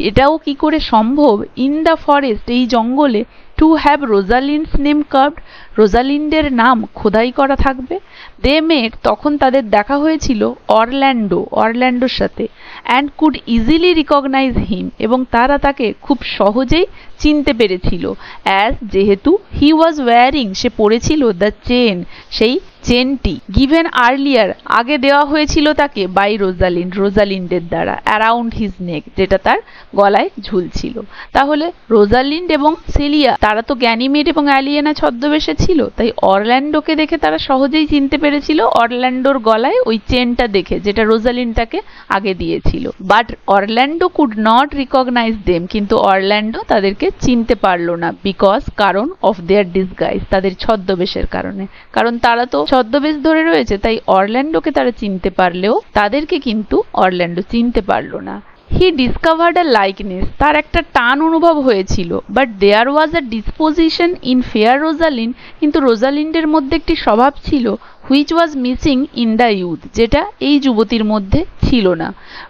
এটাও কি করে সম্ভব, ইন দ্য ফরেস্ট, এই জঙ্গলে, টু হ্যাভ রোজালিন্ডস নেম কার্ভড, রোজালিন্ডের নাম খোদাই করা থাকবে। দে মেট, তখন তাদের দেখা হয়েছিল অরল্যান্ডো, অরল্যান্ডোর সাথে। অ্যান্ড কুড ইজিলি রিকগনাইজ হিম, এবং তারা তাকে খুব সহজেই চিনতে পেরেছিল। অ্যাজ, যেহেতু, হি ওয়াজ ওয়্যারিং, সে পরেছিল, দ্য চেন, সেই চেনটি, গিভেন আর্লিয়ার, আগে দেওয়া হয়েছিল তাকে, বাই রোজালিন্ড, রোজালিন্ডের দ্বারা, অ্যারাউন্ড হিজ নেক, যেটা তার গলায় ঝুলছিল। তাহলে রোজালিন্ড এবং সেলিয়া তারা তো গ্যানিমেড এবং অ্যালিয়েনা ছদ্মবেশে ছিল, তাই অরল্যান্ডোকে দেখে তারা সহজেই চিনতে পেরেছিল অরল্যান্ডোর গলায় ওই চেনটা দেখে, যেটা রোজালিন্ড তাকে আগে দিয়েছিল। But Orlando could not recognise them, কিন্তু অরল্যান্ডো তাদেরকে চিনতে পারলো না, বিকজ, কারণ, অফ দেয়ার ডিসগাইজ, তাদের ছদ্মবেশের কারণে, কারণ তারা তো ছদ্মবেশ ধরে রয়েছে, তাই অরল্যান্ডোকে তারা চিনতে পারলেও তাদেরকে কিন্তু অরল্যান্ডো চিনতে পারলো না। হি ডিসকভার্ড আ লাইকনেস, তার একটা টান অনুভব হয়েছিল। But there was a disposition in fair Rosalind, কিন্তু রোজালিন্ডের মধ্যে একটি স্বভাব ছিল, which was missing in the youth, যেটা এই যুবতীর মধ্যে ছিল না।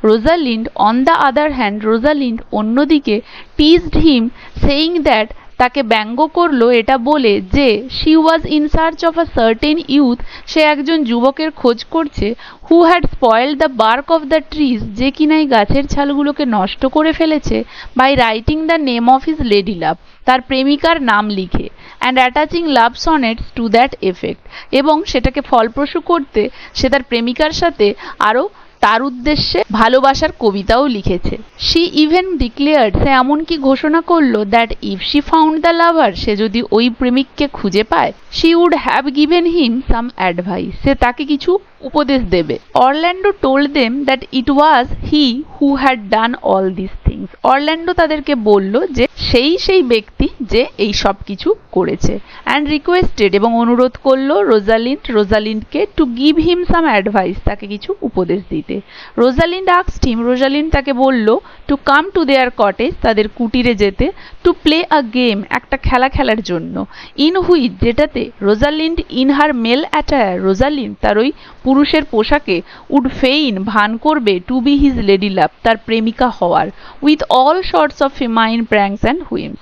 Rosalind on the other hand, Rosalind অন্যদিকে, টিজড হিম সেইং দ্যাট, তাকে ব্যঙ্গ করলো এটা বলে যে, she was in search of a certain youth, সে একজন যুবকের খোঁজ করছে, who had spoiled the bark of the trees, যে কিনা এই গাছের ছালগুলোকে নষ্ট করে ফেলেছে, by writing the name of his lady love, তার প্রেমিকার নাম লিখে, and attaching love sonnets to that effect, এবং সেটাকে ফলপ্রসূ করতে সে তার প্রেমিকার সাথে আরও তার উদ্দেশ্যে ভালোবাসার কবিতাও লিখেছে। শি ইভেন ডিক্লেয়ার্ড, সে এমনকি ঘোষণা করলো, that if she found the lover, সে যদি ওই প্রেমিককে খুঁজে পায়, she would have given him some advice, সে তাকে কিছু উপদেশ দেবে। Orlando told them that it was he who had done all this things, Orlando তাদেরকে বলল যে সেই ব্যক্তি যে এই সব কিছু করেছে। অ্যান্ড রিকোয়েস্টেড, এবং অনুরোধ করলো রোজালিন্ডকে to give him some advice, তাকে কিছু উপদেশ দিতে। রোজালিন্ড আস্কড হিম, রোজালিন্ড তাকে বলল, to come to their cottage, তাদের কুটিরে যেতে, টু প্লে আ গেম, একটা খেলা খেলার জন্য, ইন হুইচ, যেটাতে, Rosalind in her male attire, Rosalind তার ওই পুরুষের পোশাকে, উড ফেইন, ভান করবে, to be his lady love, তার প্রেমিকা হওয়ার, with all sorts of feminine pranks and whims,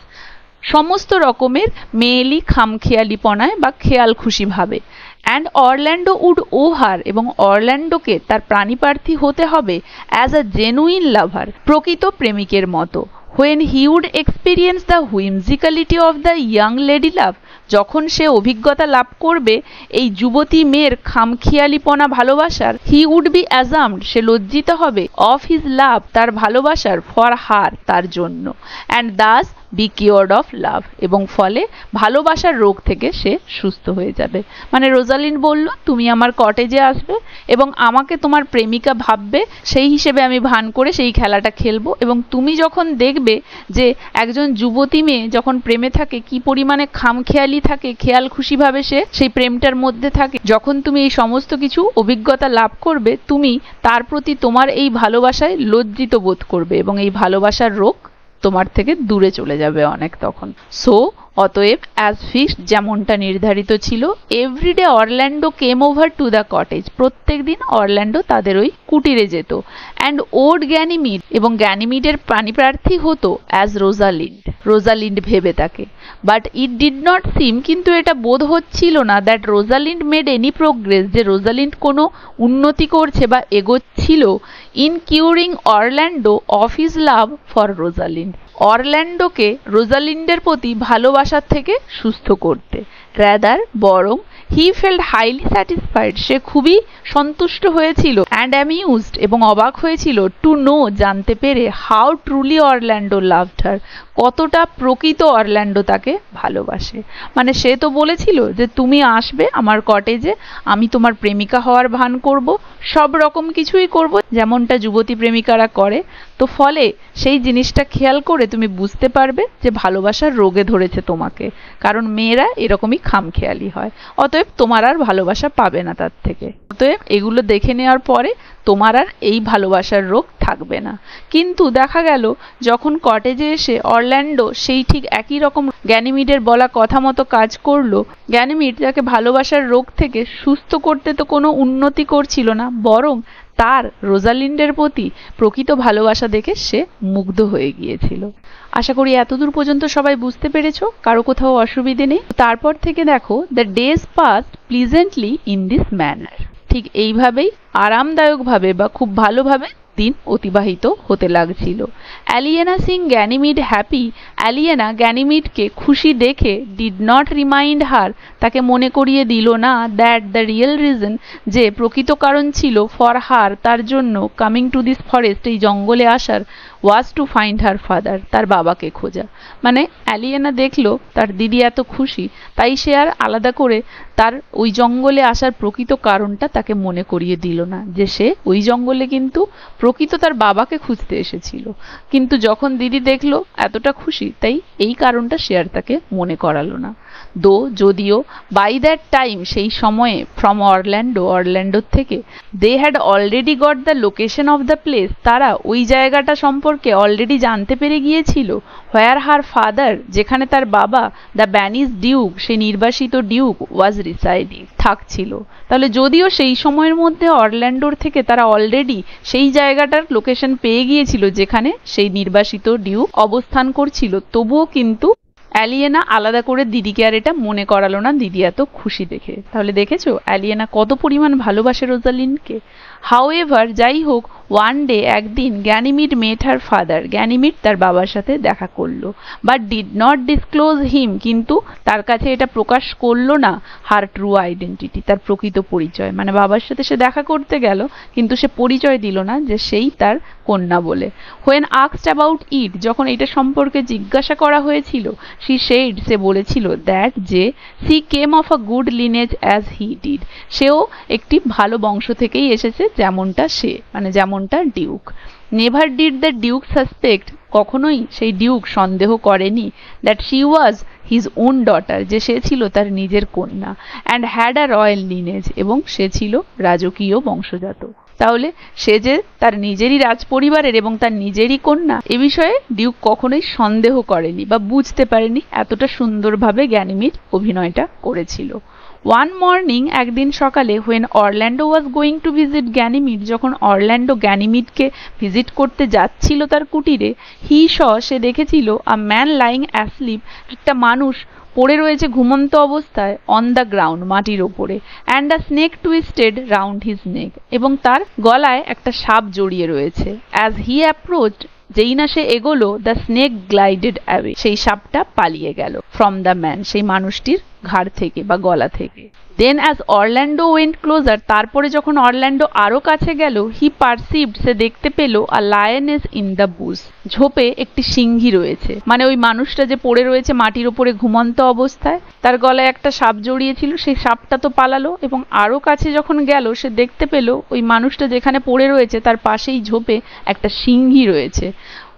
সমস্ত রকমের মেয়েলি খামখেয়ালিপনায় বা খেয়াল খুশি ভাবে। And Orlando would woo her, এবং অরল্যান্ডোকে তার প্রাণীপ্রার্থী হতে হবে, অ্যাজ আ জেনুইন লাভার, প্রকৃত প্রেমিকের মতো। When he would experience the whimsicality of the young lady love, যখন সে অভিজ্ঞতা লাভ করবে এই যুবতী মেয়ের খামখেয়ালিপনা ভালোবাসার, হি উড বি অ্যাজামড, সে লজ্জিত হবে, অফ হিজ লাভ, তার ভালোবাসার, ফর হার, তার জন্য, and thus be cured of love, এবং ফলে ভালোবাসার রোগ থেকে সে সুস্থ হয়ে যাবে। মানে রোজালিন্ড বলল, তুমি আমার কটেজে আসবে এবং আমাকে তোমার প্রেমিকা ভাববে, সেই হিসেবে আমি ভান করে সেই খেলাটা খেলবো, এবং তুমি যখন দেখবে যে একজন যুবতী মেয়ে যখন প্রেমে থাকে কি পরিমাণে খামখেয়ালি থাকে, খেয়াল খুশিভাবে সে সেই প্রেমটার মধ্যে থাকে, যখন তুমি এই সমস্ত কিছু অভিজ্ঞতা লাভ করবে, তুমি তার প্রতি তোমার এই ভালোবাসায় লজ্জিত বোধ করবে এবং এই ভালোবাসার রোগ তোমার থেকে দূরে চলে যাবে অনেক তখন। সো অতএব অ্যাজ ফিক্সড, যেমনটা নির্ধারিত ছিল, every day Orlando came over to the cottage, প্রত্যেক দিন অরল্যান্ডো তাদের ওই কুটিরে যেত, অ্যান্ড ওড গ্যানিমিড, এবং গ্যানিমিডের প্রাণীপ্রার্থী হতো অ্যাজ রোজালিন্ড, রোজালিন্ড ভেবে তাকে। But it did not seem, কিন্তু এটা বোধ হচ্ছিল না, that Rosalind made any progress, যে রোজালিন্ড কোনো উন্নতি করছে বা এগোচ্ছিল, in curing Orlando of his love for Rosalind, অরল্যান্ডোকে রোজালিন্ডের প্রতি ভালোবাসার থেকে সুস্থ করতে। রাদার, বরং হি ফেল্ট হাইলি স্যাটিসফাইড, সে খুবই সন্তুষ্ট হয়েছিল, অ্যান্ড অ্যামিউজড, এবং অবাক হয়েছিল, টু নো, জানতে পেরে, how truly Orlando loved her, কতটা প্রকৃত অরল্যান্ডো তাকে ভালোবাসে। মানে সে তো বলেছিল যে তুমি আসবে আমার কটেজে, আমি তোমার প্রেমিকা হওয়ার ভান করব, সব রকম কিছুই করব যেমনটা যুবতী প্রেমিকারা করে। তো ফলে সেই জিনিসটা খেয়াল করে তুমি বুঝতে পারবে যে ভালোবাসার রোগে ধরেছে তোমাকে, কারণ মেয়েরা এরকমই খামখেয়ালি হয়। অতএব তোমার আর ভালোবাসা পাবে না তার থেকে। অতএব এগুলো দেখে নেওয়ার পরে তোমার আর এই ভালোবাসার রোগ থাকবে না। কিন্তু দেখা গেল যখন কটেজে এসে অরল্যান্ডো সেই ঠিক একই রকম গ্যানিমিডের বলা কথা মতো কাজ করলো, গ্যানিমিড যাকে ভালোবাসার রোগ থেকে সুস্থ করতে তো কোনো উন্নতি করছিল না, বরং তার রোজালিন্ডের প্রতি প্রকৃত ভালোবাসা দেখে সে মুগ্ধ হয়ে গিয়েছিল। আশা করি এতদূর পর্যন্ত সবাই বুঝতে পেরেছো, কারো কোথাও অসুবিধে নেই। তারপর থেকে দেখো, the days passed pleasantly in this manner, ঠিক এইভাবেই আরামদায়কভাবে বা খুব ভালোভাবে দিন অতিবাহিত হতে লাগছিল। অ্যালিয়েনা সিং গ্যানিমিড হ্যাপি, অ্যালিয়েনা গ্যানিমিডকে খুশি দেখে ডিড নট রিমাইন্ড হার, তাকে মনে করিয়ে দিল না, দ্যাট দ্য রিয়েল রিজন, যে প্রকৃত কারণ ছিল, ফর হার, তার জন্য, কামিং টু দিস ফরেস্ট, এই জঙ্গলে আসার, ওয়াজ টু ফাইন্ড হার ফাদার, তার বাবাকে খোঁজা। মানে অ্যালিয়েনা দেখলো তার দিদি এত খুশি, তাই সে আর আলাদা করে তার ওই জঙ্গলে আসার প্রকৃত কারণটা তাকে মনে করিয়ে দিল না, যে সে ওই জঙ্গলে কিন্তু প্রকৃত তার বাবাকে খুঁজতে এসেছিল। কিন্তু যখন দিদি দেখলো এতটা খুশি, তাই এই কারণটা সে আর তাকে মনে করালো না। যদিও বাই দ্যাট টাইম, সেই সময়ে, ফ্রম অরল্যান্ডোর থেকে, they had already got the location of the place, তারা ওই জায়গাটা সম্পর্কে অলরেডি জানতে পেরে গিয়েছিল, হোয়ার হার ফাদার, যেখানে তার বাবা, দ্য ব্যানিস ডিউক, সেই নির্বাসিত ডিউক, ওয়াজ রিসাইডিং, থাকছিল। তাহলে যদিও সেই সময়ের মধ্যে অরল্যান্ডোর থেকে তারা অলরেডি সেই জায়গাটার লোকেশন পেয়ে গিয়েছিল যেখানে সেই নির্বাসিত ডিউক অবস্থান করছিল, তবুও কিন্তু অ্যালিয়েনা আলাদা করে দিদিকে আর এটা মনে করালো না, দিদি এত খুশি দেখে। তাহলে দেখেছো অ্যালিয়েনা কত পরিমাণ ভালোবাসে রোজালিন্ডকে। হাউএভার, যাই হোক, ওয়ান ডে, একদিন, গ্যানিমিড মেট হার ফাদার, গ্যানিমিড তার বাবার সাথে দেখা করলো, বাট ডিড নট ডিসক্লোজ হিম, কিন্তু তার কাছে এটা প্রকাশ করলো না, হার ট্রু আইডেন্টিটি, তার প্রকৃত পরিচয়। মানে বাবার সাথে সে দেখা করতে গেল, কিন্তু সে পরিচয় দিল না যে সেই তার কন্যা বলে। হোয়েন আস্কড অ্যাবাউট ইট, যখন এটা সম্পর্কে জিজ্ঞাসা করা হয়েছিল, শি সেড, সে বলেছিল, দ্যাট, যে, she came of a good lineage as he did, সেও একটি ভালো বংশ থেকেই এসেছে যেমনটা সে, মানে যেমনটা Duke. Never did the Duke suspect, কখনোই সেই ডিউক সন্দেহ করেনি, that she was his own daughter, যে সে ছিল তার নিজের কন্যা, and had a royal lineage, এবং সে ছিল রাজকীয় বংশজাত। তাহলে সে যে তার নিজেরই রাজপরিবারের এবং তার নিজেরই কন্যা, এ বিষয়ে ডিউক কখনোই সন্দেহ করেনি বা বুঝতে পারেনি, এতটা সুন্দরভাবে গ্যানিমিড অভিনয়টা করেছিল। ওয়ান মর্নিং, একদিন সকালে, when Orlando was going to visit Ganymede, যখন অরল্যান্ডো গ্যানিমিডকে ভিজিট করতে যাচ্ছিল তার কুটিরে, হি স, সে দেখেছিল, আ ম্যান লাইং অ্যাসলিপ, একটা মানুষ পড়ে রয়েছে ঘুমন্ত অবস্থায়, অন দ্য গ্রাউন্ড, মাটির ওপরে, and a snake twisted round his neck, এবং তার গলায় একটা সাপ জড়িয়ে রয়েছে। অ্যাজ হি অ্যাপ্রোচড, যেই না সে এগোলো, দ্য স্নেক গ্লাইডেড অ্যাওয়ে, সেই সাপটা পালিয়ে গেল ফ্রম দ্য ম্যান, সেই মানুষটির ঘাড় থেকে বা গলা থেকে। দেন অ্যাজ অরল্যান্ডো ওয়েন্ট ক্লোজার, তারপরে যখন অরল্যান্ডো আরো কাছে গেল, হি পারসিভড, সে দেখতে পেল আ লায়নেস ইন দ্য বুশ, ঝোপে একটি সিংহী রয়েছে। মানে ওই মানুষটা যে পড়ে রয়েছে মাটির ওপরে ঘুমন্ত অবস্থায়, তার গলায় একটা সাপ জড়িয়েছিল, সেই সাপটা তো পালালো, এবং আরো কাছে যখন গেল সে দেখতে পেল ওই মানুষটা যেখানে পড়ে রয়েছে তার পাশেই ঝোপে একটা সিংহী রয়েছে।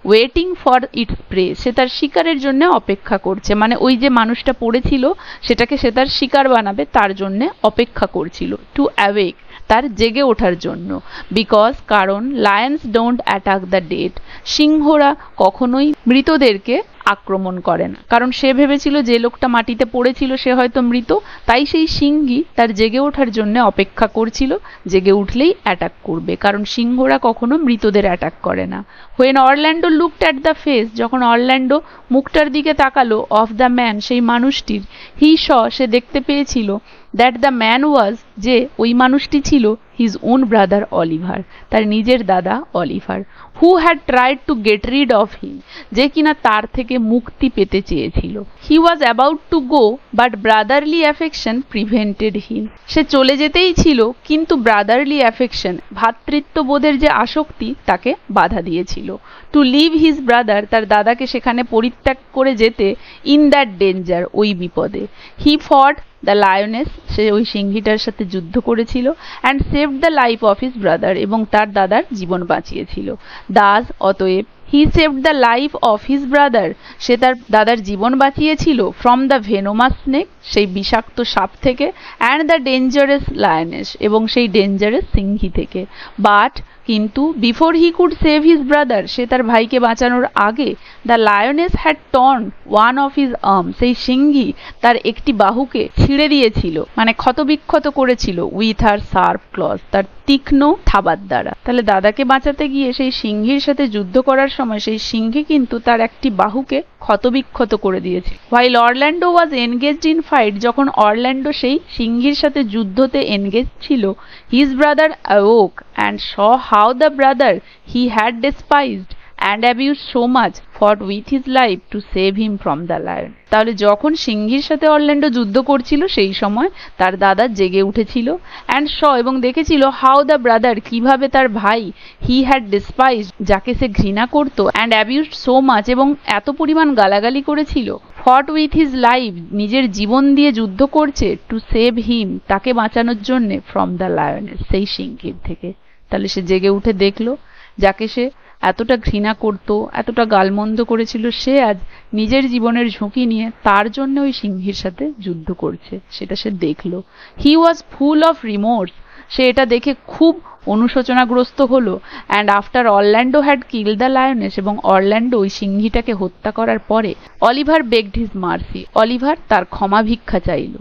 ওয়েটিং ফর ইটস প্রে, সে তার শিকারের জন্য অপেক্ষা করছে। মানে ওই যে মানুষটা পড়েছিল সেটাকে সে তার শিকার বানাবে, তার জন্য অপেক্ষা করছিল। টু অ্যাওয়েক, তার জেগে ওঠার জন্য। বিকজ, কারণ lions don't attack the dead, সিংহরা কখনোই মৃতদেরকে আক্রমণ করে না। কারণ সে ভেবেছিল যে লোকটা মাটিতে পড়েছিল সে হয়তো মৃত, তাই সেই সিংহী তার জেগে ওঠার জন্য অপেক্ষা করছিল, জেগে উঠলেই অ্যাটাক করবে, কারণ সিংহরা কখনো মৃতদের অ্যাটাক করে না। When Orlando looked at the face, যখন অরল্যান্ডো মুখটার দিকে তাকালো, অফ দ্য ম্যান, সেই মানুষটির, হি স, সে দেখতে পেয়েছিল, দ্যাট দ্য ম্যান ওয়াজ, যে ওই মানুষটি ছিল, হিজ ওন ব্রাদার অলিভার, তার নিজের দাদা Oliver, who had tried to get rid of him, যে কিনা তার থেকে মুক্তি পেতে চেয়েছিল। He was about to go, but brotherly affection prevented him, সে চলে যেতেই ছিল, কিন্তু ব্রাদারলি অ্যাফেকশন, ভ্রাতৃত্ববোধের যে আসক্তি, তাকে বাধা দিয়েছিল। টু লিভ হিজ ব্রাদার, তার দাদাকে সেখানে পরিত্যাগ করে যেতে, ইন দ্যাট ডেঞ্জার, ওই বিপদে। হি ফট দ্য লায়নেস, সে ওই সিংহীটার সাথে যুদ্ধ করেছিল, and saved the life of his brother, এবং তার দাদার জীবন বাঁচিয়েছিল। দাস, অতএব, he saved the life of his brother, সে তার দাদার জীবন বাঁচিয়েছিল, ফ্রম দ্য ভেনোমাস স্নেক, সেই বিষাক্ত সাপ থেকে, অ্যান্ড দ্য ডেঞ্জারাস লায়নেস, এবং সেই ডেঞ্জারাস সিংহী থেকে। বাট, কিন্তু, before he could save his brother, সে তার ভাইকে বাঁচানোর আগে, the lioness had torn one of his arm, সেই সিংহী তার একটি বাহুকে ছিঁড়ে দিয়েছিল, মানে ক্ষতবিক্ষত করেছিল, উইথ হার শার্প ক্লজ, তার তীক্ষ্ণ থাবার দ্বারা। তাহলে দাদাকে বাঁচাতে গিয়ে সেই সিংহীর সাথে যুদ্ধ করার সময় সেই সিংহী কিন্তু তার একটি বাহুকে ক্ষতবিক্ষত করে দিয়েছে। While Orlando was engaged in fight, যখন অরল্যান্ডো সেই সিংহীর সাথে যুদ্ধতে এনগেজ ছিল, his brother awoke and saw how the brother he had despised and abused so much, fought with his life to save him from the lion. তাহলে যখন সিংহীর সাথে Orlando যুদ্ধ করছিল সেই সময় তার দাদা জেগে উঠেছিল, অ্যান্ড স, এবং দেখেছিল, হাউ দ্য ব্রাদার, কিভাবে তার ভাই, হি হ্যাড ডিসপাইজড, যাকে সে ঘৃণা করত, অ্যান্ড অ্যাবিউজড সো মাচ, এবং এত পরিমাণ গালাগালি করেছিল, ফট উইথ হিজ লাইফ, নিজের জীবন দিয়ে যুদ্ধ করছে, টু সেভ হিম, তাকে বাঁচানোর জন্যে, ফ্রম দ্য লায়নেস, সেই সিংহীর থেকে। তাহলে সে জেগে উঠে দেখলো যাকে সে এতটা ঘৃণা করত, এতটা গালমন্দ করেছিল, সে আজ নিজের জীবনের ঝুঁকি নিয়ে তার জন্য ওই সিংহীর সাথে যুদ্ধ করছে, সেটা সে দেখলো। হি ওয়াজ ফুল অফ রিমোর্স, সে এটা দেখে খুব অনুশোচনাগ্রস্ত হলো। And after Orlando had killed the lioness, এবং অরল্যান্ডো ওই সিংহীটাকে হত্যা করার পরে, Oliver begged his mercy, Oliver তার ক্ষমা ভিক্ষা চাইল।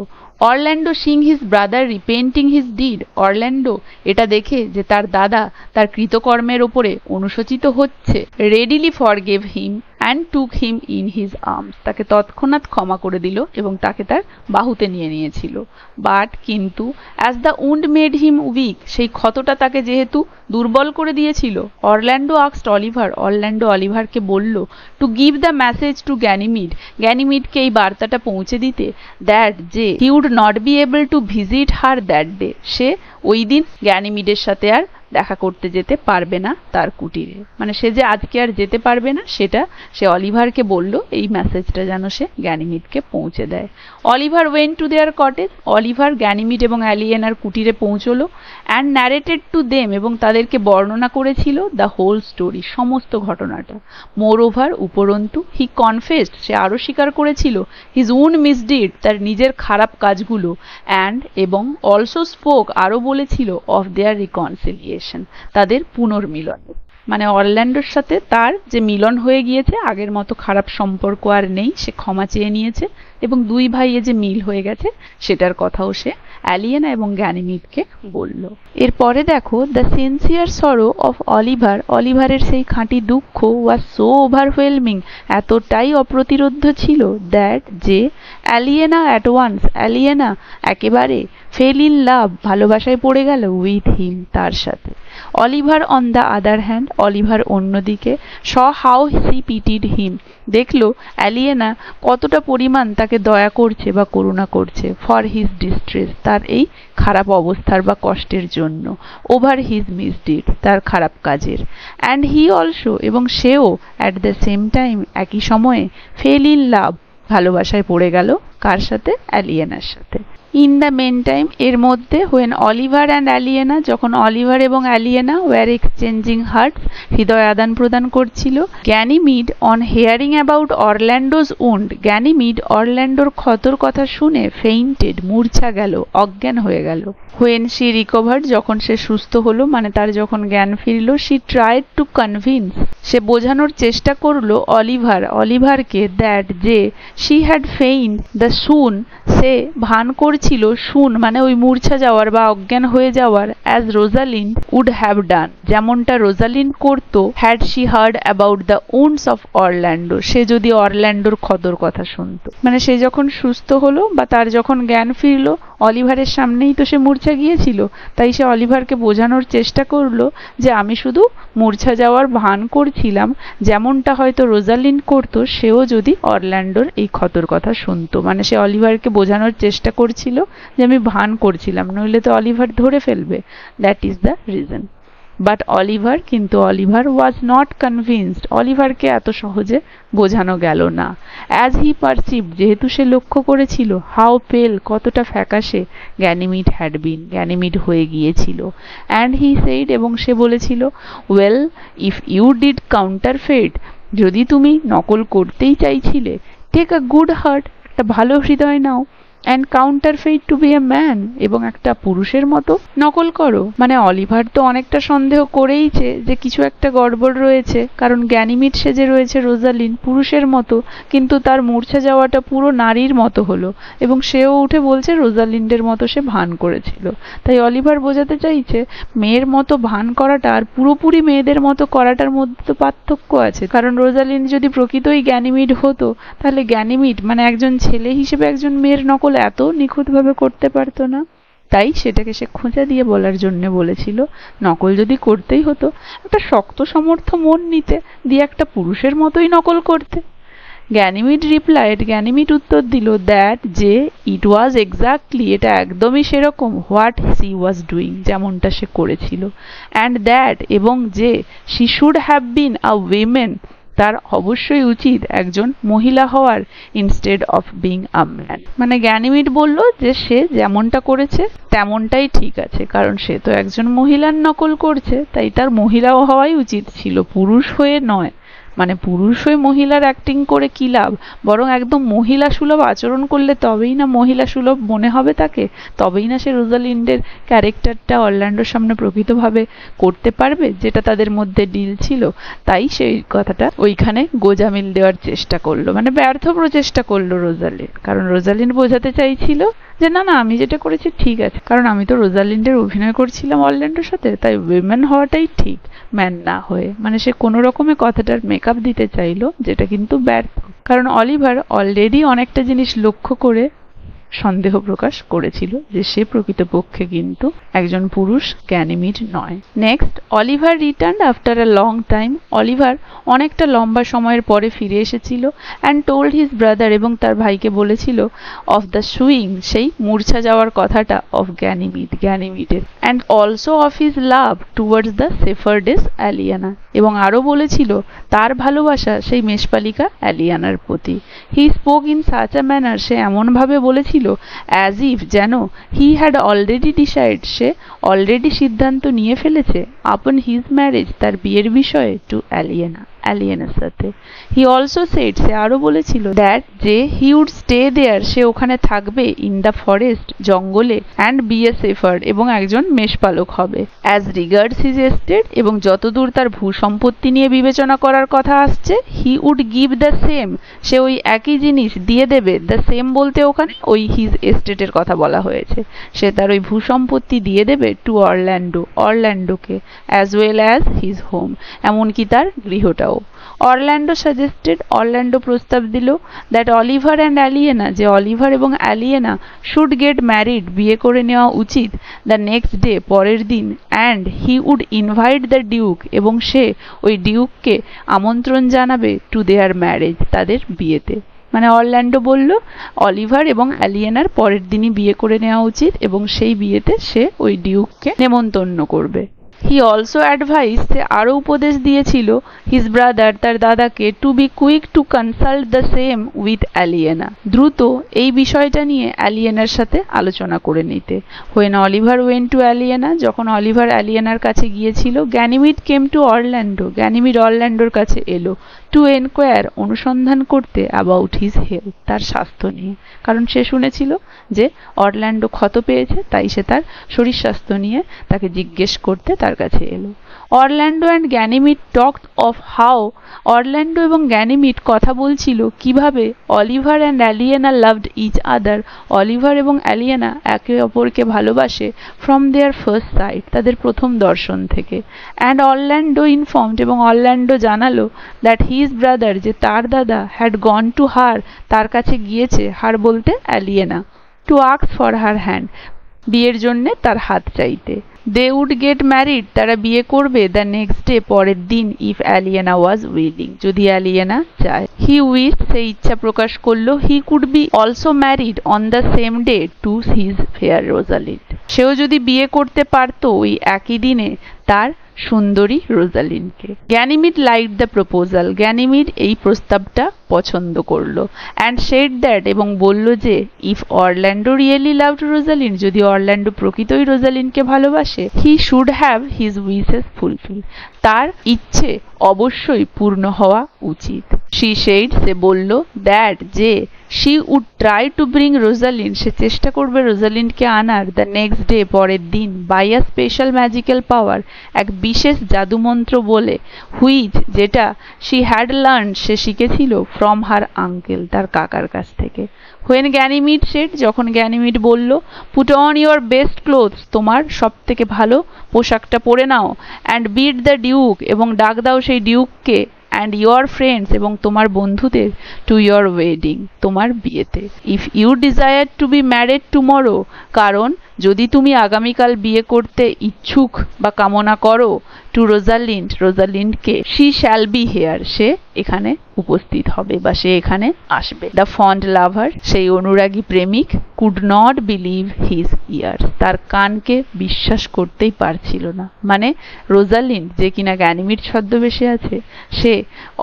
Orlando seeing his brother repenting his deed, Orlando এটা দেখে যে তার দাদা তার কৃতকর্মের ওপরে অনুশোচিত হচ্ছে, readily forgive him and took him in his arms, তাকে তৎক্ষণাৎ ক্ষমা করে দিল এবং তাকে তার বাহুতে নিয়ে নিয়েছিল। বাট, কিন্তু, as the wound made him weak, সেই ক্ষতটা তাকে যেহেতু দুর্বল করে দিয়েছিল, অরল্যান্ডো আস্কড অলিভার, অরল্যান্ডো অলিভারকে বলল, to give the message to Ganymede, গ্যানিমিডকে এই বার্তাটা পৌঁছে দিতে, দ্যাট, যে he would not be able to visit her that day, সে ওই দিন গ্যানিমিডের সাথে আর দেখা করতে যেতে পারবে না তার কুটিরে, মানে সে যে আজকে আর যেতে পারবে না সেটা সে অলিভারকে বলল, এই মেসেজটা যেন সে গ্যানিমিডকে পৌঁছে দেয়। Oliver went to their cottage, Oliver Ganymede এবং অ্যালিয়েনার কুটিরে পৌঁছলো, অ্যান্ড ন্যারেটেড টু দেম, এবং তাদেরকে বর্ণনা করেছিল দ্য হোল স্টোরি, সমস্ত ঘটনাটা। মোর ওভার, উপরন্তু, হি কনফেসড, সে আরও স্বীকার করেছিল, হিজ ওন মিসডিড, তার নিজের খারাপ কাজগুলো, অ্যান্ড, এবং, অলসো স্পোক, আরও বলেছিল, অফ দেয়ার রিকনসিলিয়েশন, তাদের পুনর্মিলন। মানে অরল্যান্ডোর সাথে তার যে মিলন হয়ে গিয়েছে, আগের মতো খারাপ সম্পর্ক আর নেই, সে ক্ষমা চেয়ে নিয়েছে, এবং দুই ভাইয়ে যে মিল হয়ে গেছে সেটার কথাও সে অ্যালিয়েনা এবং গ্যানিমিডকে বলল। এরপরে দেখো, the sincere sorrow of Oliver, অলিভারের সেই খাঁটি দুঃখ, ওয়াজ সো ওভারওয়েলমিং, এতটাই অপ্রতিরোধ্য ছিল, দ্যাট, যে, অ্যালিয়েনা অ্যাট ওয়ান্স, অ্যালিয়েনা একেবারে ফেল ইন লাভ, ভালোবাসায় পড়ে গেল উইথ হিম, তার সাথে। Oliver on the other hand, Oliver অন্যদিকে স হাউ সি পিটিড হিম, দেখলো অ্যালিয়েনা কতটা পরিমাণ তাকে দয়া করছে বা করুণা করছে, ফর হিজ ডিস্ট্রেস, তার এই খারাপ অবস্থার বা কষ্টের জন্য, ওভার হিজ মিসডিড, তার খারাপ কাজের। অ্যান্ড হি অলসো, এবং সেও অ্যাট দ্য সেম টাইম, একই সময়ে ফেল ইন লাভ, ভালোবাসায় পড়ে গেল কার সাথে? অ্যালিয়েনার সাথে। ইন দ্য মেন টাইম, এর মধ্যে, হোয়েন অলিভার অ্যান্ড অ্যালিয়েনা, যখন অলিভার এবং অ্যালিয়েনা ওয়ার এক্সচেঞ্জিং হার্টস, হৃদয় আদান প্রদান করছিল, Ganymede on hearing about Orlando's wound, গ্যানিমিড অরল্যান্ডোর ক্ষতর কথা শুনে ফেইন্টেড, মূর্ছা গেল, অজ্ঞান হয়ে গেল। হোয়েন শি রিকভার্ড, যখন সে সুস্থ হলো, মানে তার যখন জ্ঞান ফিরল, শি ট্রাইড টু কনভিন্স, সে বোঝানোর চেষ্টা করলো অলিভারকে, দ্যাট, যে শি হ্যাড ফেইন্ড দ্য সুন, সে ভান করছিল শুন মানে ওই মূর্ছা যাওয়ার বা অজ্ঞান হয়ে যাওয়ার, as Rosalind would have done, যেমনটা রোজালিন্ড করত, had she heard about the wounds of Orlando, সে যদি অরল্যান্ডোর ক্ষতর কথা শুনতো। মানে সে যখন সুস্থ হলো বা তার যখন জ্ঞান ফিরলো, অলিভারের সামনেই তো সে মূর্ছা গিয়েছিল, তাই সে অলিভারকে বোঝানোর চেষ্টা করলো যে আমি শুধু মূর্ছা যাওয়ার ভান করছিলাম, যেমনটা হয়তো রোজালিন্ড করতো, সেও যদি অরল্যান্ডোর এই ক্ষতর কথা শুনতো। মানে সে অলিভারকে বোঝানোর চেষ্টা করছিল যে আমি ভান করছিলাম, নইলে তো অলিভার ধরে ফেলবে, that is the reason. But Oliver, কিন্তু অলিভার ওয়াজ নট কনভিন্সড, অলিভারকে এত সহজে বোঝানো গেল না। অ্যাজ হি পারসিভড, যেহেতু সে লক্ষ্য করেছিল, হাউ পেল, কতটা ফ্যাকাশে, গ্যানিমিড হ্যাড বিন, গ্যানিমিড হয়ে গিয়েছিল। অ্যান্ড হি সেইড, এবং সে বলেছিল, ওয়েল ইফ ইউ ডিড কাউন্টারফেট, যদি তুমি নকল করতেই চাইছিলে, টেক আ গুড হার্ট, একটা ভালো হৃদয় নাও, and counterfeit to be a man, এবং একটা পুরুষের মতো নকল করো। মানে অলিভার তো অনেকটা সন্দেহ করেইছে যে কিছু একটা গড়বড় রয়েছে, কারণ গ্যানিমিড সেজে রয়েছে রোজালিন পুরুষের মতো, কিন্তু তার মূর্ছা যাওয়াটা পুরো নারীর মতো হলো, এবং সেও উঠে বলছে রোজালিন্ডের মতো সে ভান করেছিল। তাই অলিভার বোঝাতে চাইছে মেয়ের মতো ভান করাটা আর পুরোপুরি মেয়েদের মতো করাটার মধ্যে তো পার্থক্য আছে, কারণ রোজালিন্ড যদি প্রকৃতই গ্যানিমিড হতো, তাহলে গ্যানিমিড মানে একজন ছেলে হিসেবে একজন মেয়ের নকল এত নিখুঁতভাবে করতে পারতো না। তাই সেটাকে সে খোঁচা দিয়ে বলার জন্য বলেছিল, নকল যদি করতেই হতো একটা শক্ত সমর্থ মন নিতে, দিয়ে একটা পুরুষের মতোই নকল করতে। গ্যানিমিড রিপ্লাইড, গ্যানিমিড উত্তর দিল, দ্যাট, যে, ইট ওয়াজ এক্স্যাক্টলি, এটা একদমই সেরকম, হোয়াট সি ওয়াজ ডুইং, যেমনটা সে করেছিল। অ্যান্ড দ্যাট, এবং যে, she should have been a women, তার অবশ্যই উচিত একজন মহিলা হওয়ার, instead of being a man. মানে গ্যানিমিড বলল যে সে যেমনটা করেছে তেমনটাই ঠিক আছে, কারণ সে তো একজন মহিলার নকল করছে, তাই তার মহিলাও হওয়াই উচিত ছিল, পুরুষ হয়ে নয়। মানে পুরুষ হয়ে মহিলার অ্যাক্টিং করে কি লাভ, বরং একদম মহিলা সুলভ আচরণ করলে তবেই না মহিলা সুলভ মনে হবে তাকে, তবেই না সে রোজালিন্ডের ক্যারেক্টারটা অরল্যান্ডোর সামনে প্রকৃতভাবে করতে পারবে, যেটা তাদের মধ্যে ডিল ছিল। তাই সেই কথাটা ওইখানে গোজামিল দেওয়ার চেষ্টা করলো, মানে ব্যর্থ প্রচেষ্টা করলো রোজালিন্ড, কারণ রোজালিন্ড বোঝাতে চাইছিল যে না না আমি যেটা করেছি ঠিক আছে, কারণ আমি তো রোজালিন্ডের অভিনয় করছিলাম অরল্যান্ডোর সাথে, তাই উইমেন হওয়াটাই ঠিক, ম্যান না হয়ে। মানে সে কোনো রকমে কথাটার মেকআপ দিতে চাইলো, যেটা কিন্তু ব্যর্থ, কারণ অলিভার অলরেডি অনেকটা জিনিস লক্ষ্য করে সন্দেহ প্রকাশ করেছিল যে সে প্রকৃতপক্ষে কিন্তু একজন পুরুষ, গ্যানিমিড নয়। Next, Oliver returned after a long time, Oliver অনেকটা লম্বা সময়ের পরে ফিরে এসেছিল, অ্যান্ড টোল্ড হিজ ব্রাদার, এবং তার ভাইকে বলেছিল, অফ দ্য সুইং, সেই মূর্ছা যাওয়ার কথাটা, অফ গ্যানিমিডের, and also of his love towards the shepherdess Aliena, এবং আরও বলেছিল তার ভালোবাসা সেই মেষপালিকা অ্যালিয়ানার প্রতি। He spoke in such a manner, সে এমনভাবে বলেছিল অ্যাজ ইফ, যেন, হি হ্যাড অলরেডি ডিসাইড, সে অলরেডি সিদ্ধান্ত নিয়ে ফেলেছে, আপন হিজ ম্যারেজ, তার বিয়ের বিষয়ে, টু অ্যালিয়েনার সাথে। হি অলসো সেড, সে আরো বলেছিল, দ্যাট, যে, হি উড স্টে দেয়ার, সে ওখানে থাকবে, ইন দ্য ফরেস্ট, জঙ্গলে, অ্যান্ড বি এ সেফার্ড, এবং একজন মেষপালক হবে, অ্যাজ রিগার্ডস হিজ এস্টেট, এবং যতদূর তার ভূসম্পত্তি নিয়ে বিবেচনা করার কথা আসছে, he would give the same, সে ওই একই জিনিস দিয়ে দেবে, দ্য সেম বলতে ওখানে ওই হিজ এস্টেটের কথা বলা হয়েছে, সে তার ওই ভূসম্পত্তি দিয়ে দেবে, টু অরল্যান্ডোকে, as well as his home, এমনকি তার গৃহটাও। যাও। অরল্যান্ডো সাজেস্টেড, অরল্যান্ডো প্রস্তাব দিল দ্যাট অলিভার অ্যান্ড অ্যালিয়েনা, যে অলিভার এবং অ্যালিয়েনা শুড গেট ম্যারিড, বিয়ে করে নেওয়া উচিত, দ্য নেক্সট ডে, পরের দিন, and he would invite the duke, এবং সে ওই ডিউককে আমন্ত্রণ জানাবে টু দেয়ার ম্যারেজ, তাদের বিয়েতে। মানে অরল্যান্ডো বলল অলিভার এবং অ্যালিয়েনার পরের দিনই বিয়ে করে নেওয়া উচিত এবং সেই বিয়েতে সে ওই ডিউককে নেমন্তন্ন করবে। হি অলসো অ্যাডভাইস, সে আরও উপদেশ দিয়েছিল হিজ ব্রাদার, তার দাদাকে, to be quick to consult the same with Aliena, দ্রুত এই বিষয়টা নিয়ে অ্যালিয়েনার সাথে আলোচনা করে নিতে। When Oliver went to Aliena, যখন অলিভার অ্যালিয়েনার কাছে গিয়েছিল, Ganymede came to Orlando, Ganymede অরল্যান্ডোর কাছে এলো, টু এনকোয়ার, অনুসন্ধান করতে, অ্যাবাউট হিজ হেলথ, তার স্বাস্থ্য নিয়ে। কারণ সে শুনেছিল যে অরল্যান্ডো ক্ষত পেয়েছে, তাই সে তার শরীর স্বাস্থ্য নিয়ে তাকে জিজ্ঞেস করতে তার কাছে এলো। Orlando and Ganymede talked of how, Orlando এবং গ্যানিমিড কথা বলছিল কিভাবে Oliver and Aliena loved each other, Oliver এবং অ্যালিয়েনা একে অপরকে ভালোবাসে ফ্রম দেয়ার ফার্স্ট সাইট, তাদের প্রথম দর্শন থেকে। অ্যান্ড অরল্যান্ডো ইনফর্মড, এবং অরল্যান্ডো জানালো দ্যাট হিজ ব্রাদার, যে তার দাদা, হ্যাড গন টু হার, তার কাছে গিয়েছে, হার বলতে Aliena, to ask for her hand, বিয়ের জন্যে তার হাত চাইতে। দে উড গেট ম্যারিড, তারা বিয়ে করবে দ্য নেক্সট ডে, পরের দিন, ইফ অ্যালিয়েনা ওয়াজ উইলিং, যদি অ্যালিয়েনা চায়। হি উইশ, সে ইচ্ছা প্রকাশ করলো, he could be also married on the same day to his fair Rosalind, সেও যদি বিয়ে করতে পারতো ওই একই দিনে তার সুন্দরী রোজালিনকে। Ganymede liked the proposal, Ganymede এই প্রস্তাবটা পছন্দ করলো। অ্যান্ড সেড দ্যাট, এবং বলল যে if Orlando really loved Rosalind, যদি অরল্যান্ডো প্রকৃতই রোজালিনকে ভালোবাসে, he should have his wishes fulfil, তার ইচ্ছে অবশ্যই পূর্ণ হওয়া উচিত। শি সেইড, সে বলল দ্যাট, যে she would try to bring Rosalind, সে চেষ্টা করবে রোজালিনকে আনার, দ্য নেক্সট ডে, পরের দিন, by a special magical power, এক বিশেষ জাদুমন্ত্র বলে, হুইচ, যেটা, শি হ্যাড লার্ন, সে শিখেছিল, ফ্রম হার আঙ্কেল, তার কাকার কাছ থেকে। হোয়েন গ্যানিমিড সেড, যখন গ্যানিমিড বলল, put on your best clothes, তোমার সব থেকে ভালো পোশাকটা পরে নাও, অ্যান্ড বিট দ্য ডিউক, এবং ডাক দাও সেই ডিউককে, অ্যান্ড ইয়োর ফ্রেন্ডস, এবং তোমার বন্ধুদের, টু ইয়োর ওয়েডিং, তোমার বিয়েতে। If you desire to be married tomorrow, কারণ যদি তুমি আগামীকাল বিয়ে করতে ইচ্ছুক বা কামনা করো, টু রোজালিন্ড, রোজালিন্ডকে, শি শ্যাল বি হেয়ার, সে এখানে উপস্থিত হবে বা সে এখানে আসবে। দ্য ফন্ড লাভার, সেই অনুরাগী প্রেমিক, could not believe his years, তার কানকে বিশ্বাস করতেই পারছিল না। মানে রোজালিন্ড, যে কিনা গ্যানিমিড ছদ্মবেশে আছে, সে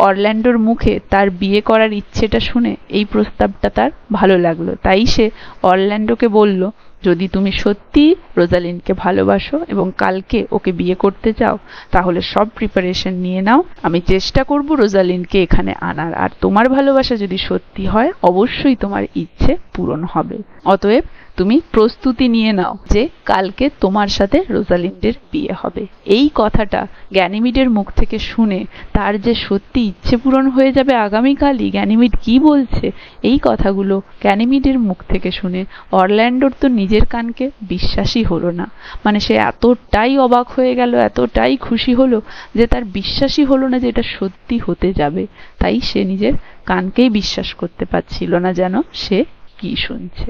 অরল্যান্ডোর মুখে তার বিয়ে করার ইচ্ছেটা শুনে এই প্রস্তাবটা তার ভালো লাগলো, তাই সে অরল্যান্ডোকে বলল, যদি তুমি সত্যি রোজালিনকে ভালোবাসো এবং কালকে ওকে বিয়ে করতে চাও, তাহলে সব প্রিপারেশন নিয়ে নাও, আমি চেষ্টা করব রোজালিনকে এখানে আনার, আর তোমার ভালোবাসা যদি সত্যি হয় অবশ্যই তোমার ইচ্ছে পূরণ হবে। অতএব তুমি প্রস্তুতি নিয়ে নাও যে কালকে তোমার সাথে রোজালিন্ডের বিয়ে হবে। এই কথাটা গ্যানিমিডের মুখ থেকে শুনে তার যে সত্যি ইচ্ছে পূরণ হয়ে যাবে আগামীকালই, গ্যানিমিড কি বলছে, এই কথাগুলো গ্যানিমিডের মুখ থেকে শুনে অরল্যান্ডোর তো নিজের কানকে বিশ্বাসই হলো না। মানে সে এতটাই অবাক হয়ে গেল, এতটাই খুশি হলো যে তার বিশ্বাসই হলো না যে এটা সত্যি হতে যাবে। তাই সে নিজের কানকেই বিশ্বাস করতে পারছিল না যেন সে কি শুনছে।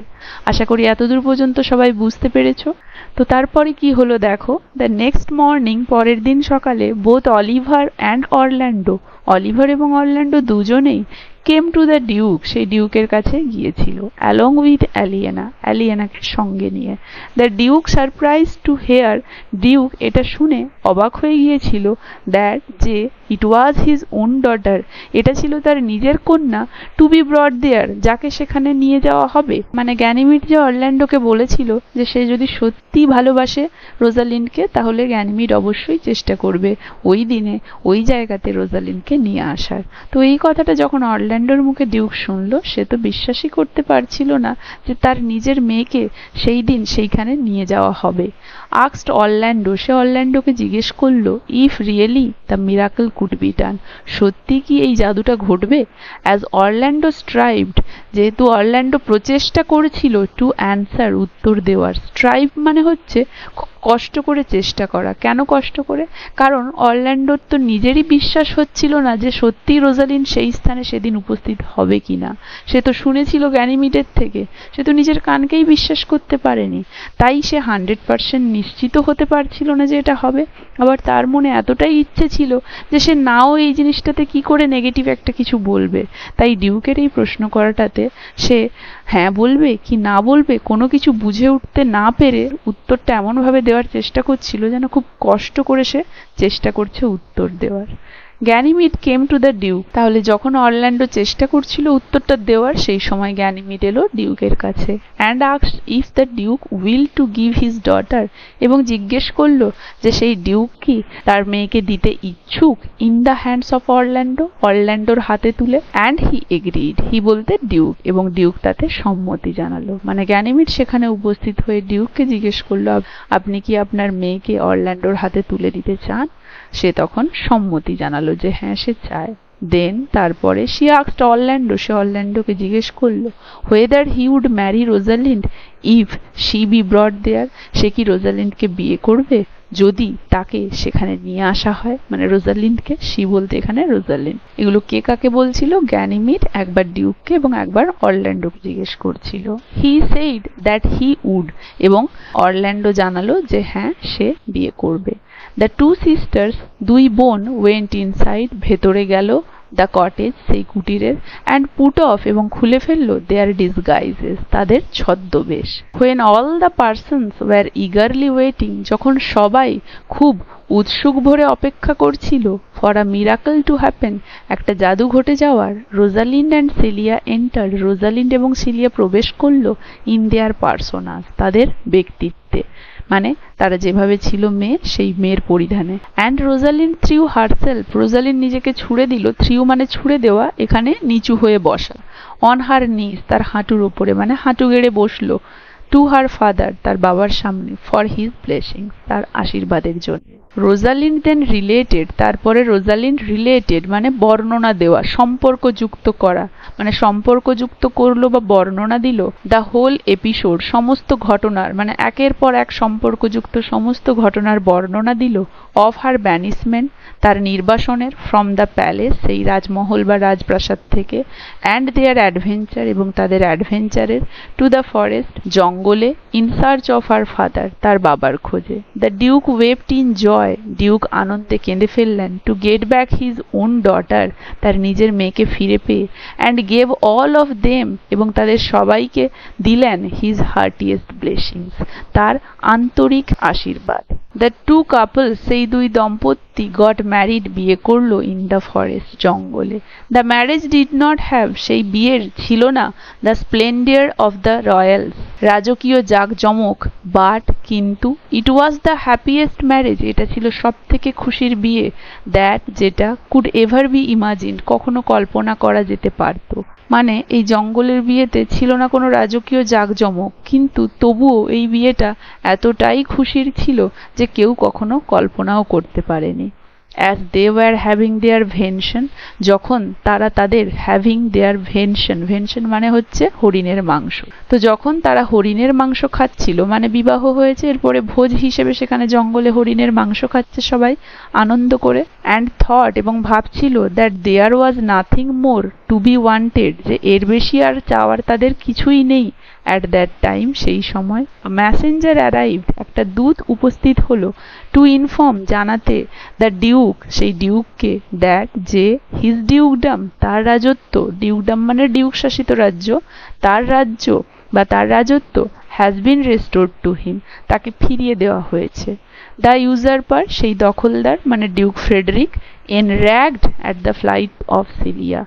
আশা করি এতদূর পর্যন্ত সবাই বুঝতে পেরেছো। তো তারপরে কি হলো দেখো। দ্য নেক্সট মর্নিং, পরের দিন সকালে, both Oliver and Orlando, Oliver এবং অরল্যান্ডো দুজনেই কেম টু দ্য ডিউক, সেই ডিউকের কাছে গিয়েছিল, অ্যালং উইথ অ্যালিয়েনা, অ্যালিয়েনাকে সঙ্গে নিয়ে। The duke surprise to hear, duke এটা শুনে অবাক হয়ে গিয়েছিল, দ্যাট, যে it was his own daughter, এটা ছিল তার নিজের কন্যা, টু বি ব্রট দেয়ার, যাকে সেখানে নিয়ে যাওয়া হবে। মানে গ্যানিমিড যে অরল্যান্ডোকে বলেছিল যে সে যদি সত্যি ভালোবাসে রোজালিন্ডকে, তাহলে গ্যানিমিড অবশ্যই চেষ্টা করবে ওই দিনে ওই জায়গাতে রোজালিন্ডকে নিয়ে আসার। তো এই কথাটা যখন অরল্যান্ডোর মুখে ডিউক শুনলো, সে তো বিশ্বাসই করতে পারছিল না যে তার নিজের মেয়েকে সেই দিন সেইখানে নিয়ে যাওয়া হবে। আস্কড অরল্যান্ডো, সে অরল্যান্ডোকে জিজ্ঞেস করলো, if really the miracle could be done, সত্যি কি এই জাদুটা ঘটবে? অ্যাজ অরল্যান্ডো স্ট্রাইভড, যেহেতু অরল্যান্ডো প্রচেষ্টা করেছিল, টু অ্যান্সার, উত্তর দেওয়ার। স্ট্রাইভ মানে হচ্ছে কষ্ট করে চেষ্টা করা। কেন কষ্ট করে? কারণ অরল্যান্ডোর তো নিজেরই বিশ্বাস হচ্ছিল না না যে সত্যি রোজালিন্ড সেই স্থানে সেদিন উপস্থিত হবে কিনা। সে তো শুনেছিল গ্যানিমিডের থেকে, সে তো নিজের কানকেই বিশ্বাস করতে পারেনি। তাই সে 100% নিশ্চিত হতে পারছিল না যে এটা হবে। আবার তার মনে এতটাই ইচ্ছে ছিল যে সে নাও এই জিনিসটাতে কি করে নেগেটিভ একটা কিছু বলবে। তাই ডিউকের এই প্রশ্ন করাটাতে সে হ্যাঁ বলবে কি না বলবে কোনো কিছু বুঝে উঠতে না পেরে উত্তরটা এমনভাবে দেওয়ার চেষ্টা করছিল যেন খুব কষ্ট করে সে চেষ্টা করছে উত্তর দেওয়ার। Ganymede came to the Duke. তাহলে যখন অরল্যান্ডো চেষ্টা করছিল উত্তরটা দেওয়ার, সেই সময় গ্যানিমিড এলো ডিউকের কাছে। And asked if the Duke will to give his daughter, এবং জিজ্ঞেস করলো যে সেই ডিউক কি তার মেয়েকে দিতে ইচ্ছুক in the hands of Orlando, অরল্যান্ডোর হাতে তুলে। অ্যান্ড হি এগ্রিড, হি বলতে ডিউক, এবং ডিউক তাতে সম্মতি জানালো। মানে গ্যানিমিড সেখানে উপস্থিত হয়ে ডিউককে জিজ্ঞেস করলো আপনি কি আপনার মেয়েকে অরল্যান্ডোর হাতে তুলে দিতে চান? সে তখন সম্মতি জানালো যে হ্যাঁ সে চায়। দেন তারপরে সে অরল্যান্ডোকে জিজ্ঞেস করলো whether he would marry Rosalind if she be brought there, সে কি রোজালিন্ডকে বিয়ে করবে যদি তাকে সেখানে নিয়ে আসা হয়। মানে রোজালিন্ডকে, সি বলতে এখানে রোজালিন্ড। এগুলো কে কাকে বলছিল? গ্যানিমিড একবার ডিউককে এবং একবার অরল্যান্ডোকে জিজ্ঞেস করছিল। He said that he would, এবং অরল্যান্ডো জানালো যে হ্যাঁ সে বিয়ে করবে। দ্য টু সিস্টার্স, দুই বোন, ওয়েন্ট ইনসাইড, ভেতরে গেল, দ্য কটেজ, সেই কুটিরের, অ্যান্ড পুট অফ, এবং খুলে ফেললো দেয়ার ডিসগাইজেস, তাদের ছদ্মবেশ। When all the persons were eagerly waiting, যখন সবাই খুব উৎসুক ভরে অপেক্ষা করছিল for a miracle to happen, একটা জাদু ঘটে যাওয়ার, Rosalind and Celia enter, Rosalind এবং সিলিয়া প্রবেশ করলো ইন দেয়ার পার্সোনাস, তাদের ব্যক্তিত্বে, মানে তারা যেভাবে ছিল মেয়ে সেই মেয়ের পরিধানে। And Rosalind threw herself, Rosalind নিজেকে ছুড়ে দিল, থ্রিউ মানে ছুড়ে দেওয়া, এখানে নিচু হয়ে বসা, অন হার নিজ, তার হাঁটুর ওপরে, মানে হাঁটু গেড়ে বসলো, টু হার ফাদার, তার বাবার সামনে, ফর হিজ ব্লেসিং, তার আশীর্বাদের জন্য। রোজালিন্ড দেন রিলেটেড, তারপরে রোজালিন্ড রিলেটেড মানে বর্ণনা দেওয়া, সম্পর্কযুক্ত করা, মানে সম্পর্কযুক্ত করলো বা বর্ণনা দিল দ্য হোল এপিসোড, সমস্ত ঘটনার, মানে একের পর এক সম্পর্কযুক্ত সমস্ত ঘটনার বর্ণনা দিল অফ হার ব্যানিসমেন্ট, তার নির্বাসনের, ফ্রম দ্য প্যালেস, সেই রাজমহল বা রাজপ্রাসাদ থেকে, অ্যান্ড দেয়ার অ্যাডভেঞ্চার, এবং তাদের অ্যাডভেঞ্চারের, টু দ্য ফরেস্ট, জঙ্গলে, in search of her father, তার বাবার খোঁজে। The duke wept in joy, duke আনন্দে কেঁদে ফেললেন, to get back his own daughter, তার নিজের মেয়েকে ফিরে পেয়ে, and gave all of them, এবং তাদের সবাইকে দিলেন হিজ হার্টিয়েস্ট ব্লেসিংস, তার আন্তরিক আশীর্বাদ। দ্য টু কাপল, সেই দুই দম্পতি, গট ম্যারিড, বিয়ে করলো, ইন দ্য ফরেস্ট, জঙ্গলে। The marriage did not have, সেই বিয়ের ছিল না, দ্য স্প্লেন্ডিয়ার অফ দ্য রয়্যালস, রাজকীয় জাঁকজমক, বাট কিন্তু, ইট ওয়াজ দ্য হ্যাপিয়েস্ট ম্যারেজ, এটা ছিল সব থেকে খুশির বিয়ে, দ্যাট যেটা, কুড এভার বি ইমাজিনড, কখনো কল্পনা করা যেতে পারত। মানে এই জঙ্গলের বিয়েতে ছিল না কোনো রাজকীয় জাঁকজমক, কিন্তু তবুও এই বিয়েটা এতটাই খুশির ছিল যে কেউ কখনো কল্পনাও করতে পারেনি। As they were having their venison, যখন তারা তাদের হ্যাভিং দেয়ার ভেনশন, ভেনশন মানে হচ্ছে হরিণের মাংস, তো যখন তারা হরিণের মাংস খাচ্ছিল, মানে বিবাহ হয়েছে এরপরে ভোজ হিসেবে সেখানে জঙ্গলে হরিণের মাংস খাচ্ছে সবাই আনন্দ করে। অ্যান্ড থট, এবং ভাবছিল, that there was nothing more to be wanted, যে এর বেশি আর চাওয়ার তাদের কিছুই নেই। অ্যাট দ্যাট টাইম, সেই সময়, ম্যাসেঞ্জার অ্যারাইভড, একটা দূত উপস্থিত হলো, টু ইনফর্ম, জানাতে, দ্য ডিউক, সেই ডিউককে, দ্যাট যে, হিজ ডিউকডাম, তার রাজত্ব, ডিউকডাম মানে ডিউক শাসিত রাজ্য, তার রাজ্য বা তার রাজত্ব, has been restored to him, তাকে ফিরিয়ে দেওয়া হয়েছে। দ্য ইউজারপার, সেই দখলদার মানে duke Frederick, enraged at the flight of Celia,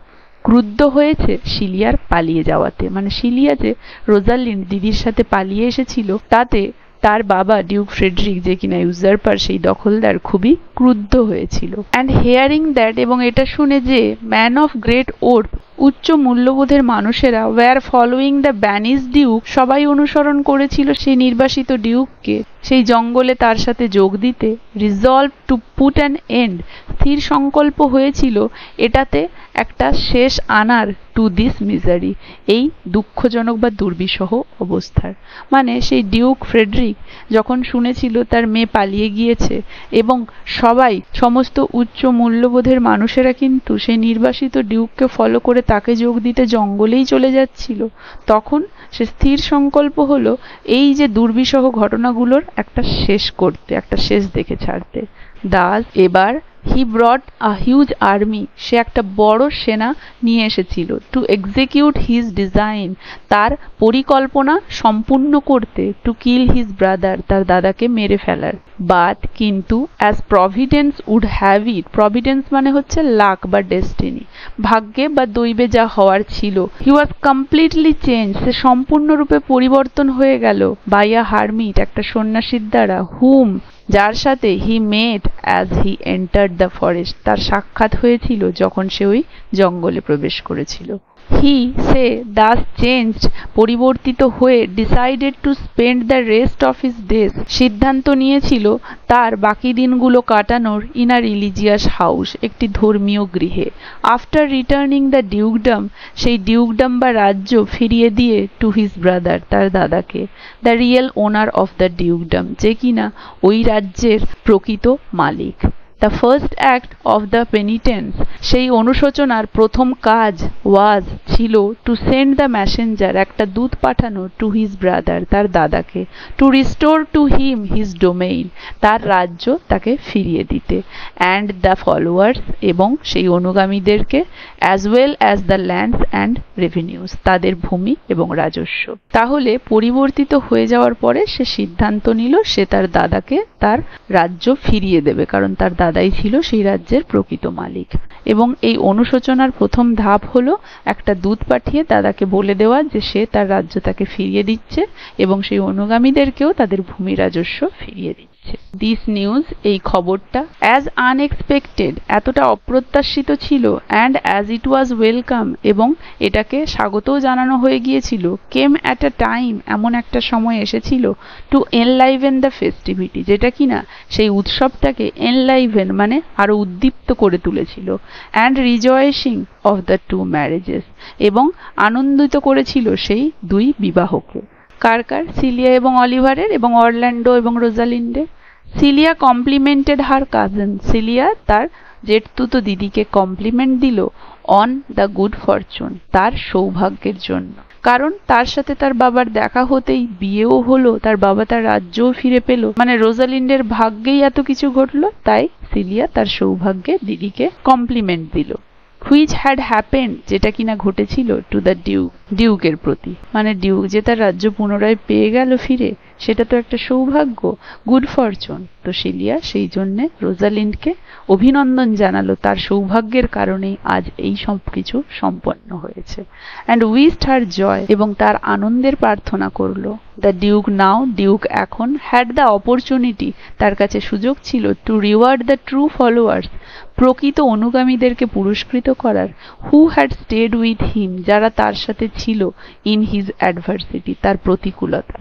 ক্রুদ্ধ হয়েছে সিলিয়ার পালিয়ে যাওয়াতে, মানে সিলিয়া যে রোজালিন্ড দিদির সাথে পালিয়ে এসেছিল তাতে তার বাবা ডিউক ফ্রেডরিক, যে কিনা ইউজারপার সেই দখলদার, খুবই ক্রুদ্ধ হয়েছিল। অ্যান্ড হেয়ারিং দ্যাট, এবং এটা শুনে যে, ম্যান অফ গ্রেট ওর্থ, উচ্চ মূল্যবোধের মানুষেরা, were following the banished duke, সবাই অনুসরণ করেছিল সেই নির্বাসিত ডিউককে, সেই জঙ্গলে তার সাথে যোগ দিতে, resolve to put an end, স্থির সংকল্প হয়েছিল এটাতে একটা শেষ আনার, টু দিস মিজারি, এই দুঃখজনক বা দুর্বিষহ অবস্থার। মানে সেই ডিউক ফ্রেডরিক যখন শুনেছিল তার মেয়ে পালিয়ে গিয়েছে এবং সবাই, সমস্ত উচ্চ মূল্যবোধের মানুষেরা কিন্তু সেই নির্বাসিত ডিউককে ফলো করে তাকে যোগ দিতে জঙ্গলেই চলে যাচ্ছিল, তখন সে স্থির সংকল্প হলো এই যে দুর্বিষহ ঘটনাগুলোর একটা শেষ করতে, একটা শেষ দেখে ছাড়তে। দাস এবার হি ব্রট আ হিউজ আর্মি, সে একটা বড় সেনা নিয়ে এসেছিল, টু এক্সিকিউট হিজ ডিজাইন, তার পরিকল্পনা সম্পূর্ণ করতে, টু কিল হিজ ব্রাদার, তার দাদাকে মেরে ফেলার। বাট কিন্তু as providence would have it, providence মানে হচ্ছে লাক বা ডেস্টিনি, ভাগ্যে বা দৈবে যা হওয়ার ছিল, হি ওয়াজ কমপ্লিটলি চেঞ্জ, সে সম্পূর্ণরূপে পরিবর্তন হয়ে গেল, বাই আ হারমিট, একটা সন্ন্যাসীর দ্বারা, হুম, যার সাথে he met as he entered the forest, তার সাক্ষাৎ হয়েছিল যখন সে ওই জঙ্গলে প্রবেশ করেছিল। হি, সে, দাস চেঞ্জড, পরিবর্তিত হয়ে, decided to spend the rest of his days, সিদ্ধান্ত নিয়েছিল তার বাকি দিনগুলো কাটানোর, ইন আ রিলিজিয়াস হাউস, একটি ধর্মীয় গৃহে। আফটার রিটার্নিং দ্য ডিউকডম, সেই ডিউকডম বা রাজ্য ফিরিয়ে দিয়ে, টু হিজ ব্রাদার, তার দাদাকে, the real owner of the dukedom, যে কিনা ওই রাজ্যের প্রকৃত মালিক। The first act of the penitence, সেই অনুশোচনার প্রথম কাজ, ওয়াজ, ছিল, টু সেন্ড দ্য ম্যাসেঞ্জার, একটা দূত পাঠানো, টু হিজ ব্রাদার, তার দাদাকে, to restore to him his domain, তার রাজ্য তাকে ফিরিয়ে দিতে, অ্যান্ড দ্য ফলোয়ার্স, এবং সেই অনুগামীদেরকে, as well as the lands and revenues, তাদের ভূমি এবং রাজস্ব। তাহলে পরিবর্তিত হয়ে যাওয়ার পরে সে সিদ্ধান্ত নিল সে তার দাদাকে তার রাজ্য ফিরিয়ে দেবে, কারণ তার দাদাই ছিল সেই রাজ্যের প্রকৃত মালিক। এবং এই অনুশোচনার প্রথম ধাপ হলো একটা দূত পাঠিয়ে দাদাকে বলে দেওয়া যে সে তার রাজ্য তাকে ফিরিয়ে দিচ্ছে এবং সেই অনুগামীদেরকেও তাদের ভূমি রাজস্ব ফিরিয়ে দিচ্ছে। দিস নিউজ, এই খবরটা, অ্যাজ আনএক্সপেক্টেড, এতটা অপ্রত্যাশিত ছিল, and as it was welcome, এবং এটাকে স্বাগতও জানানো হয়ে গিয়েছিল, কেম অ্যাট আ টাইম, এমন একটা সময় এসেছিল, টু এনলাইভেন দ্য ফেস্টিভিটি, যেটা কিনা সেই উৎসবটাকে এনলাইভেন মানে আরো উদ্দীপ্ত করে তুলেছিল, and rejoicing of the two marriages, এবং আনন্দিত করেছিল সেই দুই বিবাহকে। কার কার? সিলিয়া এবং অলিভারের, এবং অরল্যান্ডো এবং রোজালিন্ডে। সিলিয়া কমপ্লিমেন্টেড হার কাজিন, সিলিয়া তার জেঠতুতো দিদিকে কমপ্লিমেন্ট দিল অন দ্য গুড ফরচুন, তার সৌভাগ্যের জন্য, কারণ তার সাথে তার বাবার দেখা হতেই বিয়েও হলো, তার বাবা তার রাজ্যও ফিরে পেল, মানে রোজালিন্ডের ভাগ্যেই এত কিছু ঘটলো, তাই সিলিয়া তার সৌভাগ্যে দিদিকে কমপ্লিমেন্ট দিল। হুইচ হ্যাড হ্যাপেন্ড, যেটা কিনা ঘটেছিল, টু দ্য ডিউক, ডিউকের প্রতি, মানে ডিউক যে তার রাজ্য পুনরায় পেয়ে গেল ফিরে, সেটা তো একটা সৌভাগ্য, গুড ফরচুন। তো সিলিয়া সেই জন্যে রোজালিন্ডকে অভিনন্দন জানালো, তার সৌভাগ্যের কারণেই আজ এই সব কিছু সম্পন্ন হয়েছে, অ্যান্ড উইশড হার জয়, এবং তার আনন্দের প্রার্থনা করলো। দ্য ডিউক নাও, ডিউক এখন, হ্যাড দ্য অপরচুনিটি, তার কাছে সুযোগ ছিল, to reward the true followers, প্রকৃত অনুগামীদেরকে পুরস্কৃত করার, who had stayed with him, যারা তার সাথে ছিল, ইন হিজ অ্যাডভার্সিটি, তার প্রতিকূলতা,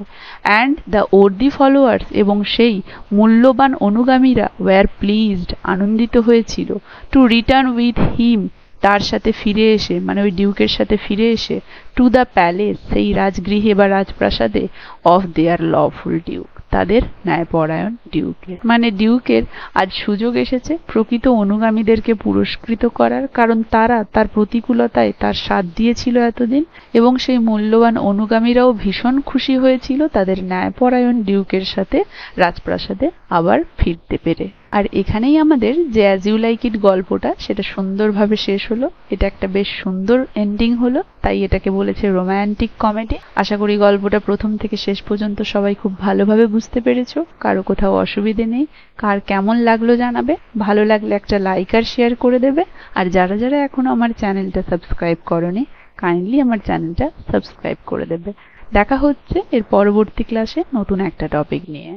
অ্যান্ড দ্য ওর্দি ফলোয়ার্স, এবং সেই মূল্যবান অনুগামীরা, ওয়ার প্লিজড, আনন্দিত হয়েছিল, টু রিটার্ন উইথ হিম, তার সাথে ফিরে এসে, মানে ওই ডিউকের সাথে ফিরে এসে, টু দ্য প্যালেস, সেই রাজগৃহে বা রাজপ্রাসাদে, অফ দেয়ার লফুল ডিউক, তাদের ন্যায়পরায়ণ ডিউকের। মানে ডিউকের আজ সুযোগ এসেছে প্রকৃত অনুগামীদেরকে পুরস্কৃত করার, কারণ তারা তার প্রতিকূলতায় তার সাথ দিয়েছিল এতদিন, এবং সেই মূল্যবান অনুগামীরাও ভীষণ খুশি হয়েছিল তাদের ন্যায়পরায়ণ ডিউকের সাথে রাজপ্রাসাদে আবার ফিরতে পেরে। আর এখানেই আমাদের যে অ্যাজ ইউ লাইক ইট গল্পটা, সেটা সুন্দরভাবে শেষ হলো। এটা একটা বেশ সুন্দর এন্ডিং হলো, তাই এটাকে বলেছে রোম্যান্টিক কমেডি। আশা করি গল্পটা প্রথম থেকে শেষ পর্যন্ত সবাই খুব ভালোভাবে বুঝতে পেরেছো, কারো কোথাও অসুবিধে নেই। কার কেমন লাগলো জানাবে, ভালো লাগলে একটা লাইক আর শেয়ার করে দেবে, আর যারা যারা এখনো আমার চ্যানেলটা সাবস্ক্রাইব করোনি, কাইন্ডলি আমার চ্যানেলটা সাবস্ক্রাইব করে দেবে। দেখা হচ্ছে এর পরবর্তী ক্লাসে নতুন একটা টপিক নিয়ে।